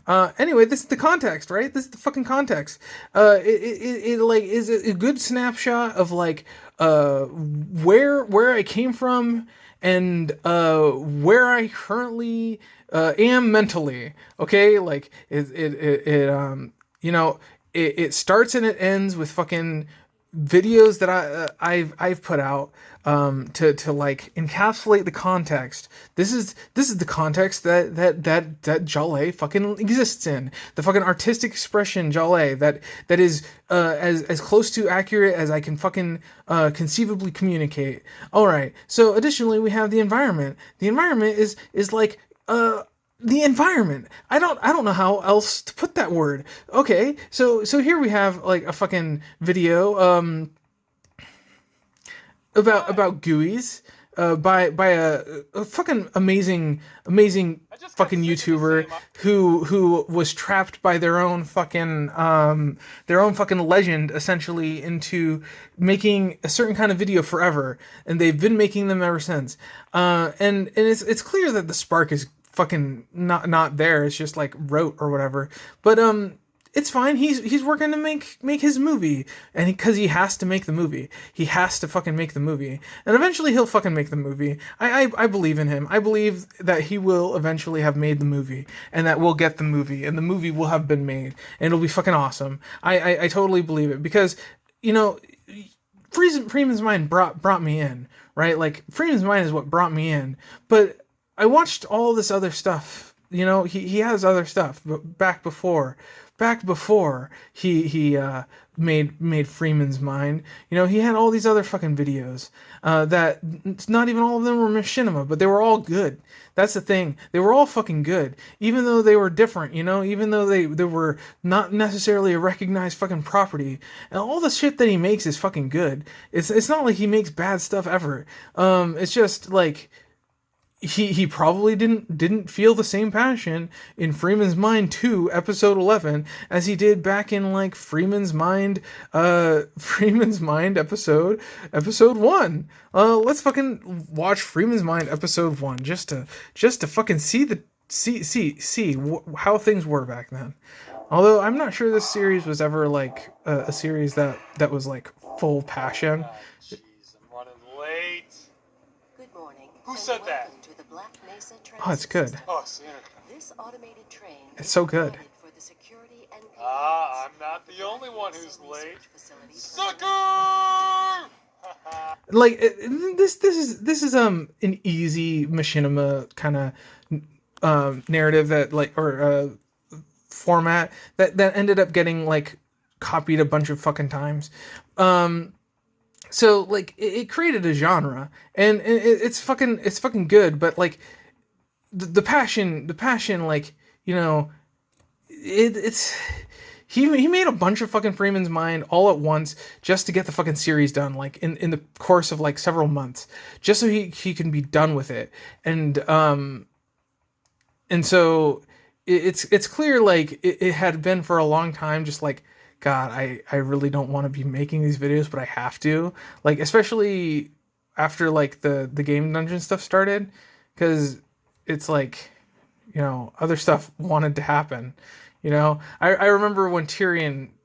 Anyway, this is the context, right? This is the fucking context. It like is a good snapshot of like where I came from and where I currently am mentally. Okay, like you know, it starts and it ends with fucking videos that I've put out to like encapsulate the context. This is the context that Jalae fucking exists in. The fucking artistic expression Jalae that is as close to accurate as I can fucking conceivably communicate. All right. So additionally, we have the environment. The environment is like the environment. I don't know how else to put that word. Okay, so here we have like a fucking video about GUIs by a fucking amazing fucking YouTuber who was trapped by their own fucking legend essentially into making a certain kind of video forever, and they've been making them ever since. And it's clear that the spark is fucking not there. It's just like rote or whatever. But it's fine. He's working to make his movie, and because he has to make the movie, he has to fucking make the movie, and eventually he'll fucking make the movie. I believe in him. I believe that he will eventually have made the movie, and that we'll get the movie, and the movie will have been made, and it'll be fucking awesome. I totally believe it, because you know, Freeman's Mind brought me in, right? Like Freeman's Mind is what brought me in, but I watched all this other stuff. You know, he has other stuff, but back before he made Freeman's Mind, you know, he had all these other fucking videos that not even all of them were machinima, but they were all good. That's the thing. They were all fucking good, even though they were different, you know, even though they were not necessarily a recognized fucking property. And all the shit that he makes is fucking good. It's not like he makes bad stuff ever. It's just like he probably didn't feel the same passion in Freeman's Mind 2 episode 11 as he did back in like Freeman's Mind episode 1. Let's fucking watch Freeman's Mind episode 1 just to fucking see how things were back then. Although I'm not sure this series was ever like a series that was like full passion. Jeez, I'm running late. Good morning. Who said that? To the Black Mesa Oh, it's good. Oh, it's the intercom. This automated train It's so good. is provided for the security and I'm not the only one who's late. Sucker! Like this is an easy machinima kind of narrative that like or format that ended up getting like copied a bunch of fucking times. So like it created a genre, and it's fucking good, but like the passion, like, you know, it's he made a bunch of fucking Freeman's Mind all at once just to get the fucking series done, like in the course of like several months, just so he can be done with it. And so it's clear like it had been for a long time, just like, God, I really don't want to be making these videos, but I have to, like, especially after like the game dungeon stuff started, because it's like, you know, other stuff wanted to happen. You know, I remember when Tyrion,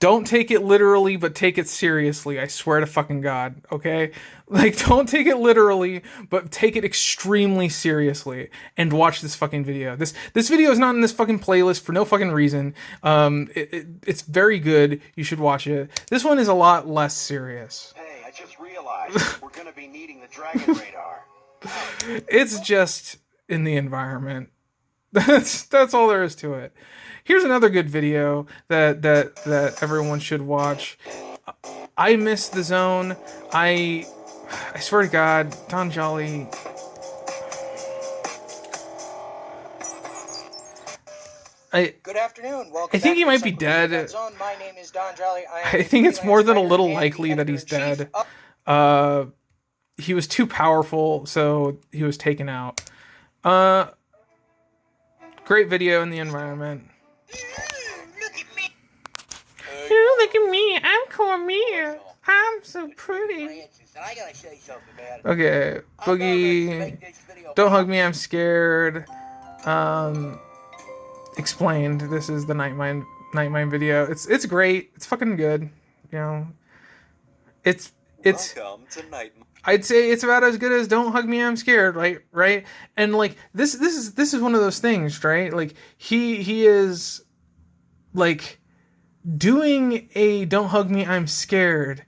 don't take it literally, but take it seriously. I swear to fucking God, okay? Like, don't take it literally, but take it extremely seriously and watch this fucking video. This video is not in this fucking playlist for no fucking reason. It's very good. You should watch it. This one is a lot less serious. Hey, I just realized we're gonna be needing the dragon radar. It's just in the environment. That's all there is to it. Here's another good video that everyone should watch. I miss the zone. I swear to God, Don Jalae. Good afternoon. Welcome. I think he might be dead. My name is Don Jalae. I think it's more than a little likely that he's dead. He was too powerful, so he was taken out. Great video in the environment. Look at me. I'm Cormier. I'm so pretty. Okay, Boogie. Don't hug me. I'm scared. Explained. This is the Nightmind video. It's great. It's fucking good. You know. It's. Welcome to Nightmind. I'd say it's about as good as Don't Hug Me, I'm Scared, right? And like this is one of those things, right? Like he is like doing a Don't Hug Me, I'm Scared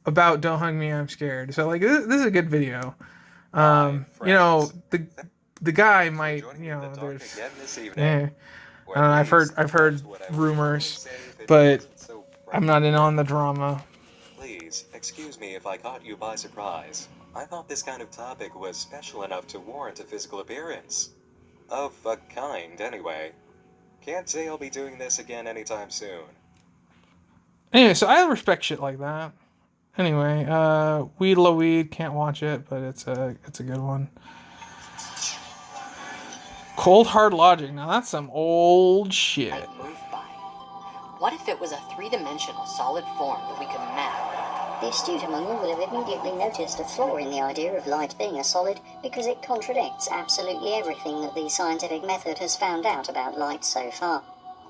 about Don't Hug Me, I'm Scared. So like this is a good video. You know, the guy might, you know, there's I don't know, I've heard rumors, but I'm not in on the drama. Please, excuse me if I caught you by surprise. I thought this kind of topic was special enough to warrant a physical appearance. Of a kind, anyway. Can't say I'll be doing this again anytime soon. Anyway, so I respect shit like that. Anyway, Weed La Weed, can't watch it, but it's a good one. Cold Hard Logic, now that's some old shit. What if it was a three-dimensional solid form that we could map? The astute among them will have immediately noticed a flaw in the idea of light being a solid because it contradicts absolutely everything that the scientific method has found out about light so far.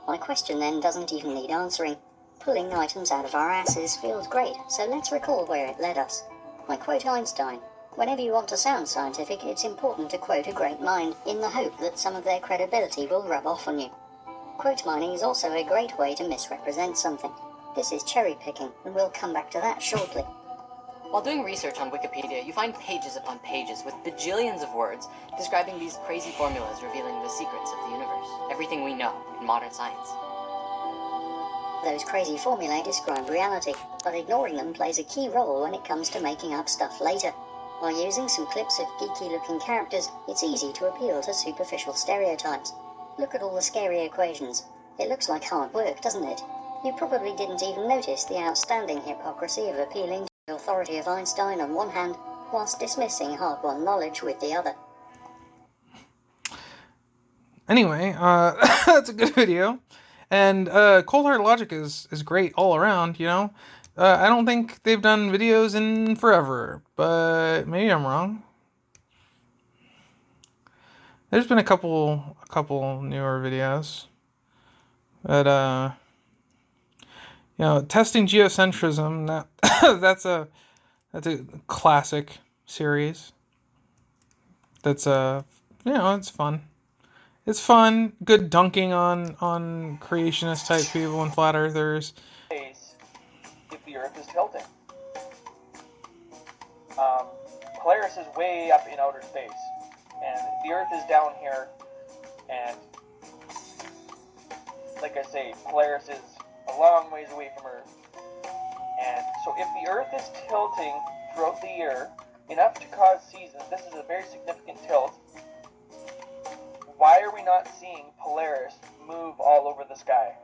My question then doesn't even need answering. Pulling items out of our asses feels great, so let's recall where it led us. I quote Einstein. Whenever you want to sound scientific, it's important to quote a great mind in the hope that some of their credibility will rub off on you. Quote mining is also a great way to misrepresent something. This is cherry picking, and we'll come back to that shortly. While doing research on Wikipedia, you find pages upon pages with bajillions of words describing these crazy formulas revealing the secrets of the universe. Everything we know in modern science. Those crazy formulae describe reality, but ignoring them plays a key role when it comes to making up stuff later. By using some clips of geeky-looking characters, it's easy to appeal to superficial stereotypes. Look at all the scary equations. It looks like hard work, doesn't it? You probably didn't even notice the outstanding hypocrisy of appealing to the authority of Einstein on one hand, whilst dismissing hard-won knowledge with the other. Anyway, that's a good video. And Cold Hard Logic is great all around, you know? I don't think they've done videos in forever, but maybe I'm wrong. There's been a couple newer videos. But you know, Testing Geocentrism, that's a classic series. That's you know, it's fun. It's fun. Good dunking on creationist type people and flat earthers. If the Earth is tilting, Polaris is way up in outer space, and the Earth is down here. And like I say, Polaris is a long ways away from Earth. And so if the Earth is tilting throughout the year, enough to cause seasons, this is a very significant tilt, why are we not seeing Polaris move all over the sky?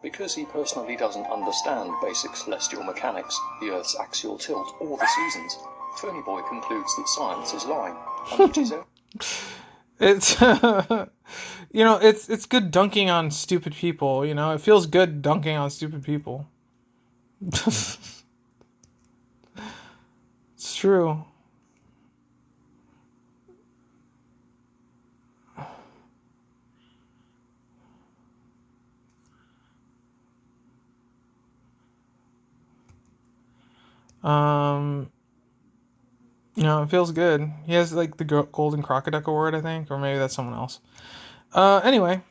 Because he personally doesn't understand basic celestial mechanics, the Earth's axial tilt, or the seasons. Phony Boy concludes that science is lying. It's you know, it's good dunking on stupid people, you know. It feels good dunking on stupid people. It's true. It feels good. He has like the Golden Crocoduck Award, I think, or maybe that's someone else. Anyway,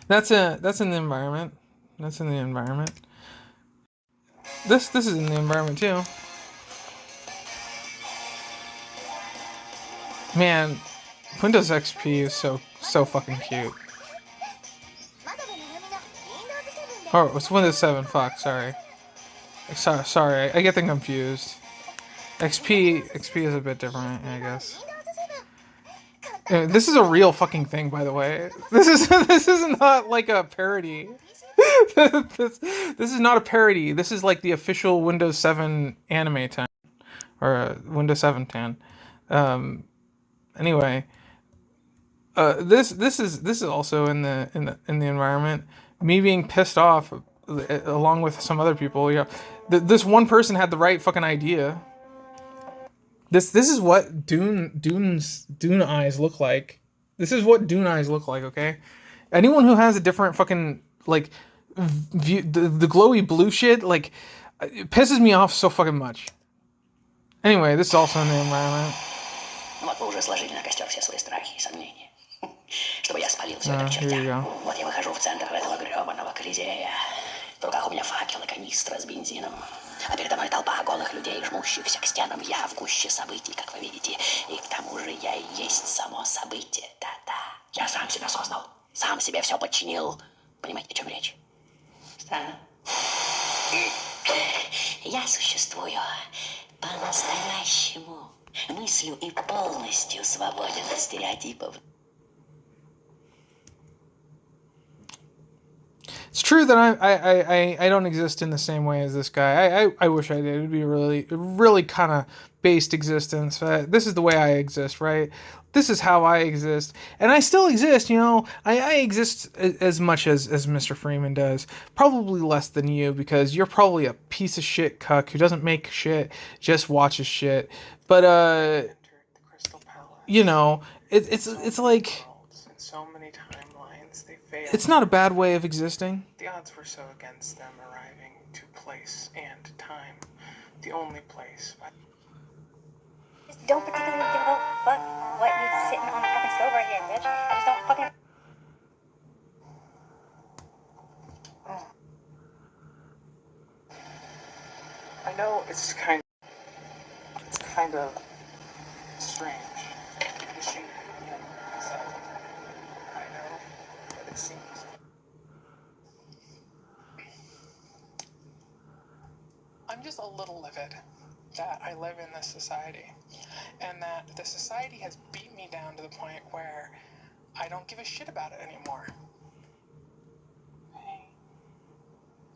that's in the environment. That's in the environment. This is in the environment too. Man, Windows XP is so fucking cute. Oh, it's Windows 7. Fuck, sorry. Sorry, I get them confused. XP is a bit different, I guess. This is a real fucking thing, by the way. This is not like a parody. this is not a parody. This is like the official Windows 7 anime 10 or Windows 7 10. Anyway, this is also in the environment. Me being pissed off, along with some other people. Yeah, this one person had the right fucking idea. This is what Dune eyes look like. This is what Dune eyes look like. Okay, anyone who has a different fucking like view, the glowy blue shit, like, it pisses me off so fucking much. Anyway, this is also in the environment. Вот вы уже сложили на костер все свои страхи и сомнения. Чтобы я спалил все это к чертям. Вот я выхожу в центр этого гребаного Колизея. В руках у меня факел и канистра с бензином. А передо мной толпа голых людей, жмущихся к стенам. Я в гуще событий, как вы видите. И к тому же я и есть само событие. Да-да. Я сам себя создал. Сам себе все подчинил. Понимаете, о чем речь? Странно. Я существую по-настоящему. Мыслю и полностью свободен от стереотипов. It's true that I don't exist in the same way as this guy. I wish I did. It would be a really kind of based existence. This is the way I exist, right? This is how I exist. And I still exist, I exist as much as Mr. Freeman does. Probably less than you, because you're probably a piece of shit cuck who doesn't make shit, just watches shit. But, it's like... In so many timelines, they failed. It's not a bad way of existing. The odds were so against them arriving to place and time. The only place. Just don't particularly give a fuck what you're sitting on the fucking stove right here, bitch. I just don't fucking... I know it's kind of strange. I know, but it seems. I'm just a little livid that I live in this society, and that the society has beat me down to the point where I don't give a shit about it anymore. Pain.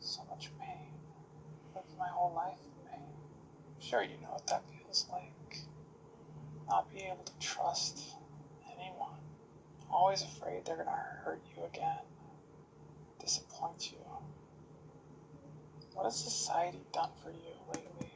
So much pain. Lived my whole life in pain. I'm sure you know what that feels like. Not being able to trust anyone. Always afraid they're gonna hurt you again. Disappoint you. What has society done for you lately?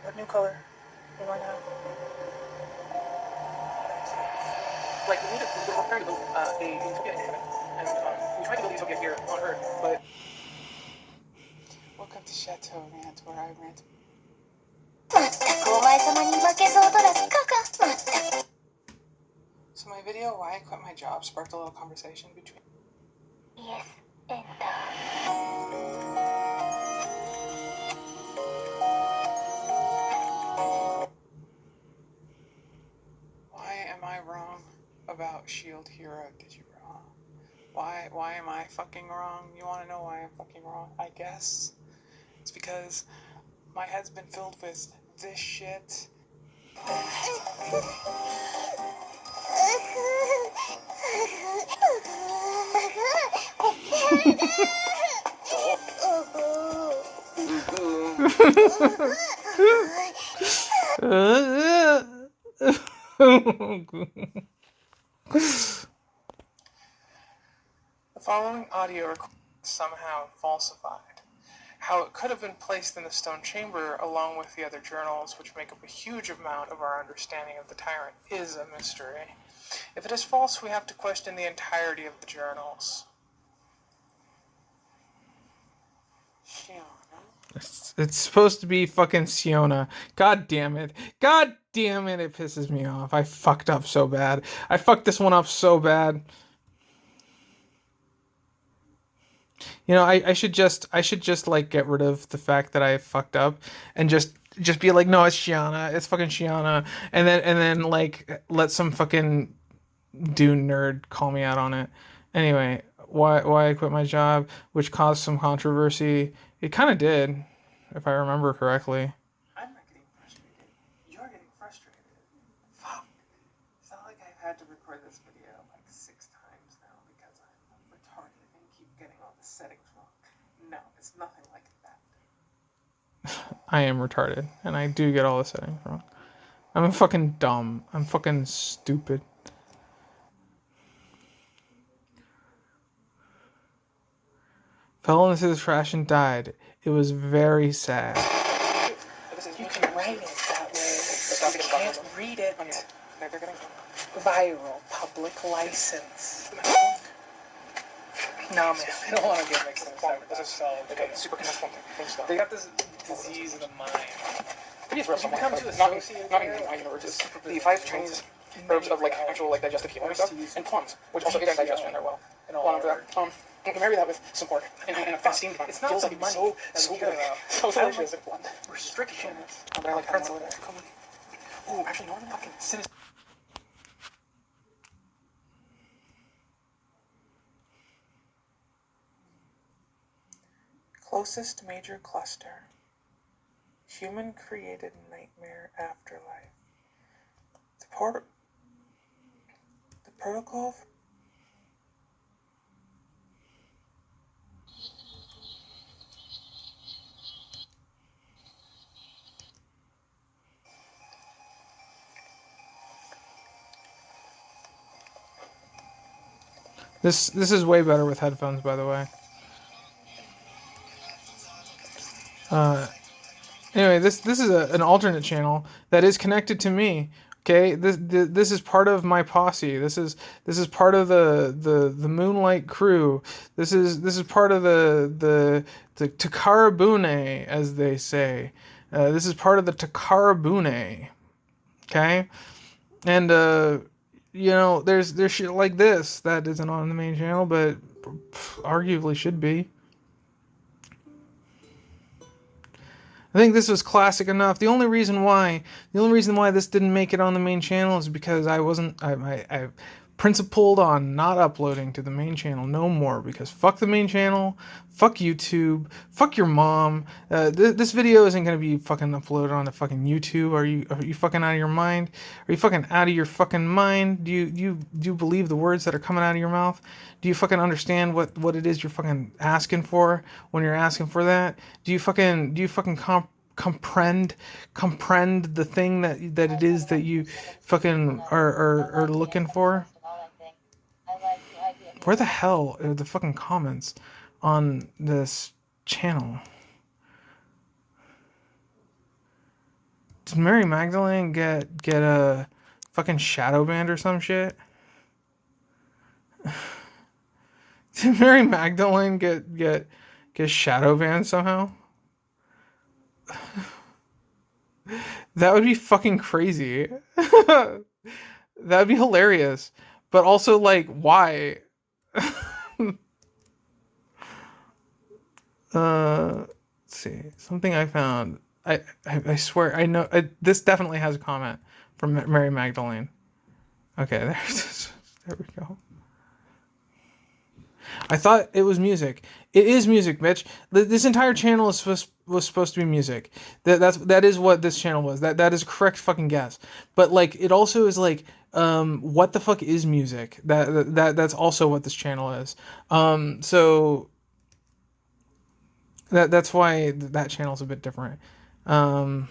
What new color we going to have? Like, we're trying to build a utopia in heaven, and we tried to build a utopia here on Earth, but... Welcome to Chateau Rant, where I rant. So my video, Why I Quit My Job, sparked a little conversation between... Yes, Why am I wrong about Shield Hero Digimon? Why am I fucking wrong? You want to know why I'm fucking wrong? I guess it's because my head's been filled with this shit. following audio recording is somehow falsified. How it could have been placed in the stone chamber along with the other journals, which make up a huge amount of our understanding of the tyrant, is a mystery. If it is false, we have to question the entirety of the journals. It's supposed to be fucking Siona. God damn it. God damn it, it pisses me off. I fucked up so bad. I fucked this one up so bad. You know, I should just like get rid of the fact that I fucked up and just be like, no, it's Shiana. It's fucking Shiana. And then like let some fucking Dune nerd call me out on it. Anyway, why I quit my job, which caused some controversy. It kind of did, if I remember correctly. I'm not getting frustrated. You're getting frustrated. Fuck. It's not like I've had to record this video like 6 times now because I'm retarded and keep getting all the settings wrong. No, it's nothing like that. I am retarded, and I do get all the settings wrong. I'm fucking dumb. I'm fucking stupid. Fell into the trash and died. It was very sad. You can write it that way. You can't read it. Viral public license. No, man, I don't want to get mixed up. This is super connected. They got this disease of the mind. You become too associated. Not even my universe. The 5 Chinese herbs of like actual like digestive healing stuff, and plums, which also aid in digestion very well. You can marry that with some pork and a steamed bun. It's not feels like money so good. So delicious. Restrictions. But I like pretzel in it. Ooh, actually, no one fucking sinister. Closest major cluster. Human-created nightmare afterlife. The protocol. This is way better with headphones, by the way. Anyway, this is an alternate channel that is connected to me. Okay, this is part of my posse. This is part of the Moonlight crew. This is part of the Takarabune, as they say. This is part of the Takarabune. Okay, and you know, there's shit like this that isn't on the main channel, but arguably should be. I think this was classic enough. The only reason why this didn't make it on the main channel is because I principled on not uploading to the main channel no more, because fuck the main channel, fuck YouTube, fuck your mom. This video isn't gonna be fucking uploaded onto fucking YouTube. Are you fucking out of your mind? Are you fucking out of your fucking mind? Do you believe the words that are coming out of your mouth? Do you fucking understand what it is you're fucking asking for when you're asking for that? Do you fucking comprehend the thing that it is that you fucking are looking for? Where the hell are the fucking comments on this channel? Did Mary Magdalene get a fucking shadow banned or some shit? Did Mary Magdalene get shadow banned somehow? That would be fucking crazy. That would be hilarious. But also, like, why? Let's see. Something I found. I swear, I know. This definitely has a comment from Mary Magdalene. Okay, there we go. I thought it was music. It is music, bitch. This entire channel was supposed to be music. That is what this channel was. That is a correct fucking guess. But like, it also is like, what the fuck is music? That's also what this channel is. So that's why that channel's a bit different. How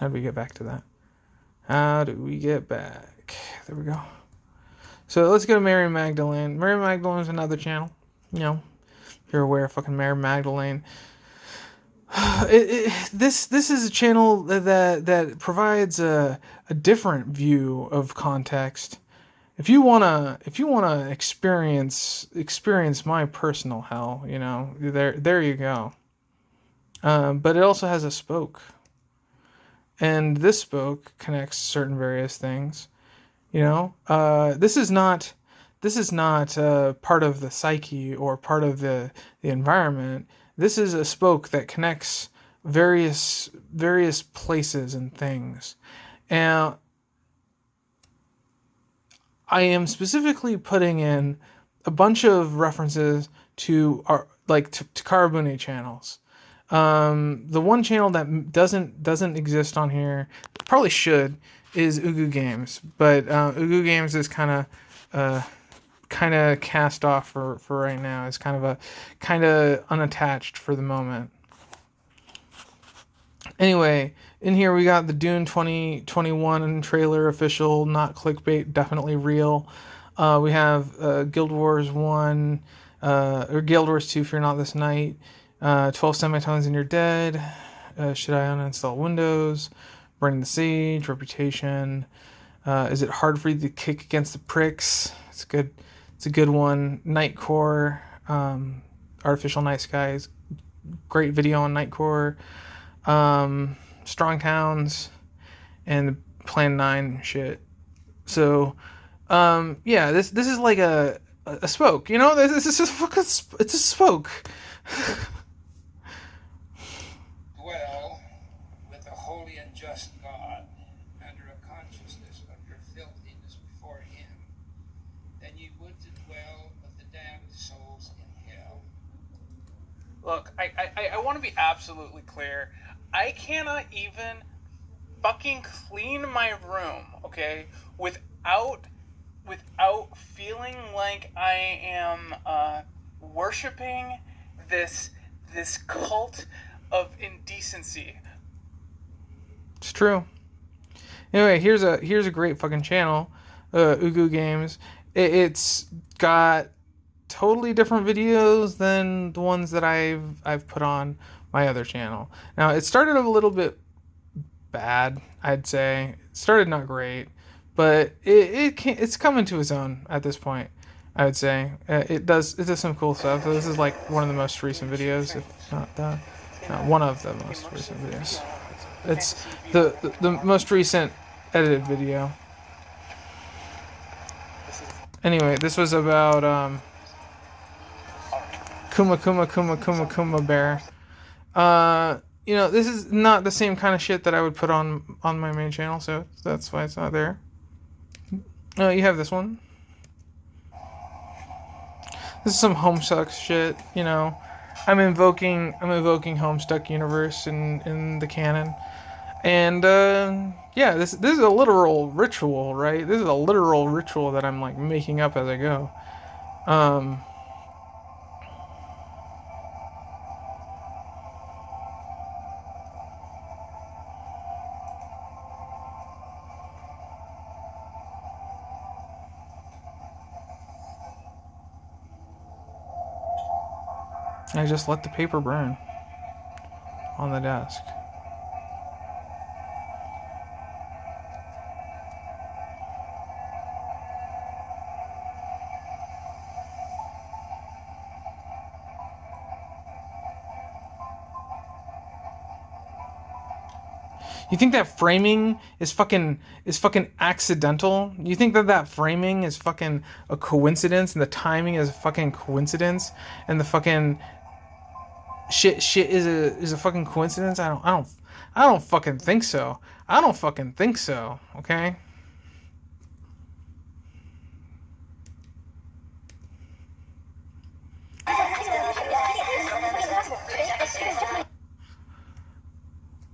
do we get back to that? How do we get back? There we go. So let's go to Mary Magdalene. Mary Magdalene is another channel. You know, if you're aware of fucking Mary Magdalene. This is a channel that provides a different view of context. If you wanna experience my personal hell, you know, there you go. But it also has a spoke, and this spoke connects certain various things. You know, this is not part of the psyche or part of the environment. This is a spoke that connects various places and things, and I am specifically putting in a bunch of references to our to Karabune channels. The one channel that doesn't exist on here, probably should, is Ugu Games, but Ugu Games is kind of cast off for right now. It's kind of unattached for the moment. Anyway, in here we got the Dune 2021 trailer, official, not clickbait, definitely real. We have Guild Wars 1, or Guild Wars 2, Fear Not This Night, 12 Semitones and You're Dead, Should I Uninstall Windows, Burning the Sage, Reputation, Is It Hard for You to Kick Against the Pricks? It's good. It's a good one. Nightcore, Artificial Night Skies, great video on Nightcore. Strong Towns, and Plan 9 shit. So, yeah, this is like a spoke, you know? This is a fucking, it's a spoke. Dwell with a holy and just God under a consciousness of your filthiness before him, than ye would to dwell with the damned souls in hell. Look, I want to be absolutely clear. I cannot even fucking clean my room, okay, without feeling like I am worshiping this cult of indecency. It's true. Anyway, here's a great fucking channel, Ugu Games. It's got totally different videos than the ones that I've put on my other channel. Now, it started a little bit bad, I'd say. It started not great, but it's coming to its own at this point, I would say. It does some cool stuff. So this is like one of the most recent videos, if not one of the most recent videos. It's the most recent edited video. Anyway, this was about Kuma Bear. You know, this is not the same kind of shit that I would put on my main channel, so that's why it's not there. You have this one. This is some Homestuck shit, you know. I'm invoking Homestuck universe in the canon. And yeah, this is a literal ritual, right? This is a literal ritual that I'm like making up as I go. I just let the paper burn on the desk. You think that framing is fucking accidental? You think that framing is fucking a coincidence, and the timing is a fucking coincidence, and the fucking shit is a fucking coincidence? I don't fucking think so. I don't fucking think so. Okay.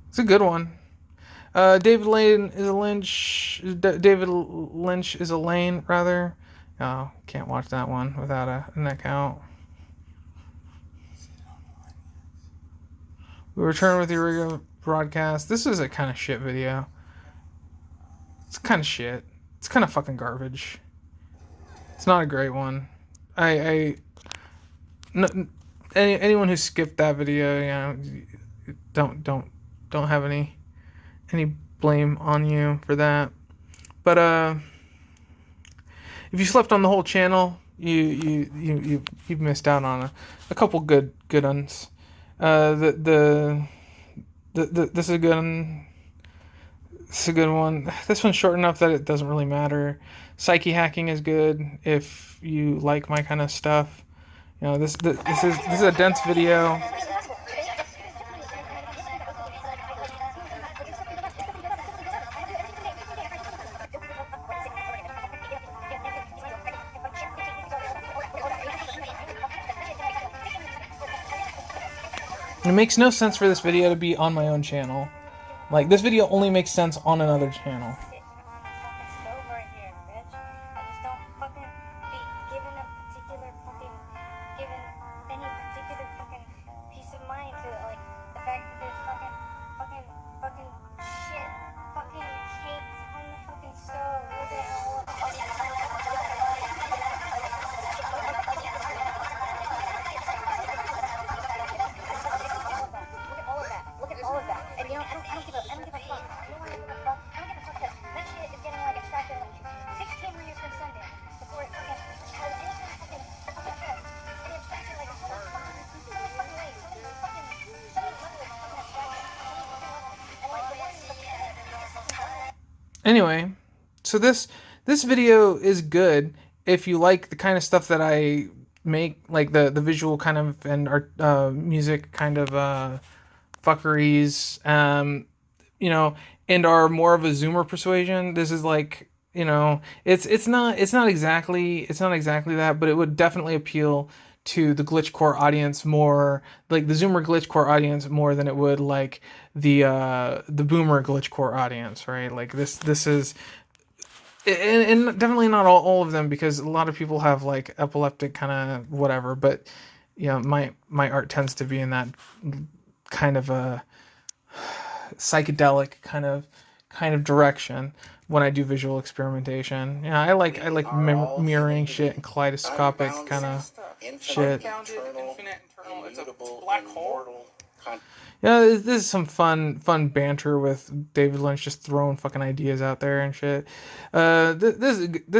It's a good one. David Lynch is a Lain, rather. Oh, can't watch that one without an account. We return with the regular broadcast. This is a kind of shit video. It's kind of shit. It's kind of fucking garbage. It's not a great one. Anyone who skipped that video, don't have any blame on you for that. But if you slept on the whole channel, you've missed out on a couple good ones. This is a good one. This is a good one. This one's short enough that it doesn't really matter. Psyche hacking is good if you like my kind of stuff. This is a dense video. It makes no sense for this video to be on my own channel. Like, this video only makes sense on another channel. Anyway, so this video is good if you like the kind of stuff that I make, like the visual kind of and art, music kind of fuckeries, and are more of a Zoomer persuasion. This is like, it's not exactly that, but it would definitely appeal to the glitchcore audience more, like the Zoomer glitchcore audience more than it would like the boomer glitchcore audience, right? Like this is, and definitely not all of them, because a lot of people have like epileptic kind of whatever, but my art tends to be in that kind of a psychedelic kind of direction when I do visual experimentation. I like mirroring shit and kaleidoscopic kind of shit. It's a black hole. This is some fun banter with David Lynch, just throwing fucking ideas out there and shit. This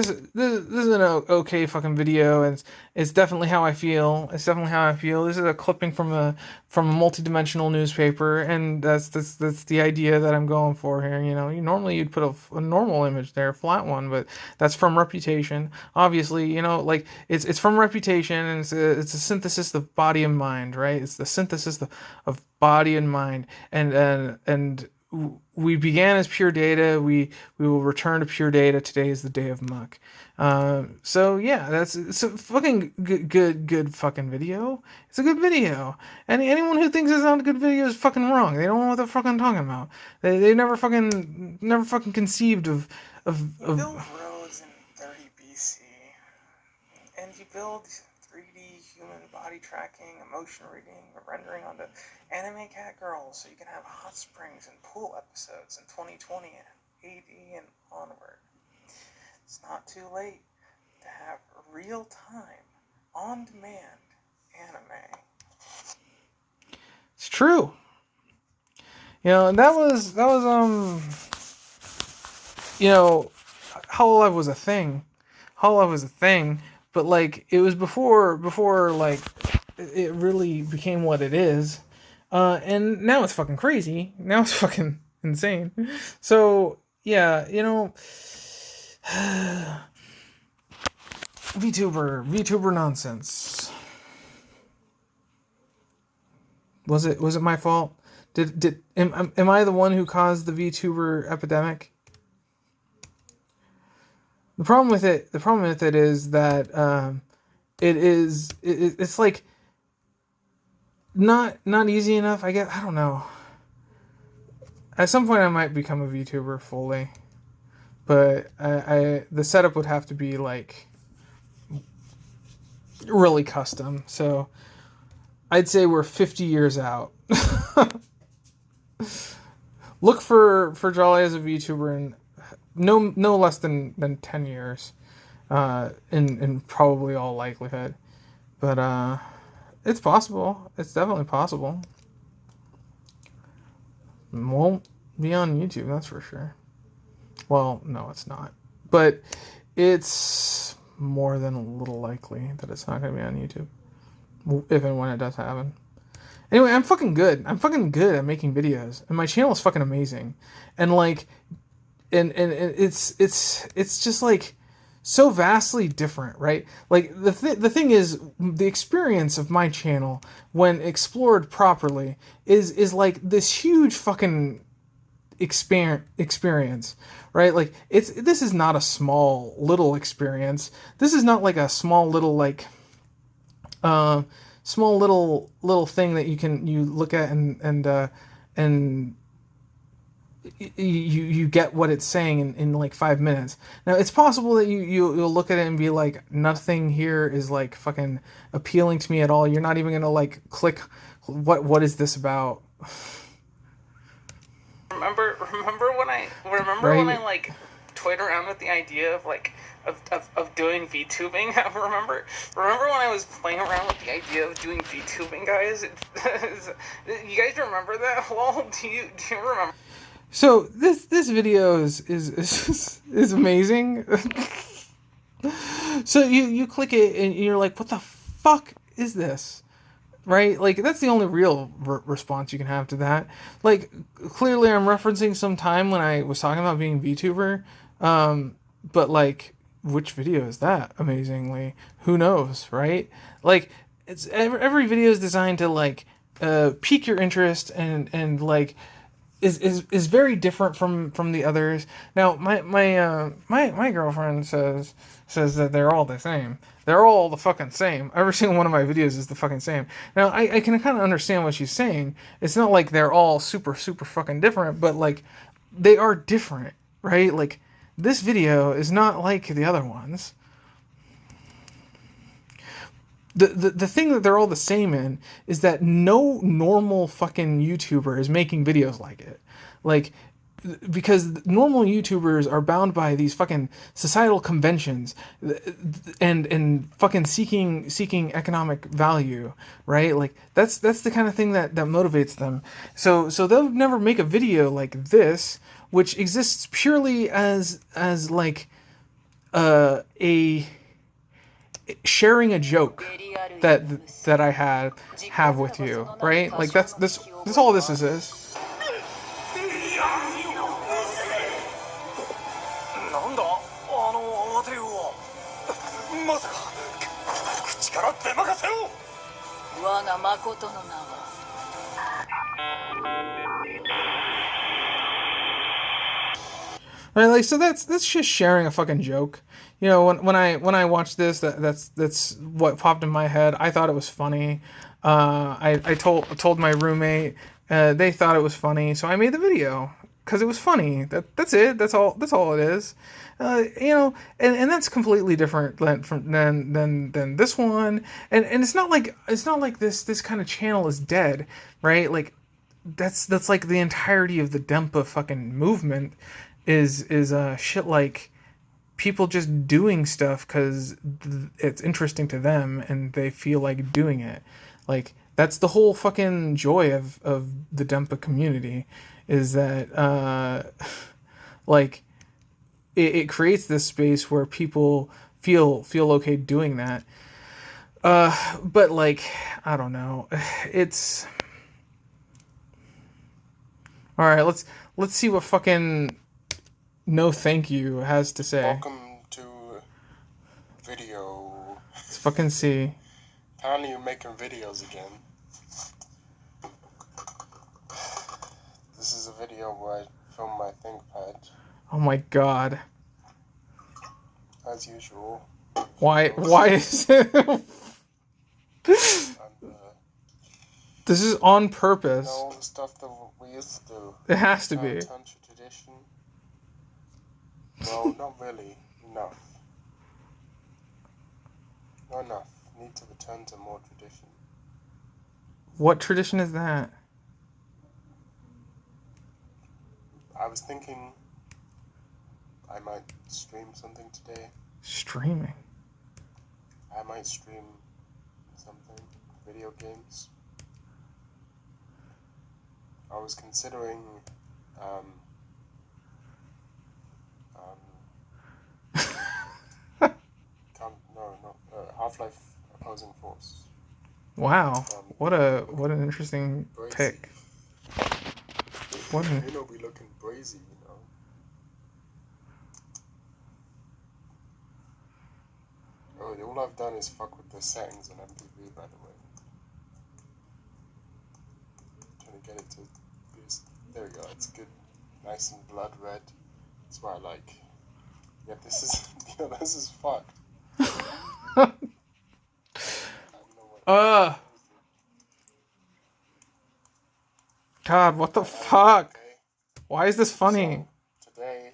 is an okay fucking video, and it's definitely how I feel. This is a clipping from a multi-dimensional newspaper, and that's the idea that I'm going for here. Normally you'd put a normal image there, a flat one, but that's from Reputation. Obviously, like it's from Reputation, and it's a synthesis of body and mind, right? It's the synthesis of body and mind, and we began as pure data. We will return to pure data. Today is the day of muck. So yeah, it's a fucking good fucking video. It's a good video. And anyone who thinks it's not a good video is fucking wrong. They don't know what they're fucking talking about. They never fucking conceived of You build roads in 30 BC, and you build 3D human body tracking, emotion reading, rendering onto anime cat girls, so you can have hot springs and pool episodes in 2020 and AD and onward. It's not too late to have real-time, on-demand anime. It's true. And that was Hololive was a thing. Hololive was a thing, but like it was before like it really became what it is. And now it's fucking crazy. Now it's fucking insane. So yeah, VTuber nonsense. Was it my fault? Am I the one who caused the VTuber epidemic? The problem with it is that it's like not easy enough. I guess, I don't know. At some point I might become a VTuber fully, but the setup would have to be like really custom. So I'd say we're 50 years out. Look for Jalae as a VTuber in no less than 10 years. in probably all likelihood. But it's possible. It's definitely possible. It won't be on YouTube, that's for sure. Well, no, it's not. But it's more than a little likely that it's not going to be on YouTube. If and when it does happen. Anyway, I'm fucking good. I'm fucking good at making videos. And my channel is fucking amazing. And like, and it's just like so vastly different, right? Like the thing is, the experience of my channel when explored properly is like this huge fucking experience, right? Like this is not a small little experience. This is not like a small little like small little thing that you look at and you get what it's saying in like 5 minutes. Now it's possible that you'll look at it and be like, nothing here is like fucking appealing to me at all. You're not even gonna like click what is this about. Remember when I Right? when I like toyed around with the idea of like of doing VTubing? remember when I was playing around with the idea of doing VTubing, guys? You guys remember that? Well, do you remember? So this video is amazing. So you click it and you're like, what the fuck is this? Right? Like, that's the only real response you can have to that. Like, clearly I'm referencing some time when I was talking about being VTuber. But, like, which video is that, amazingly? Who knows, right? Like, it's every video is designed to, like, pique your interest and like, is very different from the others. Now, my girlfriend says that they're all the same. They're all the fucking same. Every single one of my videos is the fucking same. Now, I can kind of understand what she's saying. It's not like they're all super fucking different, but like, they are different, right? Like, this video is not like the other ones. The thing that they're all the same in is that no normal fucking YouTuber is making videos like it. Like, because normal YouTubers are bound by these fucking societal conventions and fucking seeking economic value, right? Like, that's the kind of thing that motivates them. So they'll never make a video like this, which exists purely as like a sharing a joke that I have with you, right? Like, that's all this is. なんだあの慌てようまさか口から出任せろ我が誠の名は Right, like, so that's just sharing a fucking joke. You know, when I watched this, that's what popped in my head. I thought it was funny. I told my roommate. They thought it was funny, so I made the video because it was funny. That's it. That's all it is. You know, and that's completely different than this one. And it's not like this kind of channel is dead, right? Like, that's like the entirety of the Dempa fucking movement is shit like people just doing stuff because it's interesting to them and they feel like doing it. Like, that's the whole fucking joy of the Dempa community, is that like it creates this space where people feel okay doing that. But like, I don't know, it's all right. Let's see what fucking No Thank You has to say. Welcome to video. Let's fucking see. Apparently you're making videos again. This is a video where I film my ThinkPad. Oh my god. As usual. Why is it? This is on purpose. All the stuff that we used to do. It has to be. Return to tradition. No, not really. Enough. Not enough. Need to return to more tradition. What tradition is that? I was thinking I might stream something today. Streaming. I might stream something. Video games. I was considering Half-Life Opposing Force. Wow. What an interesting pick. What an... You know, be looking brazy, you know. Oh, all I've done is fuck with the settings on MPV, by the way. Trying to get it to boost. There we go. It's good, nice and blood red. That's what I like. Yeah, this is this is fucked. God, what the fuck? Why is this funny? So, today,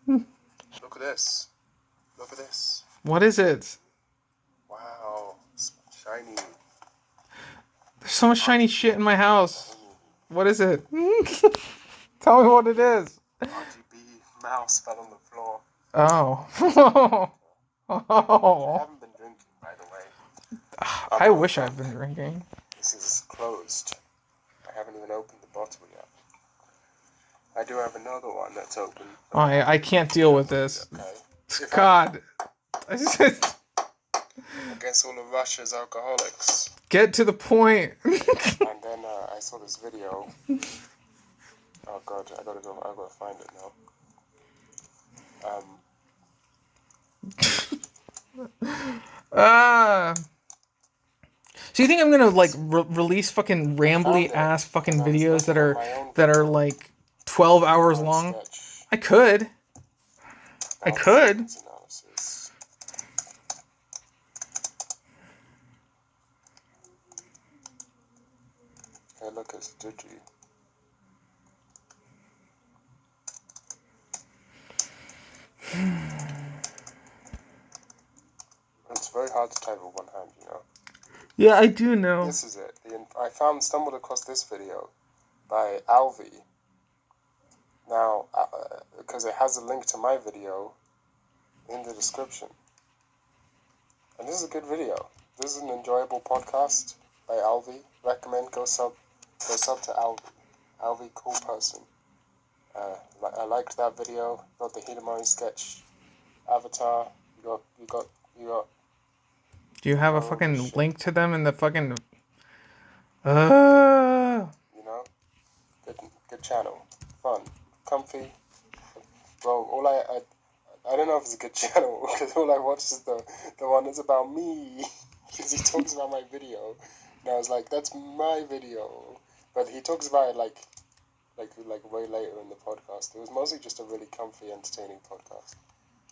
look at this. Look at this. What is it? Wow, it's shiny. There's so much shiny shit in my house. What is it? Tell me what it is. RGB mouse fell on the floor. Oh. I haven't been drinking, by the way. I wish I'd been drinking. This is closed. I haven't even opened the bottle yet. I do have another one that's open. I can't deal with this. Okay. God. I guess all of Russia's alcoholics. Get to the point. And then I saw this video. Oh god, I gotta find it now. So you think I'm gonna like release fucking rambly ass fucking videos that are like 12 hours long? I could. Hey, look, it's Digi. It's very hard to type with one hand, you know. Yeah, I do know. This is it. I stumbled across this video by Alvi. Now, because it has a link to my video in the description. And this is a good video. This is an enjoyable podcast by Alvi. Recommend go sub to Alvi. Alvi, cool person. I liked that video. Got the Hidamari sketch avatar. You got. Do you have a fucking link to them in the fucking? You know, good channel, fun, comfy. Well, I don't know if it's a good channel because all I watched is the one that's about me because he talks about my video, and I was like, that's my video, but he talks about it like way later in the podcast. It was mostly just a really comfy, entertaining podcast.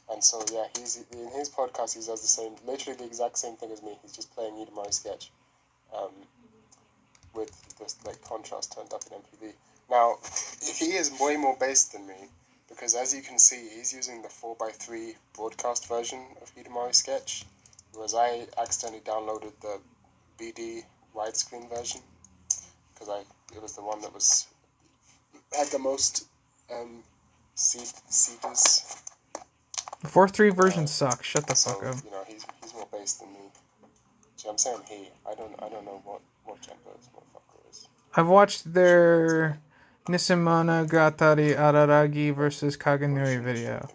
And so, yeah, in his podcast, he does literally the exact same thing as me. He's just playing Idamari sketch, with this like contrast turned up in MPV. Now, he is way more bass than me, because as you can see, he's using the 4x3 broadcast version of Hidamari sketch, whereas I accidentally downloaded the BD widescreen version, because it was the one that had the most seeders. The 4.3 version sucks. Shut the fuck up. You know, he's more bass than me. So I'm saying he. I don't know what gender this motherfucker is. I've watched their Nisimana Gatari Araragi versus Kaganuri video.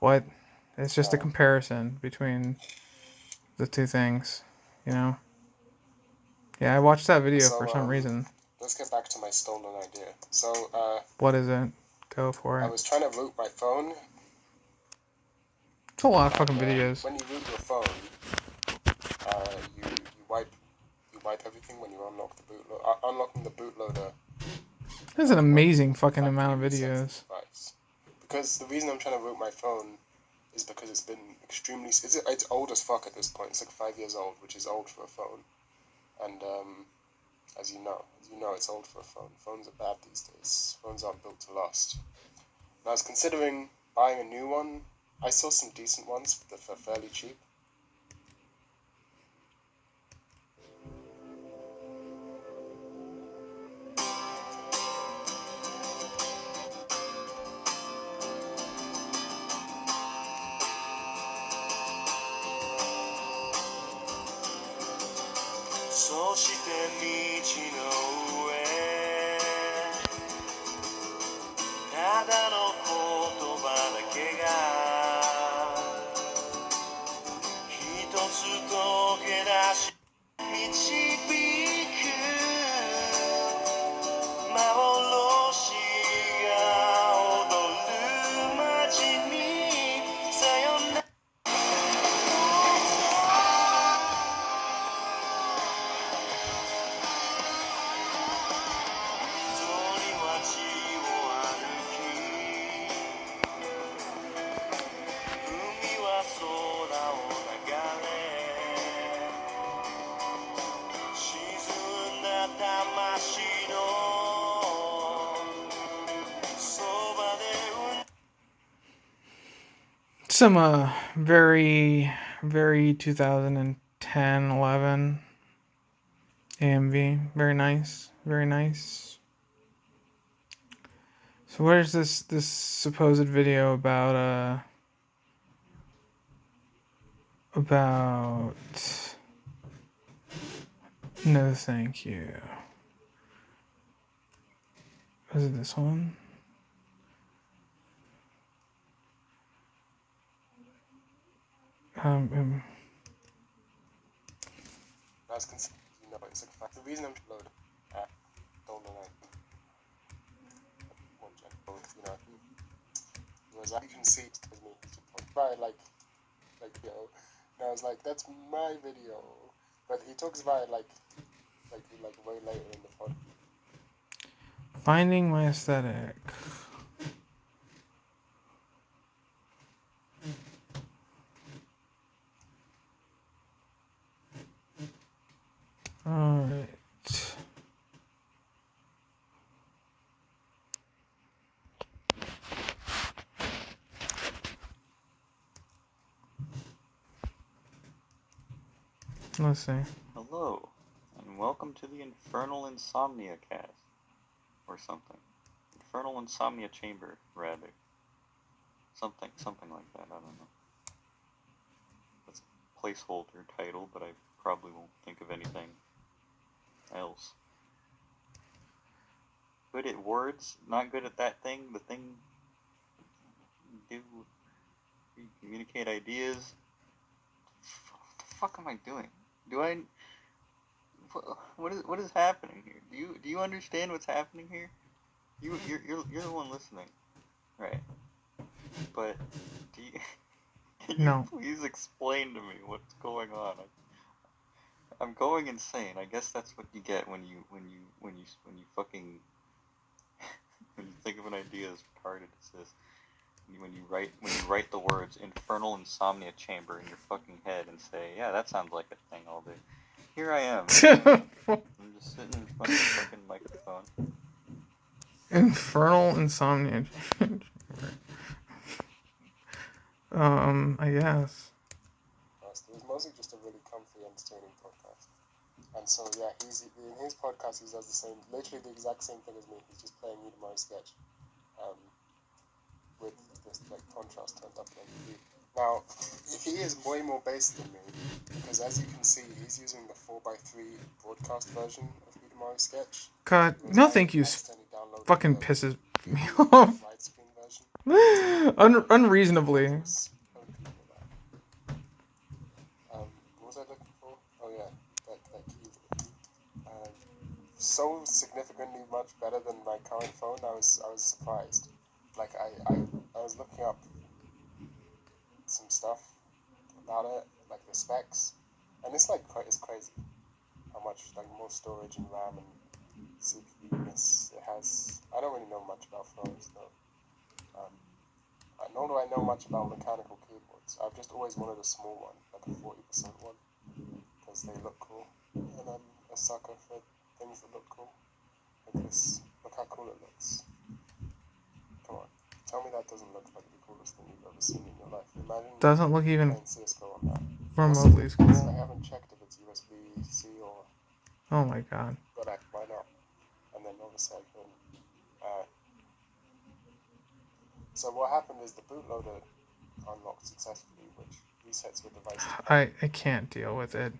What? It's just a comparison between the two things, you know? Yeah, I watched that video for some reason. Let's get back to my stolen idea. So, what is it? Go for it. I was trying to root my phone. It's a lot of fucking videos. When you root your phone, you wipe everything when you unlock the bootloader. Unlocking the bootloader. There's an amazing fucking amount of videos. Because the reason I'm trying to root my phone is because it's been extremely. It's old as fuck at this point. It's like 5 years old, which is old for a phone. And as you know, it's old for a phone. Phones are bad these days. Phones aren't built to last. And I was considering buying a new one. I saw some decent ones for fairly cheap. Some very, very 2010, 11 AMV. Very nice. Very nice. So where's this supposed video about no thank you. Was it this one? As considered, you know, it's like the reason I'm loaded don't know like one general, you know, was you can see it as me right like yo. And I was like, that's my video. But he talks about it like way later in the pod. Finding my aesthetic. Alright. Let's see. Hello, and welcome to the Infernal Insomnia cast. Or something. Infernal Insomnia Chamber, rather. Something like that, I don't know. That's a placeholder title, but I probably won't think of anything else. Good at words, not good at that thing. The thing you communicate ideas. What the fuck am I doing? What is happening here? Do you understand what's happening here? You're the one listening, right? But can you please explain to me what's going on? I'm going insane. I guess that's what you get when you fucking when you think of an idea as retarded as this. When you write the words Infernal Insomnia Chamber in your fucking head and say, yeah, that sounds like a thing I'll do. Here I am. I'm just sitting in front of the fucking microphone. Infernal Insomnia Chamber. I guess. It was mostly just a really comfy, entertaining podcast. And so, yeah, in his podcast, he does literally the exact same thing as me. He's just playing Udemy sketch. With this like contrast turned up to MVP. Now, he is way more bass than me, because as you can see, he's using the 4x3 broadcast version of Udemy sketch. God, no thank you. Fucking pisses me off. Unreasonably. What was I looking for? Oh yeah, that key. So significantly much better than my current phone. I was surprised. Like I was looking up some stuff about it, like the specs, and it's crazy how much like more storage and RAM and CPU-ness it has. I don't really know much about phones though. Nor do I know much about mechanical keyboards. I've just always wanted a small one, like a 40% one, because they look cool, and I'm a sucker for things that look cool. Like this, look how cool it looks. Come on, tell me that doesn't look like the coolest thing you've ever seen in your life. Imagine doesn't look even playing CSGO on that. remotely as cool. I haven't checked if it's USB-C or... Oh my god. But why not? And then obviously I can... So what happened is the bootloader unlocked successfully, which resets your device. I can't deal with it.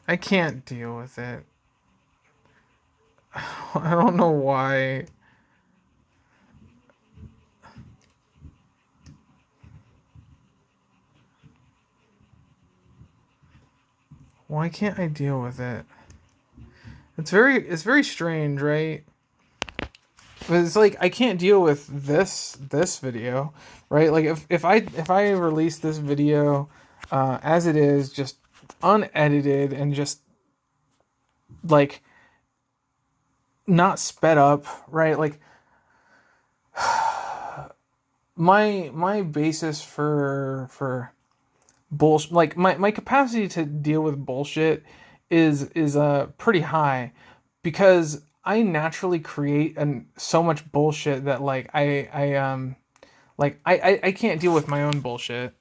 I can't deal with it. I don't know why. Why can't I deal with it? It's very strange, right? But it's like I can't deal with this video, right? Like if I release this video as it is, just unedited and just like not sped up, right? Like my basis for bullshit, like my capacity to deal with bullshit is pretty high, because I naturally create so much bullshit that like I can't deal with my own bullshit.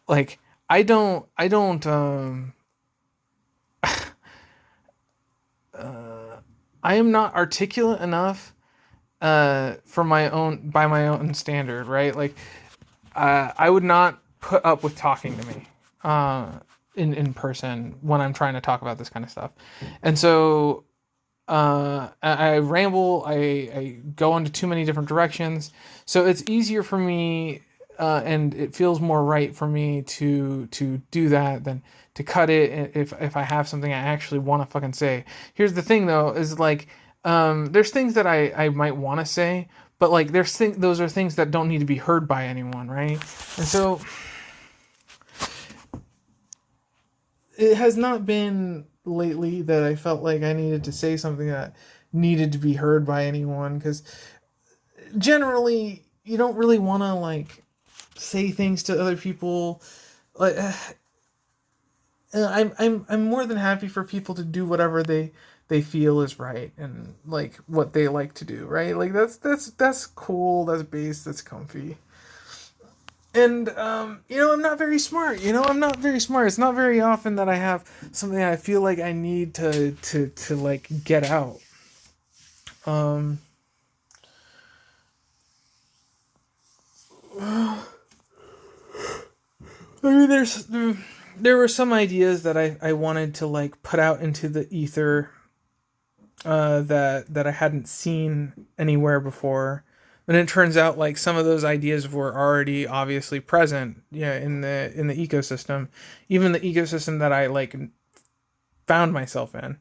Like I don't I am not articulate enough for by my own standard, right? Like I would not put up with talking to me in person when I'm trying to talk about this kind of stuff. And so I ramble, I go into too many different directions. So it's easier for me and it feels more right for me to do that than to cut it if I have something I actually want to fucking say. Here's the thing though, is like there's things that I might want to say, but like those are things that don't need to be heard by anyone, right? And so it has not been lately that I felt like I needed to say something that needed to be heard by anyone, because generally you don't really want to like say things to other people. Like I'm more than happy for people to do whatever they feel is right and like what they like to do, right? Like that's cool, that's base, that's comfy. And I'm not very smart. I'm not very smart. It's not very often that I have something I feel like I need to like get out. I mean, there were some ideas that I wanted to like put out into the ether that I hadn't seen anywhere before. And it turns out like some of those ideas were already obviously present, in the ecosystem, even the ecosystem that I like found myself in.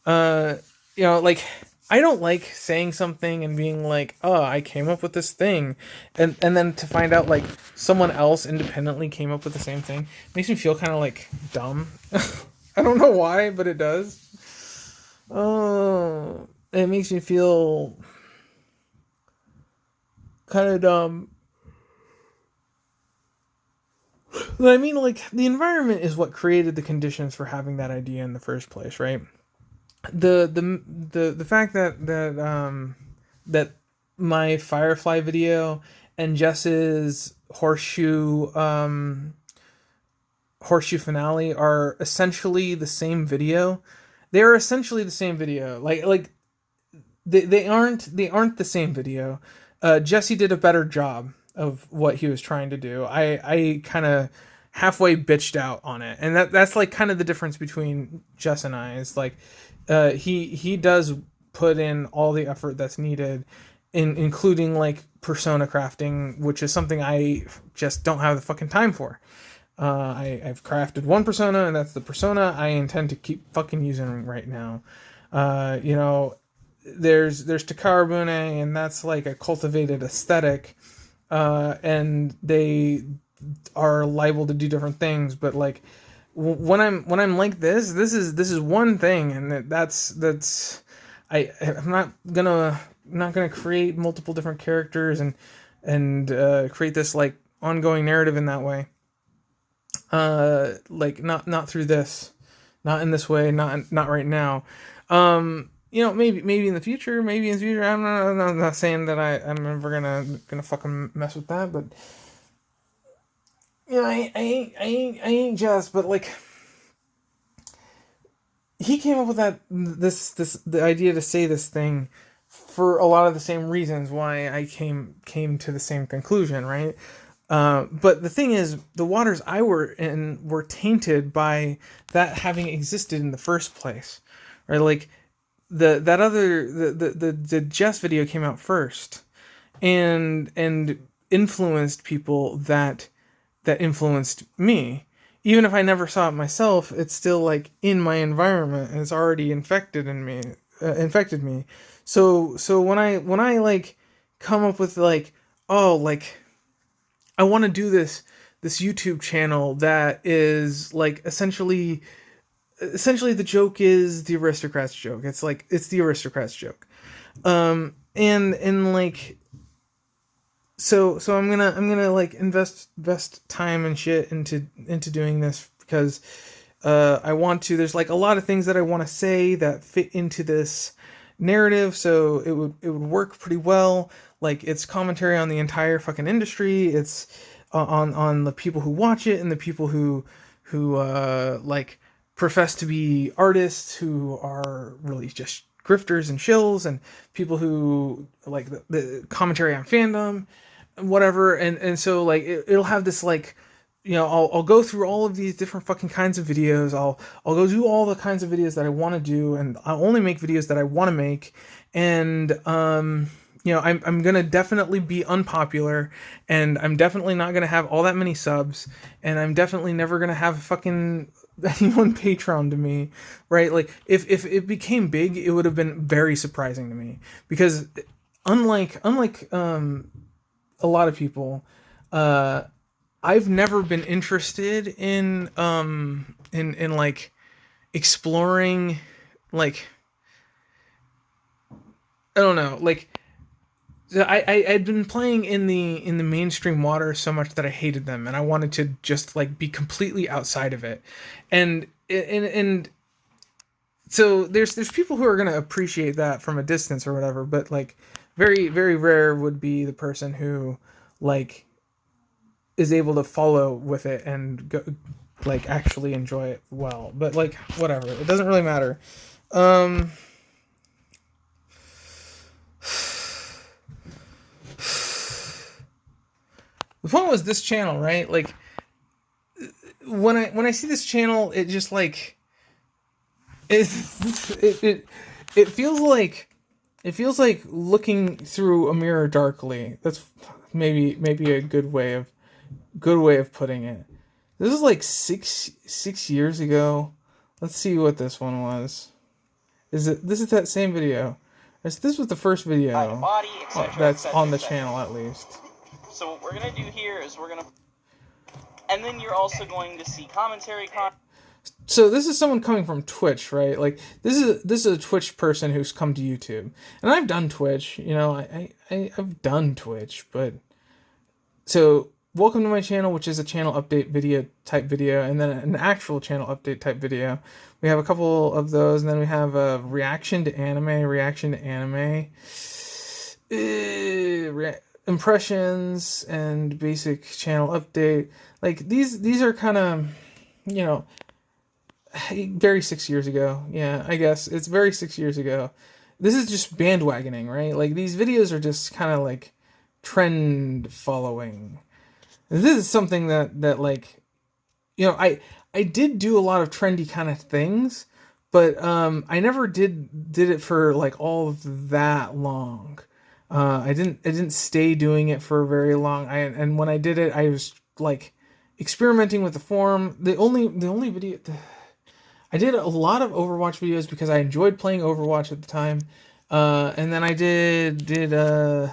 Like I don't like saying something and being like, "Oh, I came up with this thing," and then to find out like someone else independently came up with the same thing makes me feel kind of like dumb. I don't know why, but it does. It makes me feel kind of dumb. I mean, like, the environment is what created the conditions for having that idea in the first place, right? The fact that my Firefly video and Jess's horseshoe finale are essentially the same video. They are essentially the same video. Like they aren't the same video. Jesse did a better job of what he was trying to do. I kind of halfway bitched out on it, and that's like kind of the difference between Jess and I. Is like he does put in all the effort that's needed, including like persona crafting, which is something I just don't have the fucking time for. I've crafted one persona, and that's the persona I intend to keep fucking using right now. There's Takara and that's like a cultivated aesthetic, and they are liable to do different things. But like when I'm like this is one thing, and that's I'm not gonna create multiple different characters and create this like ongoing narrative in that way. Like not through this, not in this way, not right now. Maybe in the future, I'm not saying that I'm never gonna fucking mess with that, but I ain't just, but like he came up with the idea to say this thing for a lot of the same reasons why I came to the same conclusion, right? But the thing is, the waters I were in were tainted by that having existed in the first place, right? Like the Jess video came out first, and influenced people that influenced me. Even if I never saw it myself, it's still like in my environment and it's already infected me. So when I like come up with like, oh, like I want to do this YouTube channel that is like essentially the joke is the aristocrats joke. It's like it's the aristocrats joke. And like so I'm gonna like invest time and shit into doing this because I want to. There's like a lot of things that I want to say that fit into this narrative, so it would work pretty well. Like it's commentary on the entire fucking industry. It's on the people who watch it and the people who like profess to be artists who are really just grifters and shills, and people who like the commentary on fandom, whatever. And so like it'll have this like, you know, I'll go through all of these different fucking kinds of videos. I'll go do all the kinds of videos that I want to do, and I'll only make videos that I want to make. And you know, I'm gonna definitely be unpopular, and I'm definitely not gonna have all that many subs, and I'm definitely never gonna have fucking anyone Patreon to me, right? Like if it became big, it would have been very surprising to me, because unlike a lot of people, I've never been interested in like exploring, like, I don't know, like I'd been playing in the mainstream waters so much that I hated them, and I wanted to just like be completely outside of it, and so there's people who are gonna appreciate that from a distance or whatever, but like very very rare would be the person who like is able to follow with it and go, like actually enjoy it well. But like whatever, it doesn't really matter. The point was this channel, right? Like when I see this channel, it just like it feels like looking through a mirror darkly. That's maybe a good way of putting it. This is like six years ago. Let's see what this one was. This is that same video? This was the first video body, etc., that's etc., on the etc. channel, at least. So what we're gonna do here is and then you're also going to see commentary. So this is someone coming from Twitch, right? Like this is a Twitch person who's come to YouTube, and I've done Twitch. You know, I've done Twitch, but so welcome to my channel, which is a channel update video, and then an actual channel update type video. We have a couple of those, and then we have a reaction to anime, impressions, and basic channel update. Like these are kind of, you know, very 6 years ago. Yeah, I guess it's very 6 years ago. This is just bandwagoning, right? Like these videos are just kind of like trend following. This is something that like, you know, I did do a lot of trendy kind of things, but I never did it for like all of that long. I didn't stay doing it for very long. And when I did it, I was like experimenting with the forum. The only video I did a lot of Overwatch videos because I enjoyed playing Overwatch at the time. And then I did the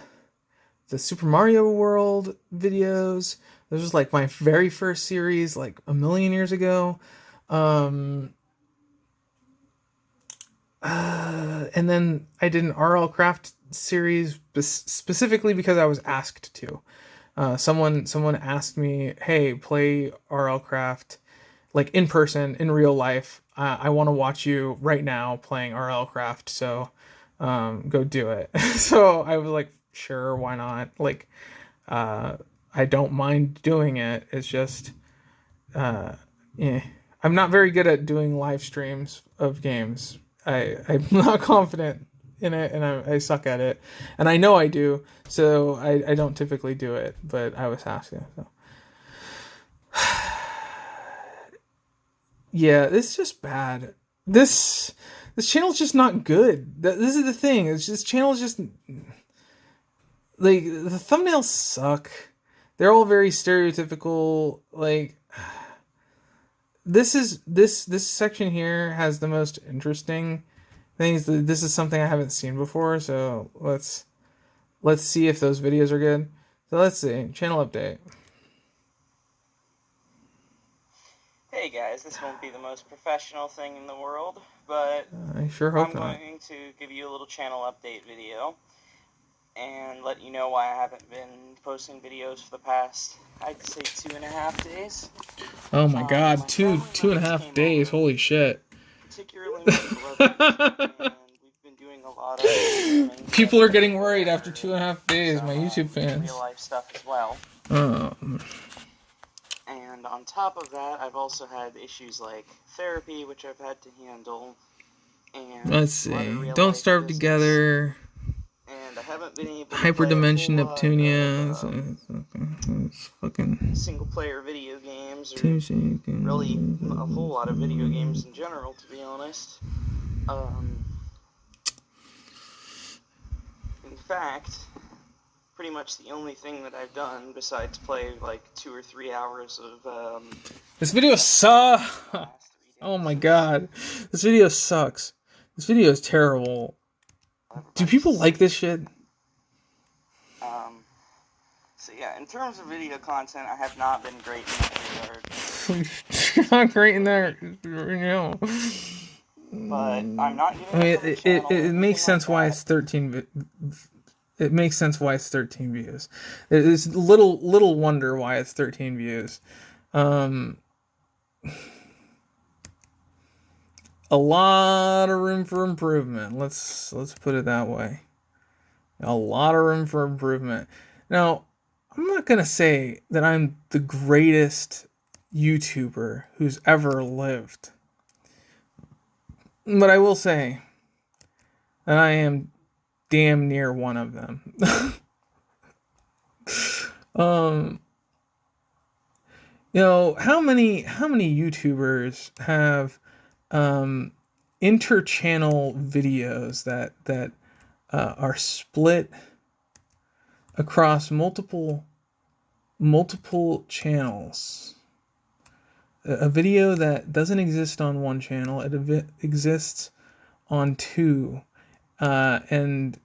Super Mario World videos. This was like my very first series, like a million years ago. And then I did an RL Craft series specifically because I was asked to. Someone asked me, "Hey, play RL Craft, like in person, in real life. I want to watch you right now playing RL Craft, so go do it." So I was like, sure, why not? Like, I don't mind doing it. It's just, yeah. I'm not very good at doing live streams of games. I'm not confident in it, and I suck at it. And I know I do, so I don't typically do it, but I was asking. So. Yeah, it's just bad. This This channel's just not good. This is the thing. This channel's just like the thumbnails suck. They're all very stereotypical. Like this section here has the most interesting things. This is something I haven't seen before. So let's see if those videos are good. So let's see. Channel update. Hey guys, this won't be the most professional thing in the world, but I sure hope I'm not. going to give you a little channel update video and let you know why I haven't been posting videos for the past, I'd say, 2.5 days. Oh my god, two and a half days. Holy shit. Particularly my beloved, and we've been doing a lot of streaming. People are getting worried after 2.5 days, my YouTube fans. Real life stuff as well. And on top of that, I've also had issues like therapy, which I've had to handle. And let's see. Don't Starve Together. And I haven't been able to Hyperdimension play Neptunia. Fucking single player video games, or really a whole lot of video games in general, to be honest. In fact, pretty much the only thing that I've done besides play like 2 or 3 hours of this video sucks. Oh my god, this video sucks. This video is terrible. Do people like this shit? So yeah, in terms of video content, I have not been great in that regard. You're not great in that, you know. But I'm not giving I mean, up on the channel. it makes sense why it's 13. It makes sense why it's 13 views. It's little wonder why it's 13 views. A lot of room for improvement. Let's put it that way. A lot of room for improvement. Now, I'm not gonna say that I'm the greatest YouTuber who's ever lived, but I will say that I am damn near one of them. You know, how many YouTubers have inter-channel videos that are split across multiple channels? A video that doesn't exist on one channel, it exists on two, and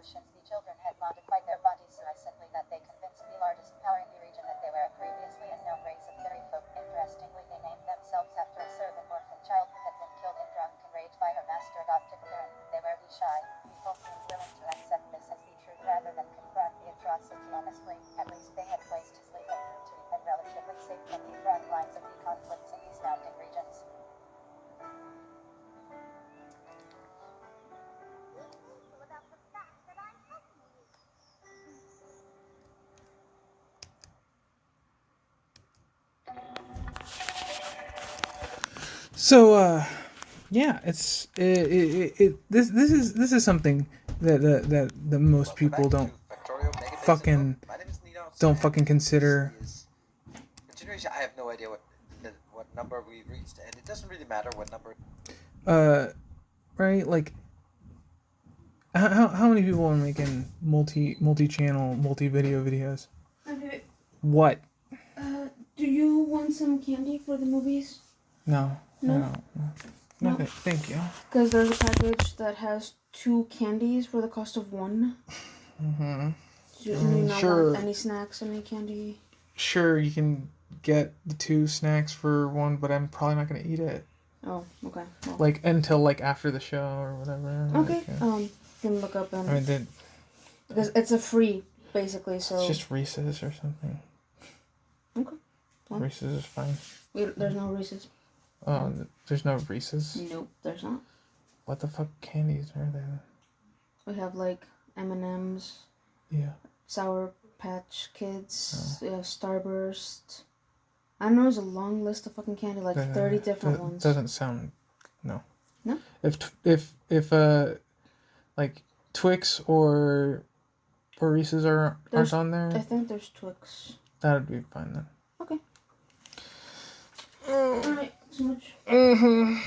since the children had modified their bodies so recently that they convinced the largest power in the region that they were a previously unknown race of fairy folk. Interestingly, they named themselves after a servant orphan child who had been killed in drunken rage by her master adopted parent. They were shy. People seemed willing to accept this as the truth rather than confront the atrocity honestly. At least they had placed his legal route to and relatively safe from the front lines of the conflicts in these mountain regions. So, yeah, this is something that most people don't fucking consider. Generation, I have no idea what number we reached, and it doesn't really matter what number. Right? Like, how many people are making multi-channel, multi-video videos? Okay. What? Do you want some candy for the movies? No. No? No. Thank you. Because there's a package that has 2 candies for the cost of 1. Mm-hmm. Do you not Sure. want any snacks, any candy? Sure, you can get the 2 snacks for 1, but I'm probably not gonna eat it. Oh, okay. Well. Like until after the show or whatever. Okay. Like, You can look up and. I mean, because it's a free, basically. So. It's just Reese's or something. Okay. Well, Reese's is fine. There's no Reese's. Oh, there's no Reese's? Nope, there's not. What the fuck candies are there? We have M&M's. Yeah. Sour Patch Kids. We have Starburst. I don't know, there's a long list of fucking candy, 30 different ones. Doesn't sound... No. No? If Twix or Reese's aren't on there... I think there's Twix. That would be fine then. Okay. Alright, so much. Mm-hmm.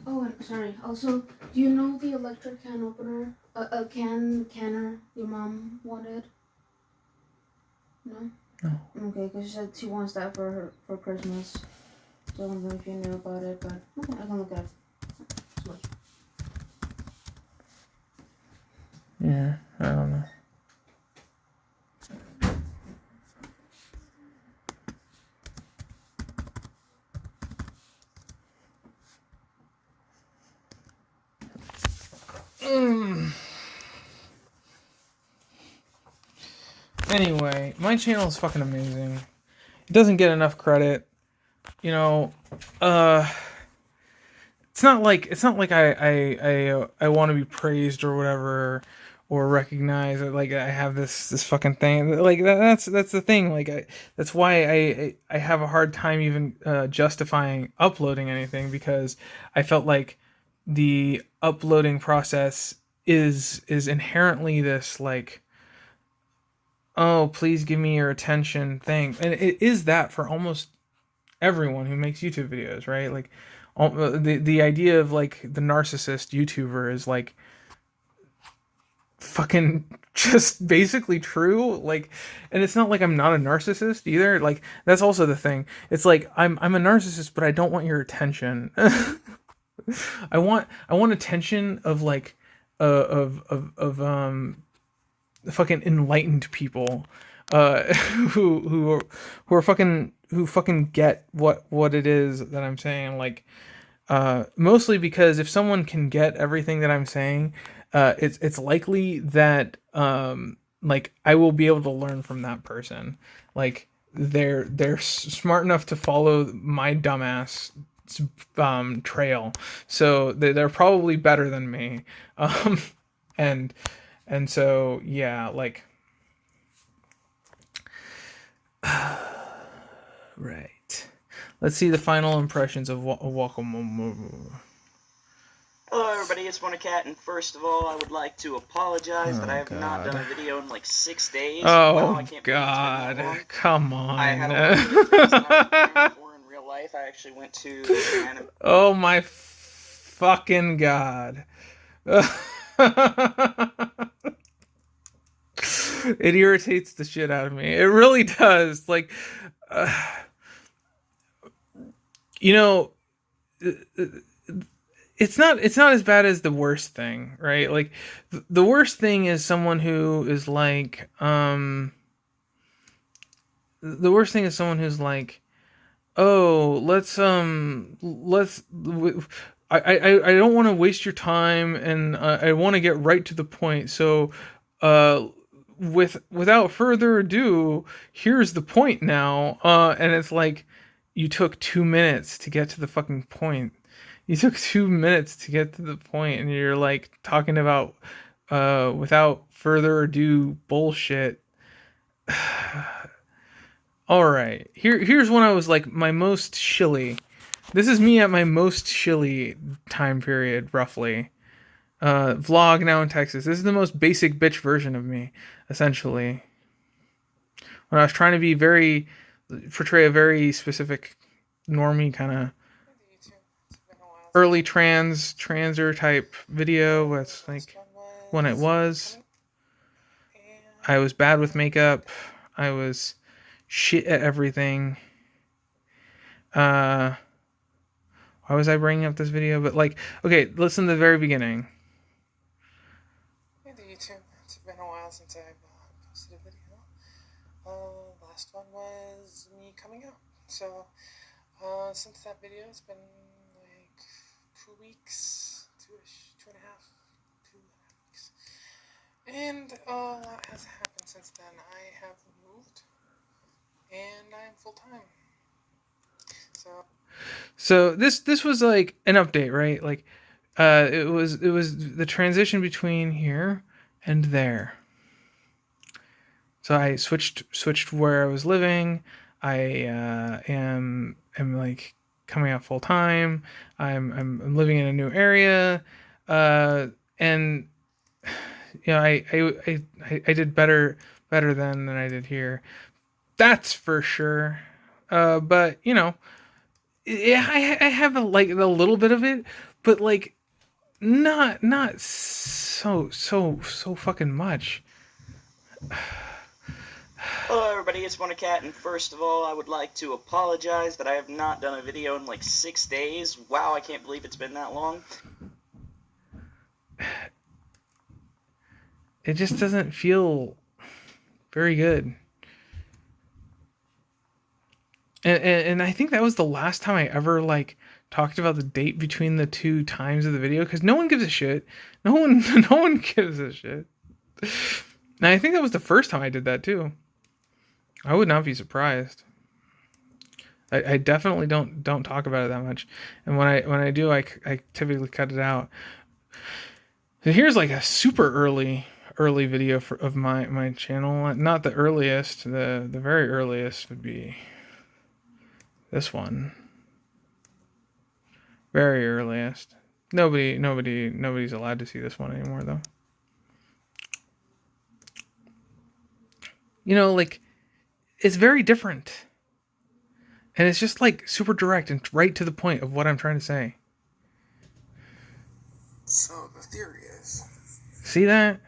Oh, and sorry. Also, do you know the electric can opener? A canner your mom wanted? No? No. Okay, because she said she wants that for Christmas. So I don't know if you knew about it, but okay, I can look it up. So much. Yeah, I don't know. Anyway, my channel is fucking amazing. It doesn't get enough credit. You know, it's not like I want to be praised or whatever or recognized or I have this fucking thing. That's the thing. That's why I have a hard time even justifying uploading anything, because I felt like the uploading process is inherently this oh, please give me your attention thing. And it is that for almost everyone who makes YouTube videos, right? The idea of the narcissist YouTuber is fucking just basically true. And it's not I'm not a narcissist either. That's also the thing. It's I'm a narcissist, but I don't want your attention. I want attention of fucking enlightened people who fucking get what it is that I'm saying. Mostly because if someone can get everything that I'm saying, it's likely that I will be able to learn from that person. They're smart enough to follow my dumbass trail, so they're probably better than me. And so, yeah, right. Let's see the final impressions of Welcome. Hello everybody, it's Cat, and first of all, I would like to apologize that I have not done a video in 6 days. Oh, wow, I can't God, come on. I had a lot of things that I was for in real life. I actually went to Oh my fucking God. It irritates the shit out of me. It really does. you know, it's not as bad as the worst thing, right? Like the worst thing is someone who is like the worst thing is someone who's like, oh, I don't want to waste your time, and I want to get right to the point. So, without further ado, here's the point now. And it's like, you took 2 minutes to get to the fucking point. You took 2 minutes to get to the point, and you're like talking about without further ado bullshit. All right, here's when I was like my most shilly. This is me at my most shilly time period, roughly. Vlog now in Texas. This is the most basic bitch version of me, essentially. When I was trying to portray a very specific, normie kind of early transer type video. That's like when it was. I was bad with makeup. I was shit at everything. Why was I bringing up this video? But like, okay, listen to the very beginning. Hey there, YouTube. It's been a while since I've posted a video. Last one was me coming out. So, since that video, it's been like 2 weeks, 2.5 weeks. And a lot has happened since then. I have moved, and I am full-time. So this was like an update, right? Like, it was the transition between here and there. So I switched where I was living. I am like coming out full time. I'm living in a new area, and you know I did better than I did here. That's for sure. But you know, yeah, I have a little bit of it, but like not so fucking much. Hello everybody, it's Cat, and first of all, I would like to apologize that I have not done a video in like 6 days. Wow, I can't believe it's been that long. It just doesn't feel very good. And I think that was the last time I ever like talked about the date between the two times of the video, because no one gives a shit. No one gives a shit. And I think that was the first time I did that too. I would not be surprised. I definitely don't talk about it that much, and when I do, I typically cut it out. So here's like a super early video of my channel. Not the earliest. The very earliest would be this one. Very earliest. Nobody's allowed to see this one anymore though. You know, like, it's very different. And it's just like super direct and right to the point of what I'm trying to say. So the theory is, see that?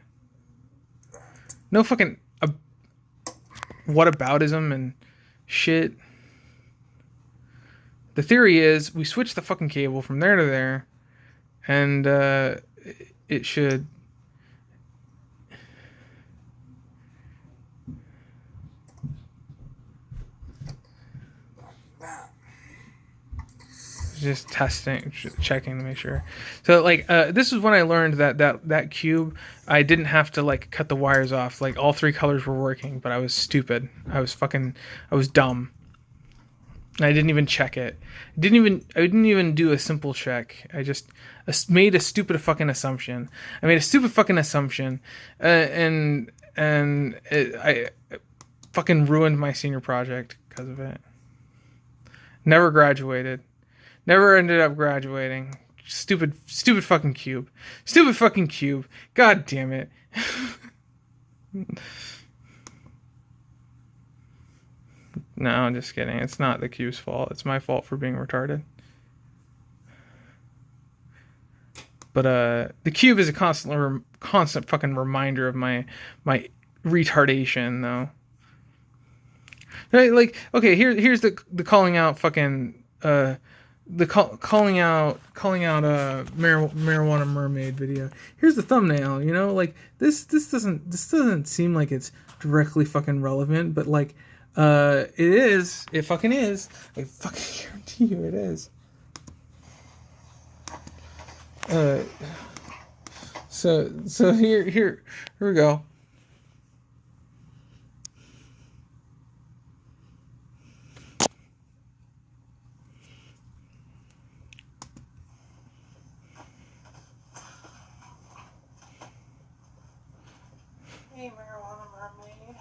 No fucking whataboutism and shit. The theory is we switch the fucking cable from there to there, and it should just testing, checking to make sure. So like this is when I learned that cube, I didn't have to like cut the wires off. Like all 3 colors were working, but I was stupid. I was dumb. I didn't even check it. I didn't even do a simple check. I just made a stupid fucking assumption. And I fucking ruined my senior project because of it. Never graduated. Never ended up graduating. Stupid fucking cube. Stupid fucking cube. God damn it. No, I'm just kidding. It's not the cube's fault. It's my fault for being retarded. But the cube is a constant fucking reminder of my retardation, though. Right? Like, okay, here's the calling out fucking calling out marijuana mermaid video. Here's the thumbnail, you know, like this doesn't seem like it's directly fucking relevant, but like it fucking is. I fucking guarantee you it is. So here we go. Hey, marijuana mermaid.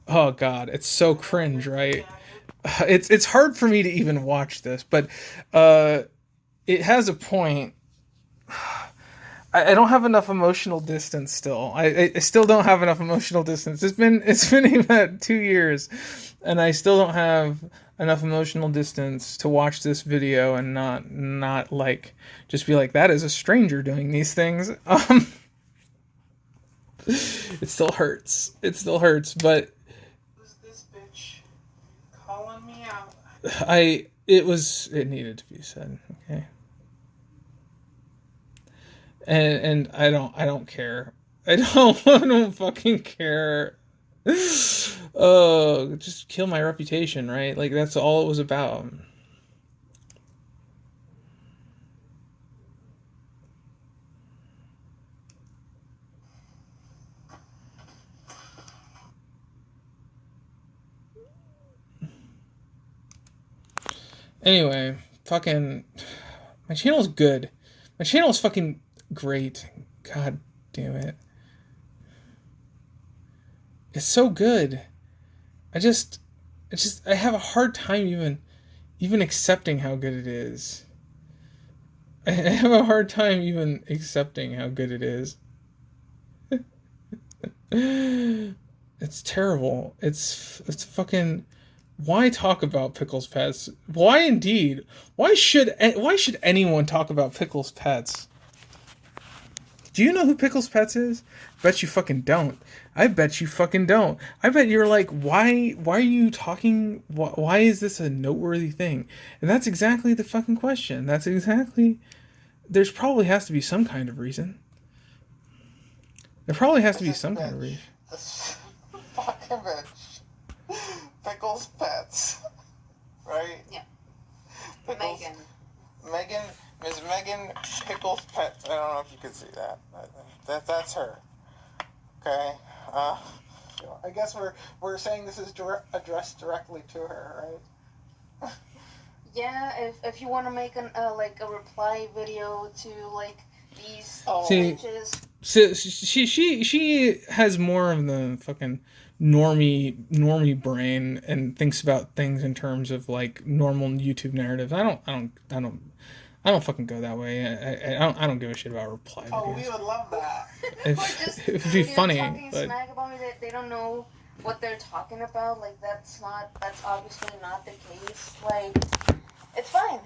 Oh god, it's so cringe, right? It's hard for me to even watch this, but it has a point. I don't have enough emotional distance still. I still don't have enough emotional distance. It's been about 2 years, and I still don't have enough emotional distance to watch this video and not like just be like, that is a stranger doing these things. It still hurts. It still hurts, but Who's this bitch calling me out? it needed to be said, okay? And I don't care. I don't fucking care. Oh, just kill my reputation, right? Like that's all it was about. Anyway, fucking my channel's good. My channel's fucking great. God damn it. It's so good. I have a hard time even accepting how good it is. I have a hard time even accepting how good it is. It's terrible. It's fucking. Why talk about Pickle's Pets? Why indeed? Why should anyone talk about Pickle's Pets? Do you know who Pickle's Pets is? Bet you fucking don't. I bet you fucking don't. I bet you're like, why are you talking? Why is this a noteworthy thing? And that's exactly the fucking question. There's probably has to be some kind of reason. There probably has to be some kind of reason. Fucking bitch. Pickle's Pets. Right? Yeah. Pickles, Megan. Miss Megan Pickle's Pets. I don't know if you could see that. That's her. Okay. I guess we're saying this is addressed directly to her, right? Yeah, if you want to make a reply video to like these See, bitches. So she has more of the fucking normie brain and thinks about things in terms of like normal YouTube narratives. I don't fucking go that way. I don't give a shit about reply videos. Oh, we would love that. It would be funny, Talking but smack about me that they don't know what they're talking about. Like that's obviously not the case. Like it's fine.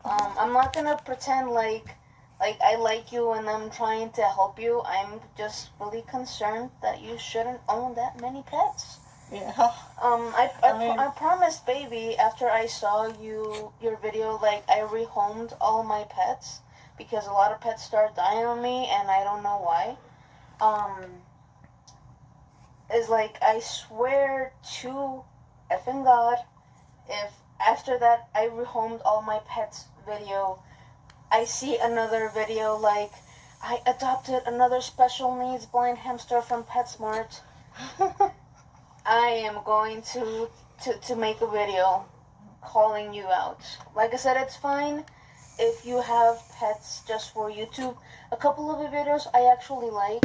I'm not gonna pretend like I like you and I'm trying to help you. I'm just really concerned that you shouldn't own that many pets. Yeah. I promised baby after I saw your video, like I rehomed all my pets because a lot of pets start dying on me and I don't know why. Is like I swear to effing God, if after that I rehomed all my pets video, I see another video like I adopted another special needs blind hamster from PetSmart. I am going to make a video calling you out. Like I said, it's fine if you have pets just for YouTube. A couple of the videos I actually like.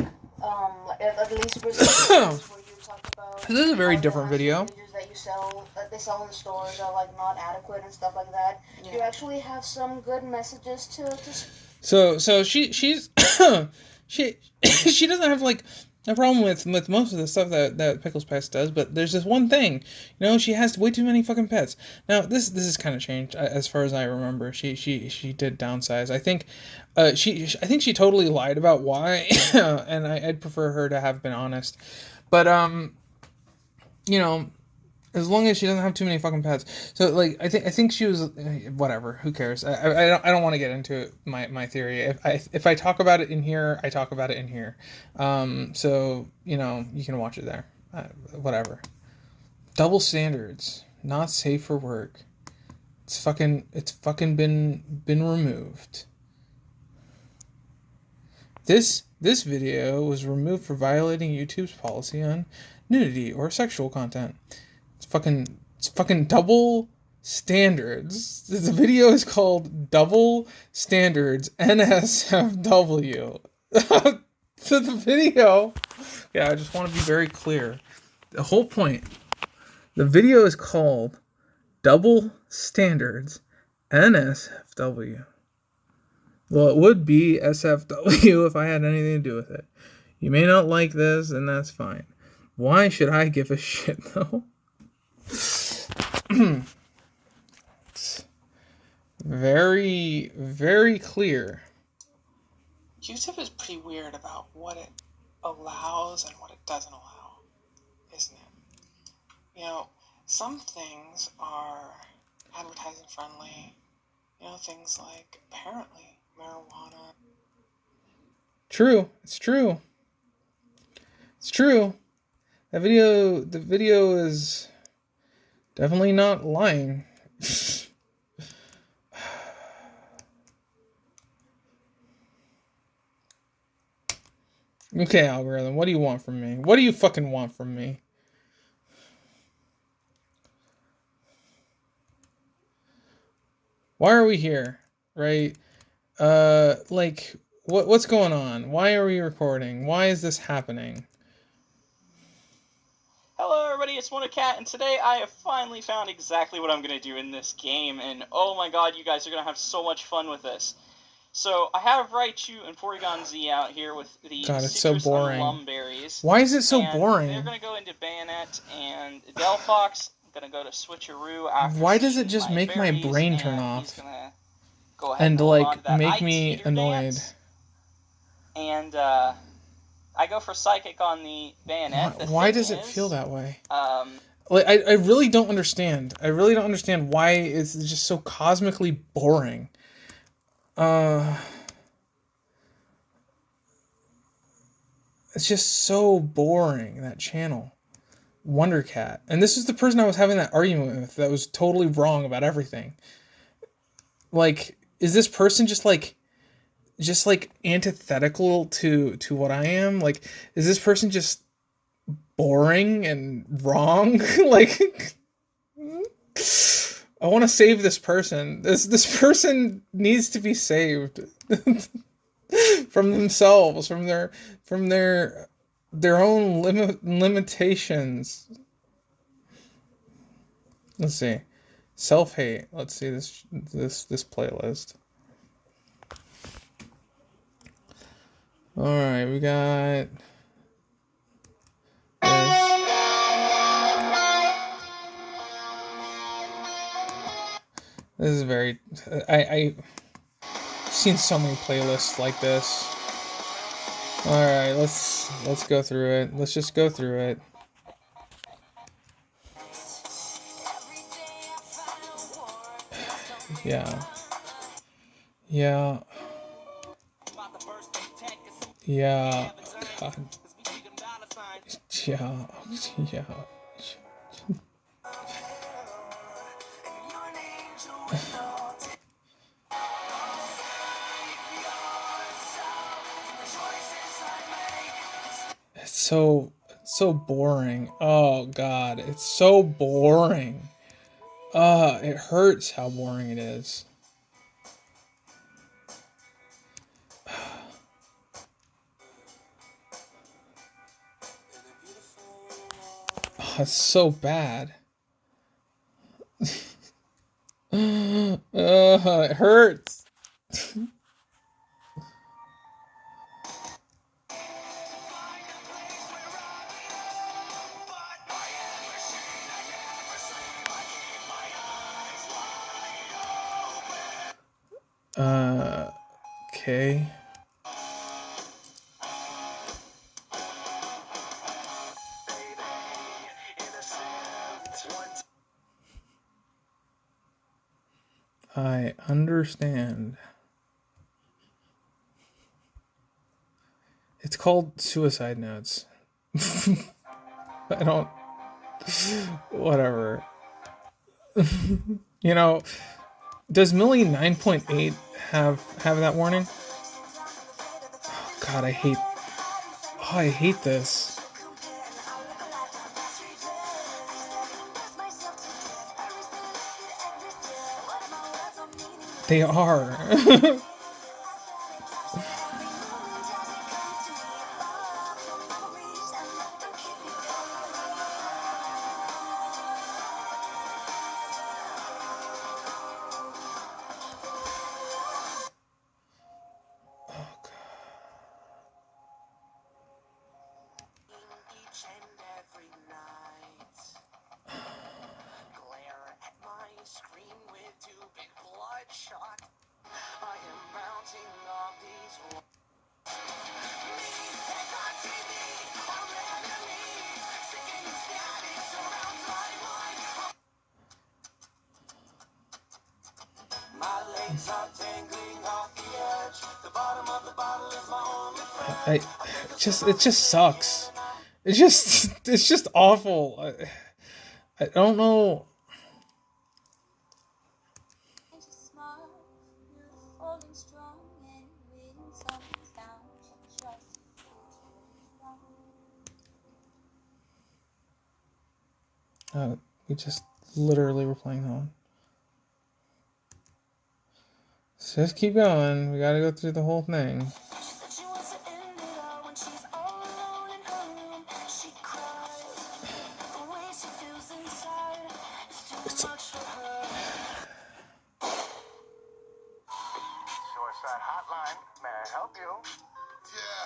At least where you talk about this is a very different video. That they sell in the stores are like not adequate and stuff like that. Yeah. You actually have some good messages to. So she's she doesn't have like a problem with most of the stuff that Pickles Pets does, but there's this one thing, you know, she has way too many fucking pets. Now this has kind of changed as far as I remember. She did downsize. I think she totally lied about why, and I'd prefer her to have been honest. But you know, As long as she doesn't have too many fucking pets. So like I think she was whatever. Who cares? I don't want to get into my theory. If I talk about it in here, I talk about it in here. So you know you can watch it there. Whatever. Double standards. Not safe for work. It's fucking been removed. This video was removed for violating YouTube's policy on nudity or sexual content. It's fucking double standards. The video is called Double Standards NSFW. So the video, yeah, I just want to be very clear. The whole point, the video is called Double Standards NSFW. Well, it would be SFW if I had anything to do with it. You may not like this, and that's fine. Why should I give a shit, though? It's very, very clear. YouTube is pretty weird about what it allows and what it doesn't allow, isn't it? You know, some things are advertising friendly. You know, things like, apparently, marijuana. True. It's true. It's true. The video is definitely not lying. Okay, algorithm, what do you want from me? What do you fucking want from me? Why are we here? Right? Like, what's going on? Why are we recording? Why is this happening? Hello everybody, it's WonderCat, and today I have finally found exactly what I'm going to do in this game, and oh my god, you guys are going to have so much fun with this. So, I have Raichu and Porygon Z out here with the God, it's so citrus boring. and lumberries. Why is it so and boring? They're going to go into Bayonet and Delphox. I'm going to go to Switcheroo after Why does it just make my brain turn off? Go ahead And like make me annoyed. Dance. And I go for Psychic on the Bayonet. Why does it feel that way? Like I really don't understand. I really don't understand why it's just so cosmically boring. It's just so boring, that channel. WonderCat. And this is the person I was having that argument with that was totally wrong about everything. Like, is this person just like antithetical to what I am? Like, is this person just boring and wrong? Like, I want to save this person. This person needs to be saved from themselves, from their own limitations. Let's see. Self-hate. Let's see this playlist. All right, we got this is very. I've seen so many playlists like this. All right, let's go through it. Let's just go through it. Yeah. Yeah. Yeah. God. Yeah. Yeah. It's so boring. Oh God, it's so boring. It hurts how boring it is. Oh, it's so bad. It hurts. Okay. understand. It's called Suicide Notes. I don't... Whatever. You know, does Millie 9.8 have that warning? Oh, God, I hate... Oh, I hate this. They are. It just sucks. It's just awful. I don't know. We just literally were playing that one. So just keep going. We gotta go through the whole thing. Suicide hotline. May I help you? Yeah.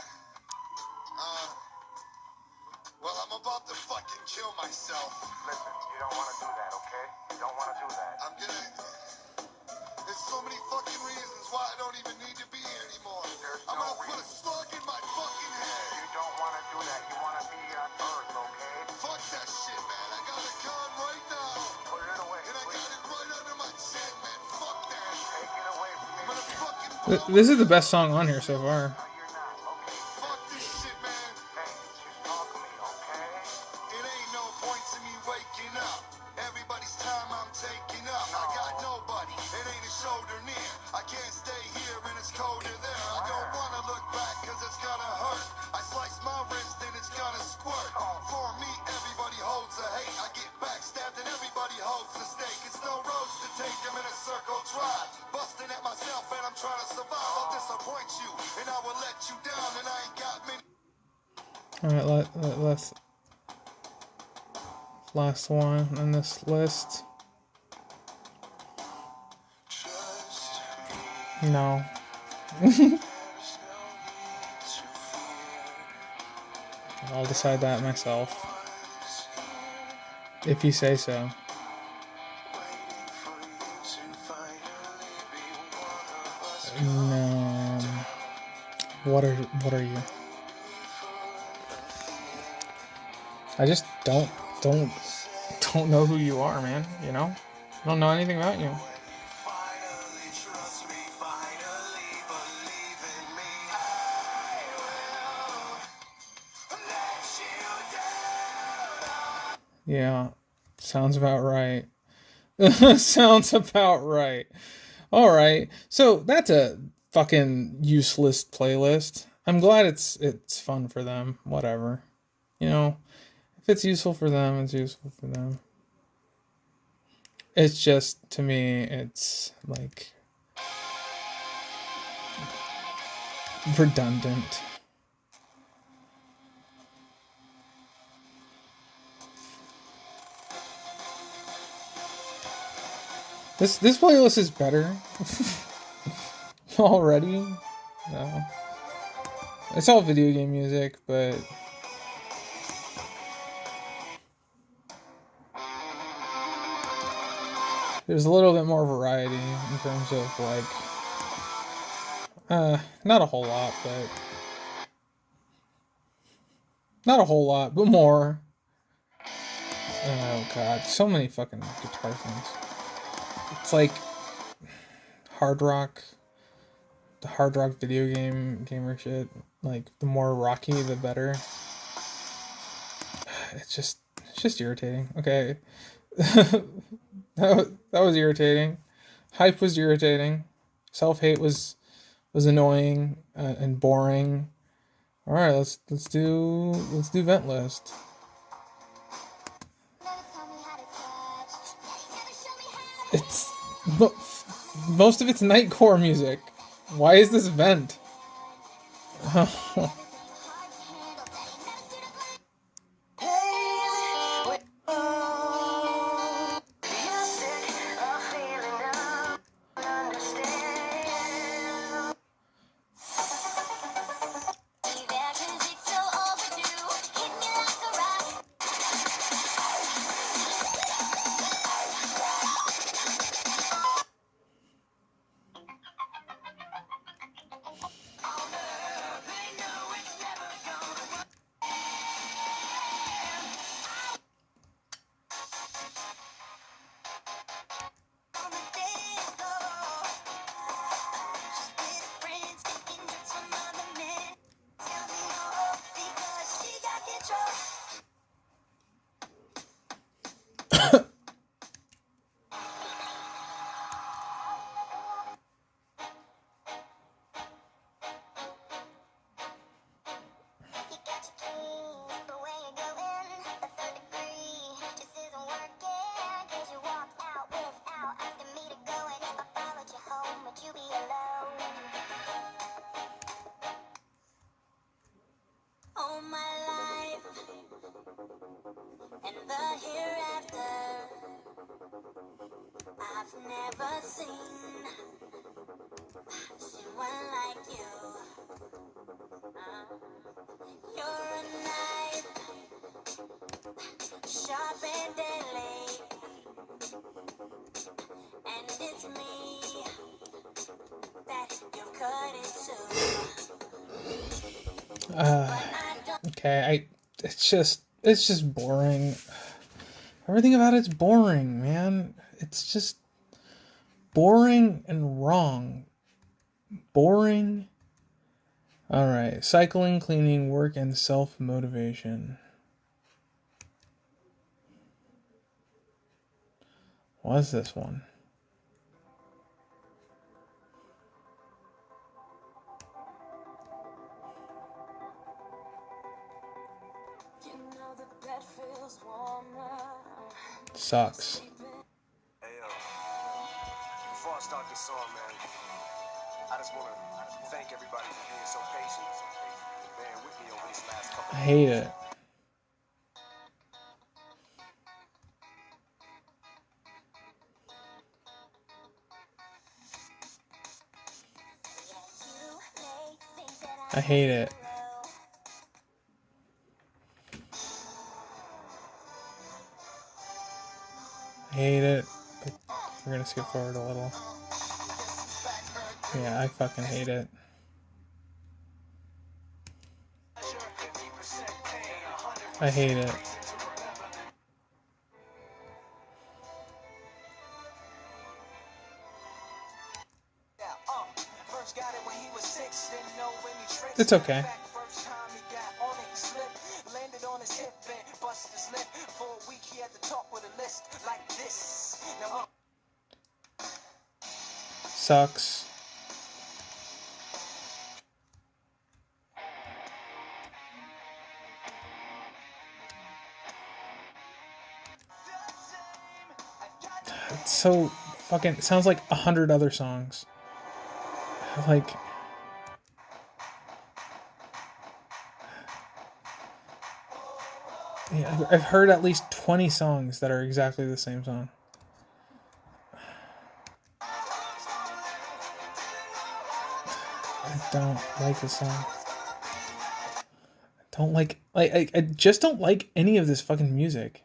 Well, I'm about to fucking kill myself. Listen, you don't want to do that, okay? You don't want to do that. I'm gonna... There's so many fucking reasons why I don't even need to be here anymore. I'm gonna put a slug in my fucking head. You don't want to do that. You want to be on Earth, okay? Fuck that shit, man. I got a gun right now. Put it away. And I got it right under my chin, man. Fuck that. Take it away from me. I'm gonna fucking... This is the best song on here so far. Fuck this shit, man. Hey, just talk to me, okay? It ain't no point to me waking up. Everybody's time I'm taking up. I got nobody. It ain't a shoulder near. I can't stay here and it's colder there. I don't wanna look back cause it's gonna hurt. I slice my wrist and it's gonna squirt. For me, everybody holds a hate. I get backstabbed and everybody holds a stake. It's no roads to take, I'm in a circle drive. Busting at myself and I'm trying to survive. I'll disappoint you and I will let you down. And I ain't got many. Alright, let's... Last one on this list. No. I'll decide that myself. If you say so. No. What are you? I just don't know who you are, man, you know? I don't know anything about you. Yeah, sounds about right. Sounds about right. Alright, so that's a fucking useless playlist. I'm glad it's fun for them, whatever. You know, if it's useful for them, it's useful for them. It's just, to me, it's like redundant. This playlist is better. Already? No. It's all video game music, but there's a little bit more variety in terms of like not a whole lot, but more. Oh god, so many fucking guitar things. It's like hard rock, the hard rock video gamer shit. Like the more rocky, the better. It's just irritating. Okay, that was irritating. Hype was irritating. Self-hate was annoying and boring. All right, let's do vent list. It's most of it's nightcore music. Why is this vent? Okay, it's just boring. Everything about it's boring, man. It's just boring and wrong. Boring. All right, cycling, cleaning, work, and self-motivation. What's this one? Sucks. Hey, before I start this song, man, I just want to thank everybody for being so patient and bearing with me over these last couple I hate it. I hate it. I hate it. But we're gonna skip forward a little. Yeah, I fucking hate it. I hate it. It's okay. Sucks. It's so fucking, it sounds like 100 other songs. Like, yeah, I've heard at least 20 songs that are exactly the same song. I don't like this song. I don't like, I just don't like any of this fucking music.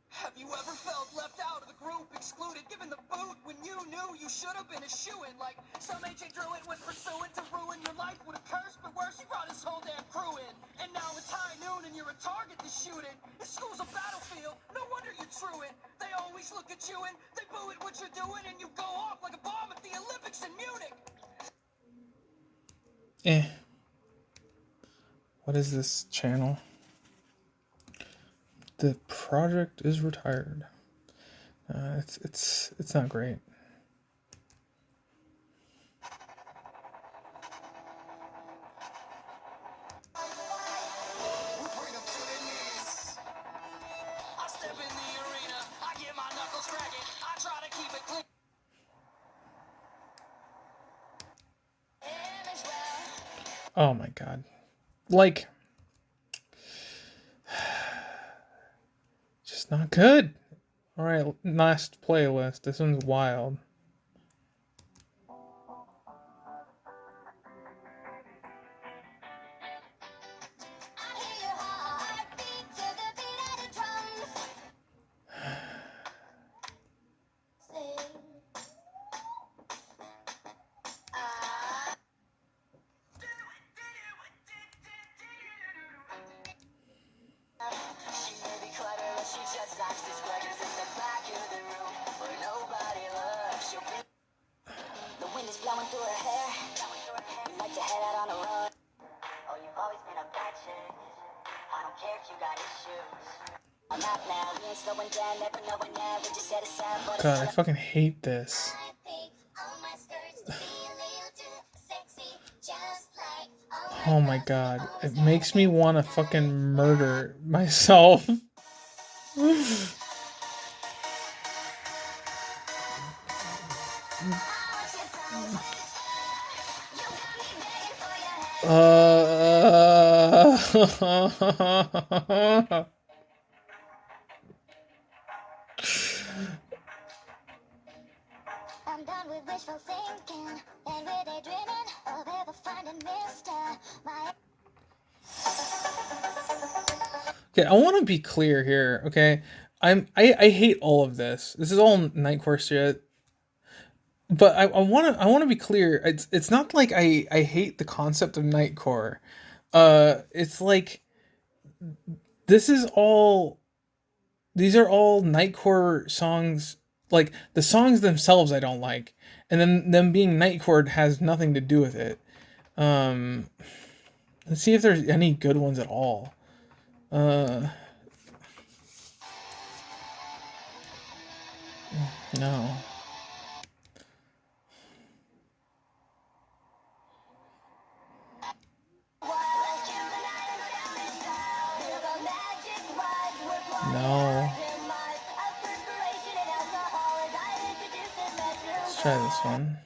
Have you ever felt left out of the group, excluded, given the boot when you knew you should have been a shoo-in? Like some ancient druid went pursuing to ruin your life with a curse, but worse, he brought his whole damn crew in. And now it's high noon and you're a target to shoot at. This school's a battlefield, no wonder you're truant. They always look at you and they boo at what you're doing, and you go off like a bomb at the Olympics in Munich. What is this channel? The project is retired. It's not great. I step in the arena, I get my knuckles cracking, I try to keep it clean. Oh my god. Like, just not good. Alright, last playlist. This one's wild. She may be clever, but she just likes these pleasures in the back of the room where nobody looks. She'll be. The wind is blowing through her hair. You like to head out on a run. Oh, you've always been a bad chick. I don't care if you got issues. I'm out now, we ain't slowing down, never knowing now. We just set aside, but God, I fucking hate this. Oh my god. It makes me want to fucking murder myself. I'm done with wishful thinking and with daydreaming of ever finding Mr. My Okay, I want to be clear here, okay? I hate all of this. This is all Nightcore shit. But I want to be clear. It's not like I hate the concept of Nightcore. It's like these are all Nightcore songs. Like the songs themselves I don't like, and then them being Nightcore has nothing to do with it. Let's see if there's any good ones at all. No. No. Let's try this one.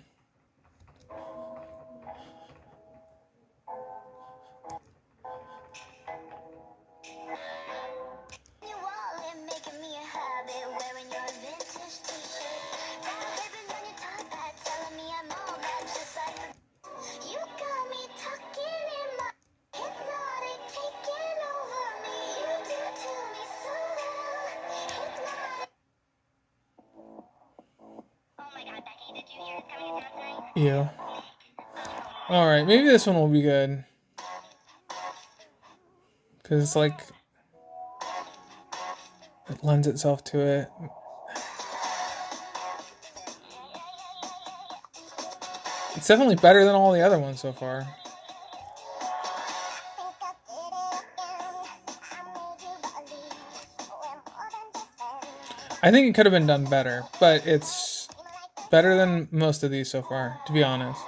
Yeah. Alright, maybe this one will be good. Because it's like... it lends itself to it. It's definitely better than all the other ones so far. I think it could have been done better, but it's better than most of these so far, to be honest.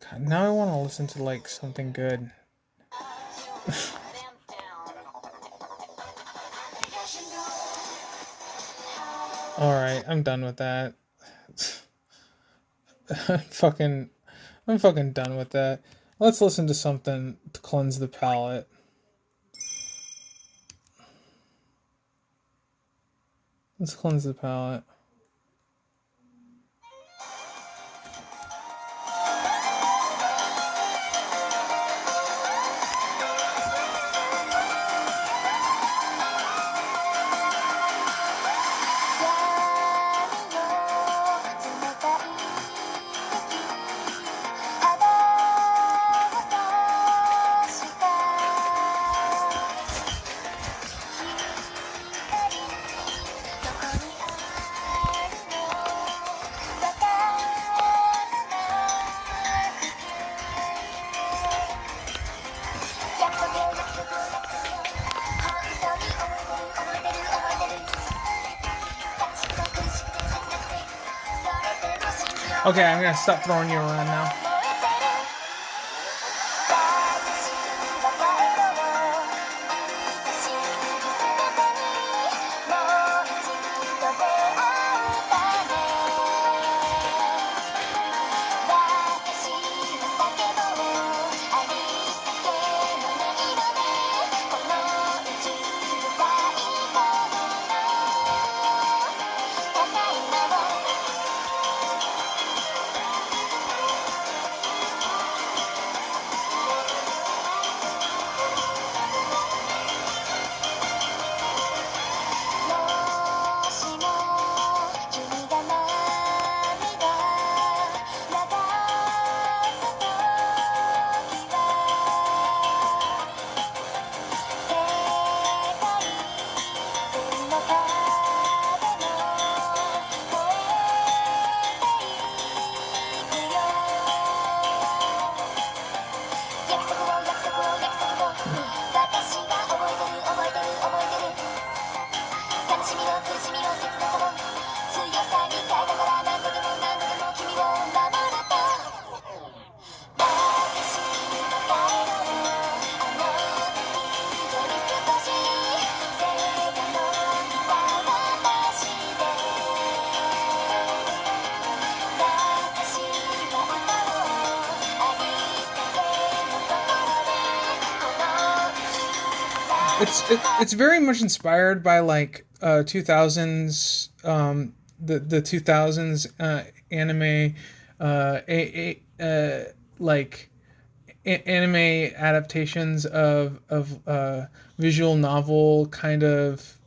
God, now I want to listen to like something good. Alright, I'm done with that. I'm fucking done with that. Let's listen to something to cleanse the palate. Let's cleanse the palate. Okay, I'm gonna stop throwing you around now. It's very much inspired by like 2000s the 2000s anime like anime adaptations of visual novel kind of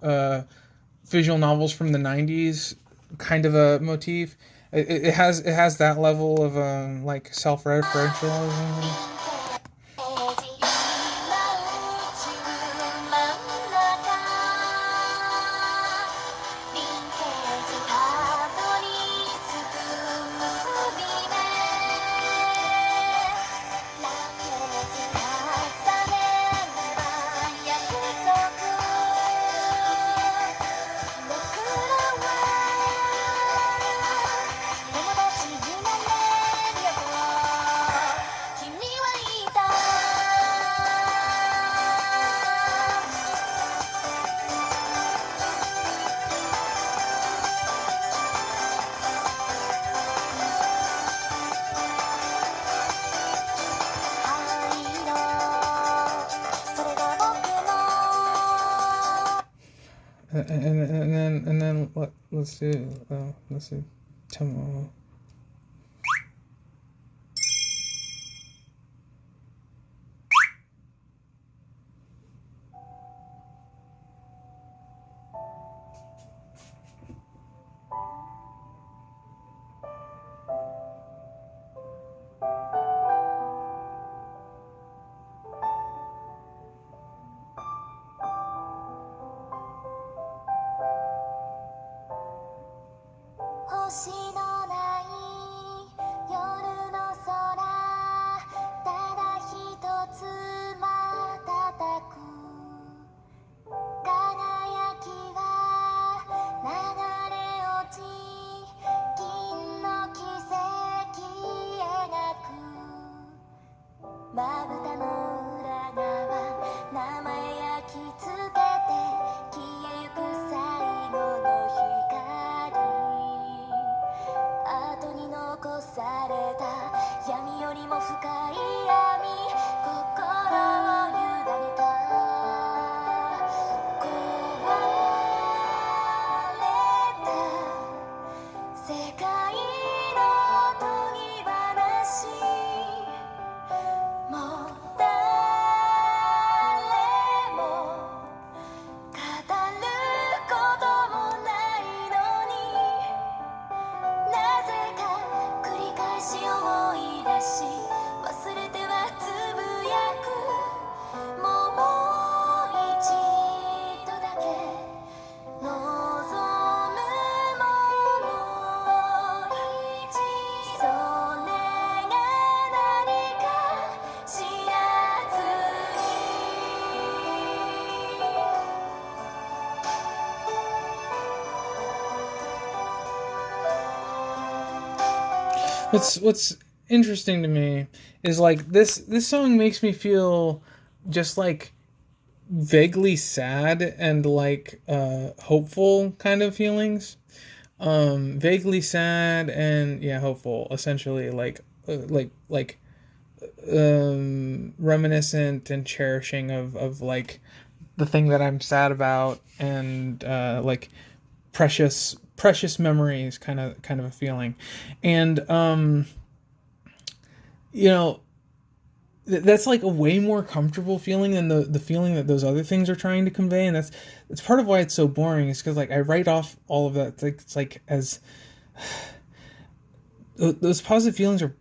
visual novels from the 90s kind of a motif. It has that level of like self-referentialism. And then let's do tomorrow. What's interesting to me is like this song makes me feel just like vaguely sad and like hopeful kind of feelings. Vaguely sad and yeah, hopeful. Essentially, reminiscent and cherishing of like the thing that I'm sad about and like precious memories kind of a feeling. And you know, that's like a way more comfortable feeling than the feeling that those other things are trying to convey. And that's part of why it's so boring, is because like I write off all of that. It's like as those positive feelings are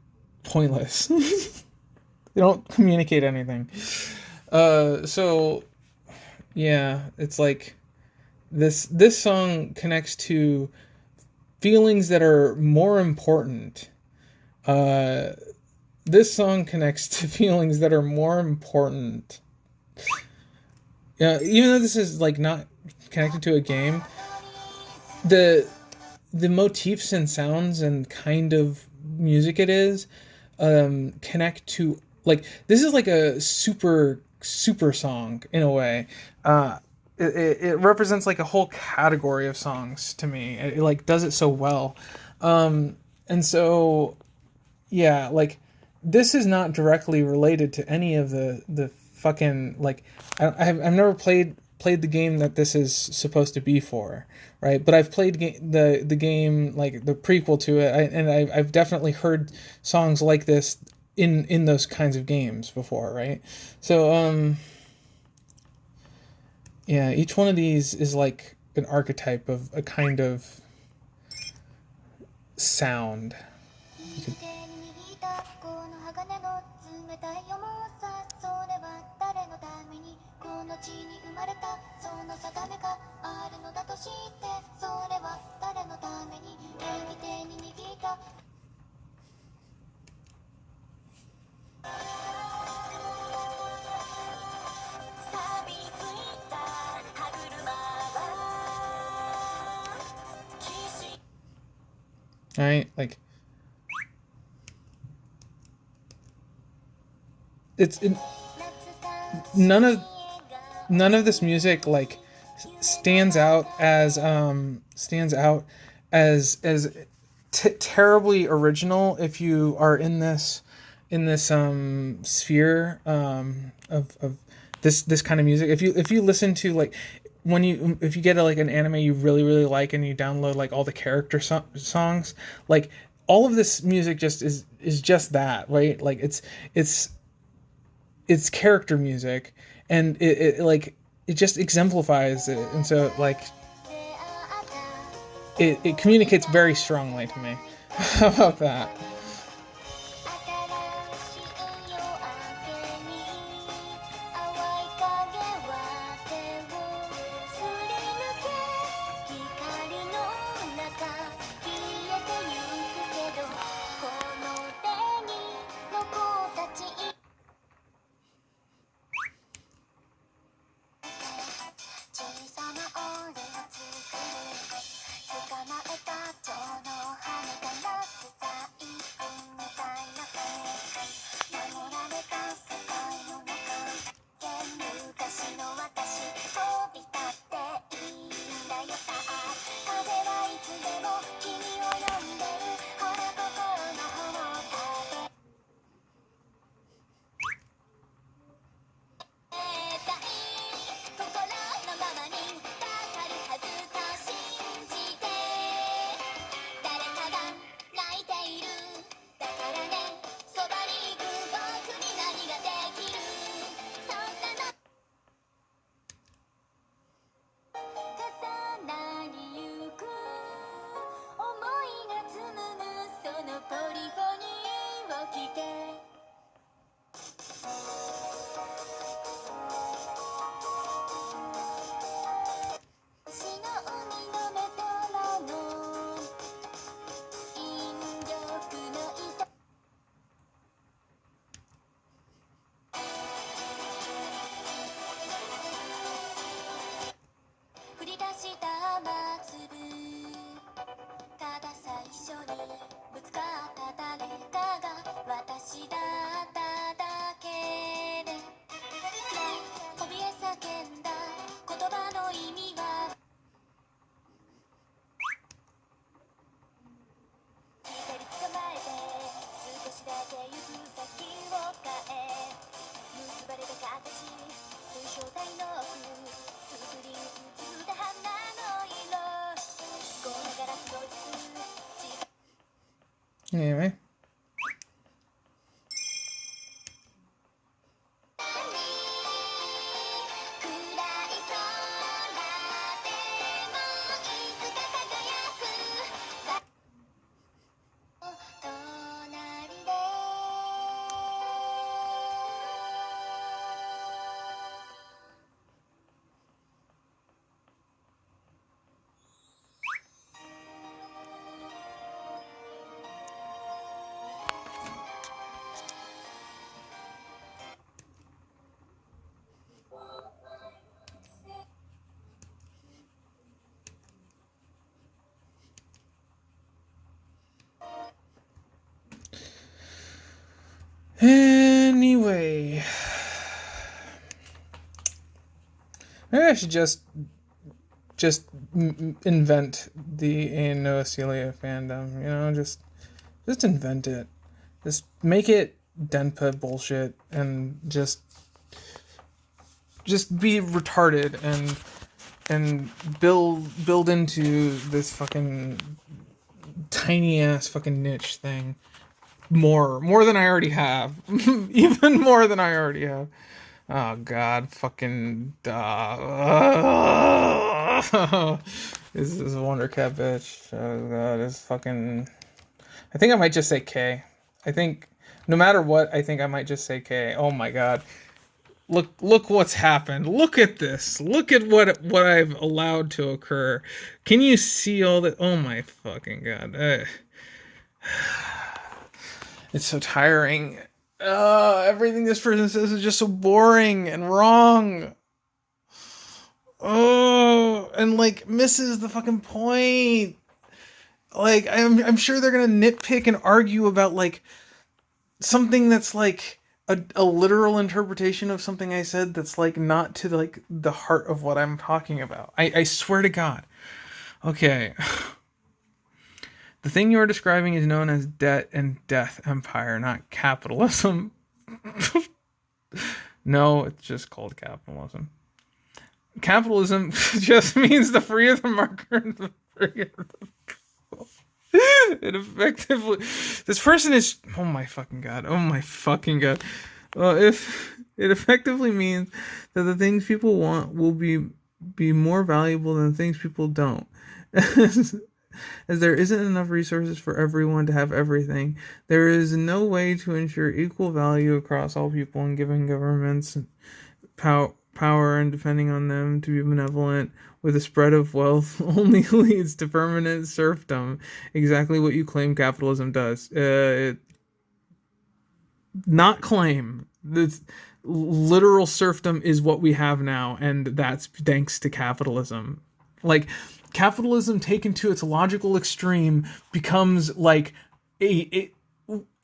pointless. They don't communicate anything. So yeah, it's like this song connects to feelings that are more important. This song connects to feelings that are more important. Yeah, even though this is like not connected to a game, the motifs and sounds and kind of music it is connect to, like, this is like a super song in a way. It represents like a whole category of songs to me. It like does it so well. And so yeah, like this is not directly related to any of the fucking like I've never played the game that this is supposed to be for, right? But I've played the game, like the prequel to it, and I've definitely heard songs like this in those kinds of games before, right? So yeah, each one of these is like an archetype of a kind of sound. Right? Like none of this music like stands out as terribly original if you are in this sphere of this kind of music. If you listen to like if you get like an anime you really like and you download like all the character songs, like all of this music just is just that, right? Like it's character music, and it like it just exemplifies it, and so like it communicates very strongly to me. How about that? Anyway. Anyway, maybe I should just invent the Anocillia fandom. You know, just invent it. Just make it Denpa bullshit and just be retarded and build into this fucking tiny ass fucking niche thing. More than I already have. Even more than I already have. Oh god, fucking this is a Wonder Cat bitch. Oh god, it's fucking I think I might just say K. I think no matter what, I think I might just say K. Oh my god. Look what's happened. Look at this. Look at what I've allowed to occur. Can you see all that? Oh my fucking god. It's so tiring. Everything this person says is just so boring and wrong. Oh, and like misses the fucking point. Like I'm sure they're gonna nitpick and argue about like something that's like a literal interpretation of something I said that's like not to like the heart of what I'm talking about. I swear to God. Okay. The thing you are describing is known as debt and death empire, not capitalism. No, it's just called capitalism. Capitalism just means the free of the market and the free of the people. It effectively... This person is... Oh my fucking god. Oh my fucking god. If it effectively means that the things people want will be more valuable than the things people don't. As there isn't enough resources for everyone to have everything, there is no way to ensure equal value across all people, and giving governments power and depending on them to be benevolent with the spread of wealth only leads to permanent serfdom. Exactly what you claim capitalism does. Not claim. This literal serfdom is what we have now, and that's thanks to capitalism. Like, capitalism taken to its logical extreme becomes like a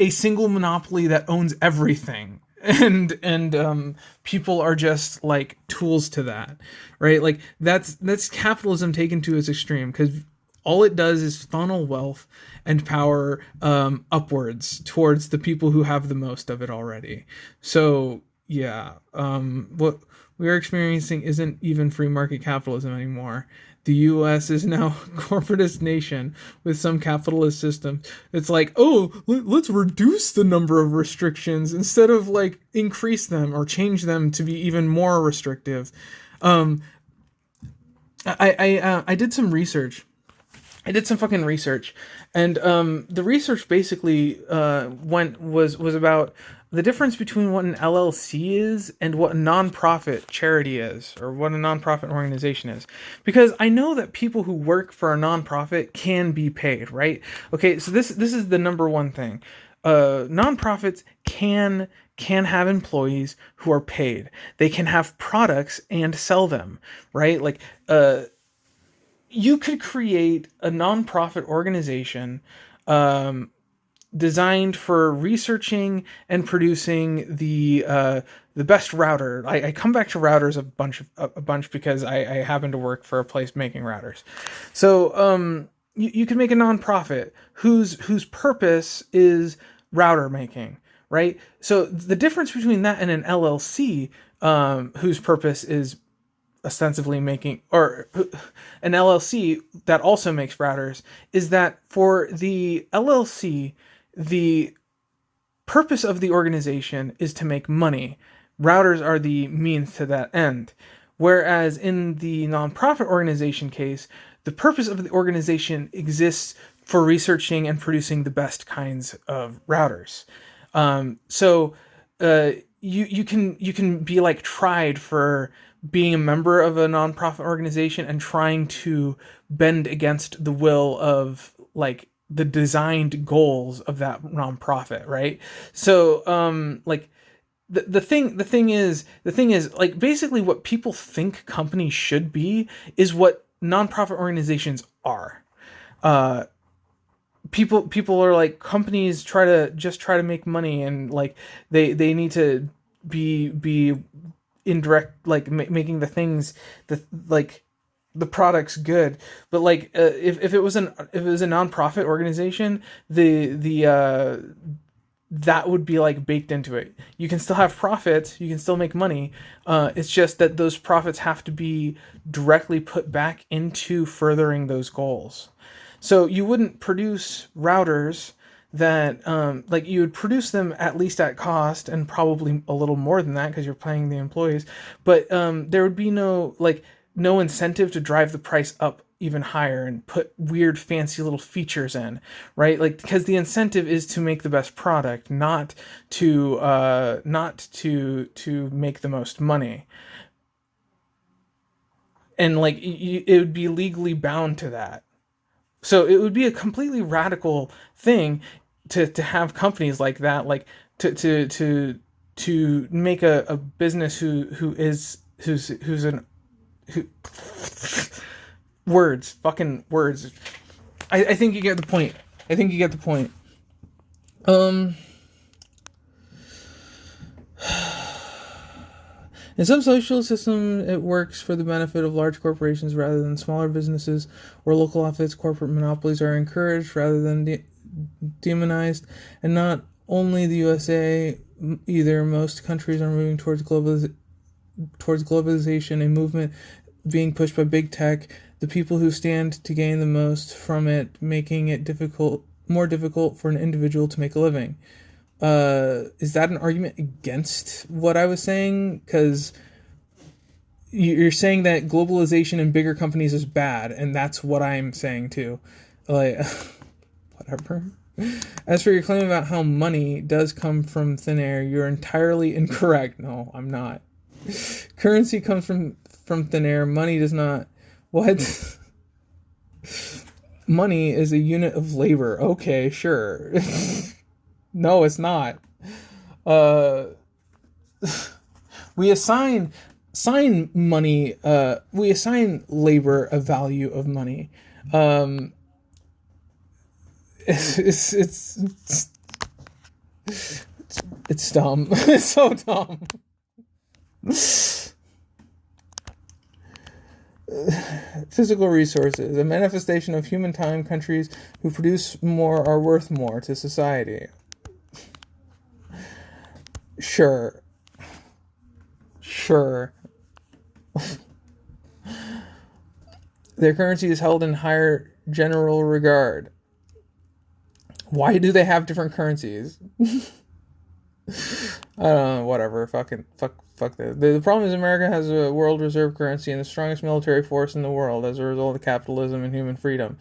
single monopoly that owns everything, and people are just like tools to that, right? Like that's capitalism taken to its extreme, because all it does is funnel wealth and power upwards towards the people who have the most of it already. So yeah, what we are experiencing isn't even free market capitalism anymore. The U.S. is now a corporatist nation with some capitalist systems. It's like, oh, let's reduce the number of restrictions instead of like increase them or change them to be even more restrictive. I did some research. I did some fucking research, and the research basically was about the difference between what an LLC is and what a nonprofit charity is, or what a nonprofit organization is. Because I know that people who work for a nonprofit can be paid, right? Okay, so this is the number one thing. Nonprofits can have employees who are paid. They can have products and sell them, right? Like, you could create a nonprofit organization designed for researching and producing the best router. I come back to routers a bunch because I happen to work for a place making routers. So you can make a nonprofit whose purpose is router making, right? So the difference between that and an LLC, whose purpose is ostensibly making, or an LLC that also makes routers, is that for the LLC, the purpose of the organization is to make money. Routers are the means to that end. Whereas in the nonprofit organization case, the purpose of the organization exists for researching and producing the best kinds of routers. You can be like tried for being a member of a nonprofit organization and trying to bend against the will of like the designed goals of that nonprofit, right? So like the thing is like basically what people think companies should be is what nonprofit organizations are. People are like, companies try to make money, and like they need to be indirect, like making the things like the product's good. But like if it was a nonprofit organization, that would be like baked into it. You can still have profits, you can still make money. It's just that those profits have to be directly put back into furthering those goals. So you wouldn't produce routers that, like you would produce them at least at cost, and probably a little more than that because you're paying the employees. But there would be no incentive to drive the price up even higher and put weird fancy little features in, right? Like, because the incentive is to make the best product, not to make the most money. And like it would be legally bound to that. So it would be a completely radical thing to have companies like that, like to make a business who's fucking words. I think you get the point. In some social systems, it works for the benefit of large corporations rather than smaller businesses, where local office corporate monopolies are encouraged rather than demonized. And not only the USA, either, most countries are moving towards globalization, a movement being pushed by big tech, the people who stand to gain the most from it, making it more difficult for an individual to make a living. Is that an argument against what I was saying? Because you're saying that globalization and bigger companies is bad, and that's what I'm saying too. Like, whatever. As for your claim about how money does come from thin air, you're entirely incorrect. No, I'm not. Currency comes from thin air. Money does not. What? Money is a unit of labor. Okay, sure. No, it's not. We assign money. We assign labor a value of money. It's dumb. It's so dumb. Physical resources, a manifestation of human time. Countries who produce more are worth more to society. Sure. Their currency is held in higher general regard. Why do they have different currencies? I don't know, whatever. Fuck that. The problem is America has a world reserve currency and the strongest military force in the world as a result of capitalism and human freedom.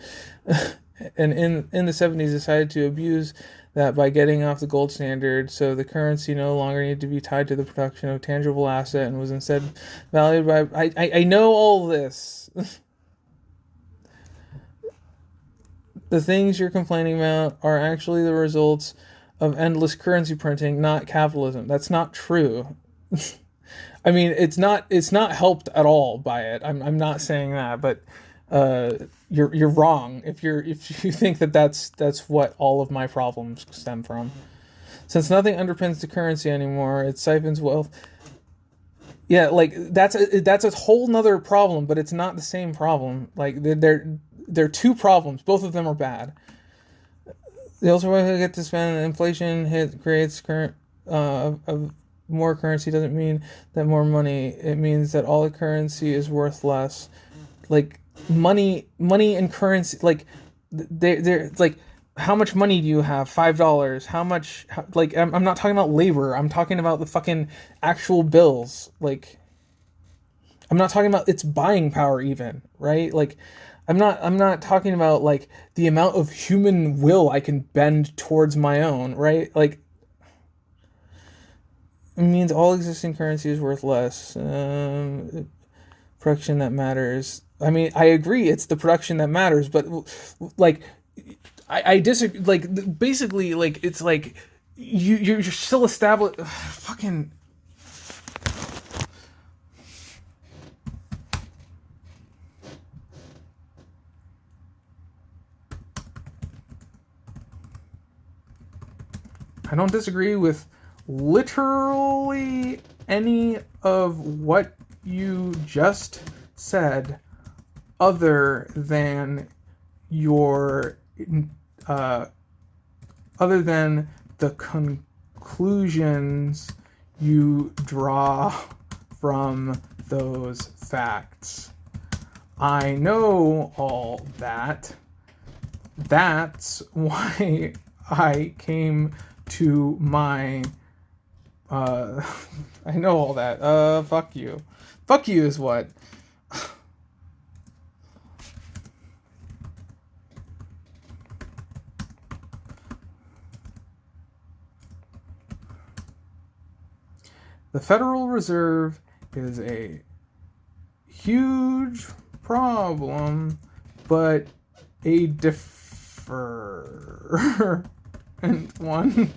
And in the 70s decided to abuse that by getting off the gold standard, so the currency no longer needed to be tied to the production of a tangible asset and was instead valued by... I know all this. The things you're complaining about are actually the results of endless currency printing, not capitalism. That's not true. I mean, it's not helped at all by it. I'm not saying that, but you're wrong if you think that that's what all of my problems stem from. Since nothing underpins the currency anymore, it siphons wealth. Yeah, like that's a whole nother problem, but it's not the same problem. Like they're two problems. Both of them are bad. They also get to spend. Inflation hit creates current of more currency doesn't mean that more money. It means that all the currency is worth less. Like money and currency, like they're like, how much money do you have? $5. How much? Like I'm not talking about labor. I'm talking about the fucking actual bills. Like I'm not talking about its buying power even, right? Like I'm not talking about like the amount of human will I can bend towards my own, right? Like it means all existing currency is worth less. Production that matters. I mean, I agree, it's the production that matters, but like I disagree. Like basically, like it's like you're still established. Fucking. I don't disagree with literally any of what you just said, other than your other than the conclusions you draw from those facts. I know all that. That's why I came to my I know all that. Fuck you. Fuck you is what. The Federal Reserve is a huge problem, but a different one.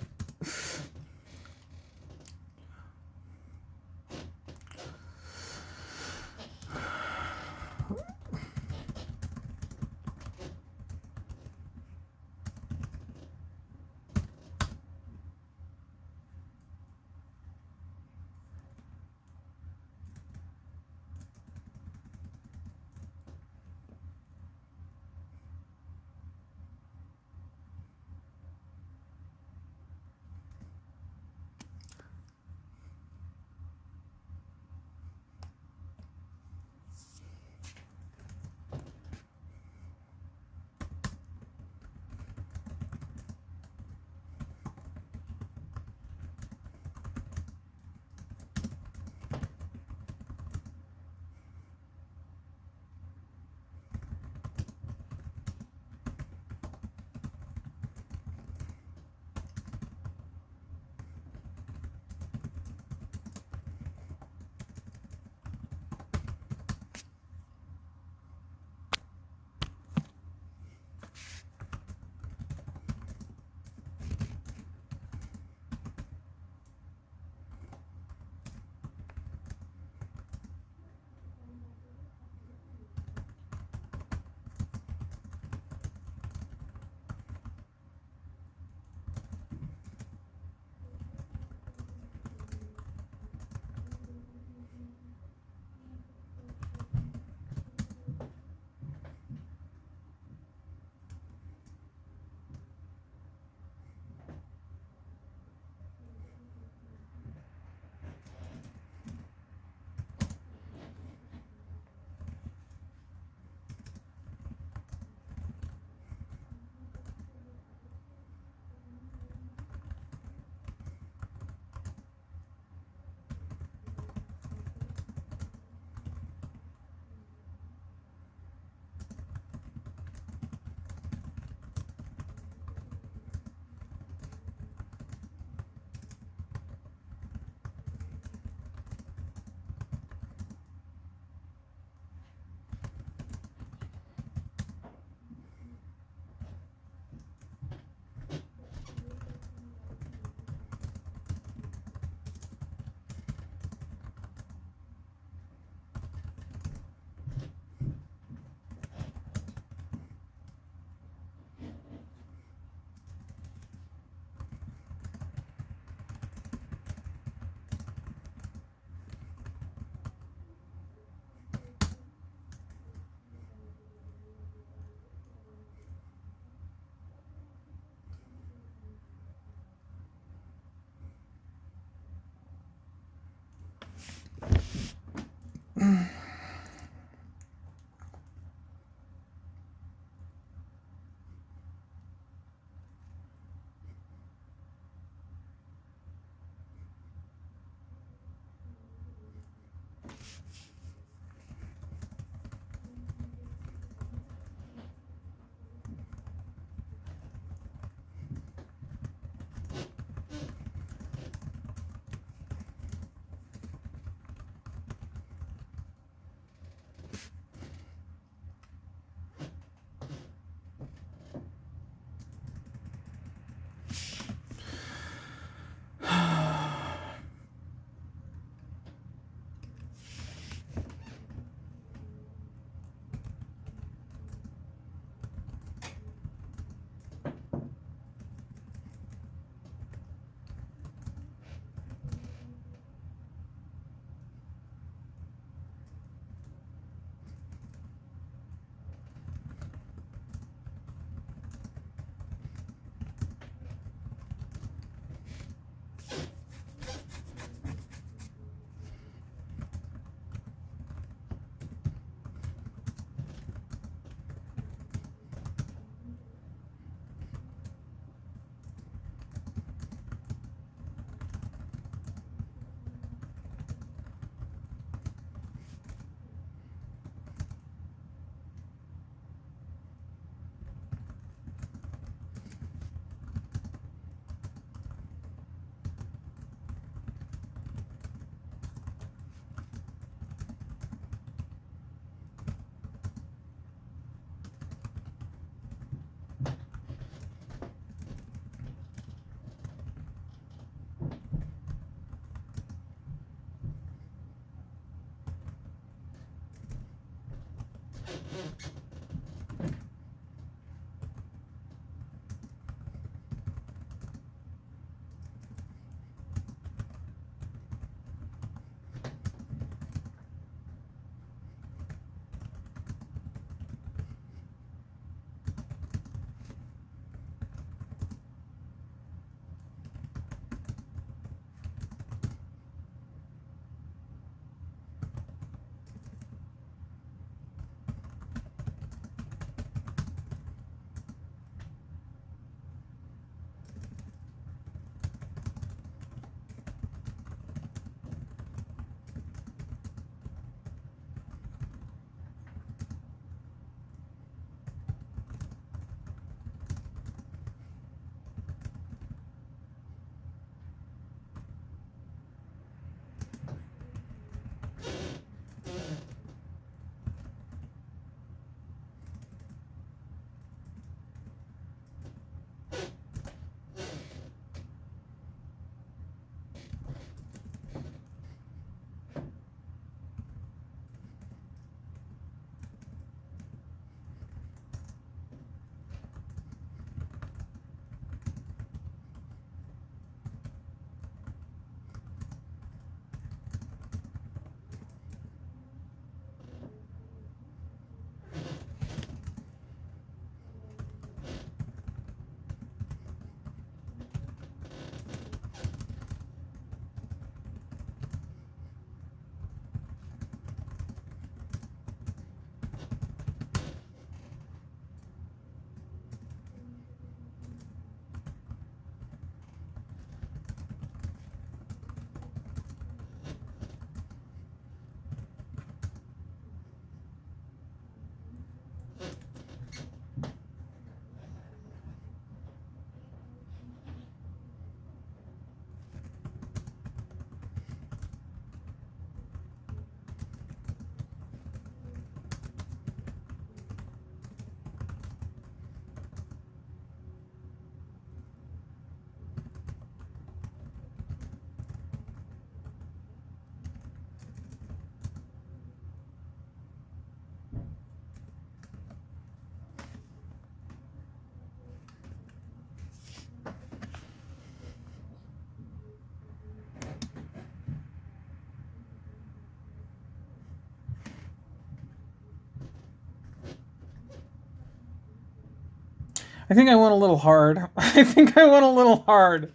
I think I went a little hard. I think I went a little hard.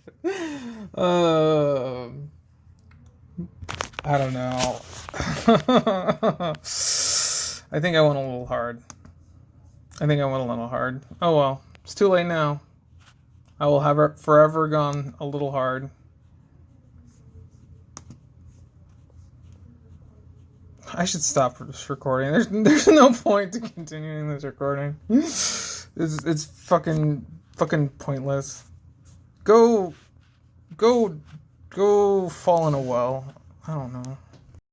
I don't know. I think I went a little hard. Oh well, it's too late now. I will have it forever gone a little hard. I should stop this recording. There's no point to continuing this recording. It's fucking pointless. Go fall in a well. I don't know.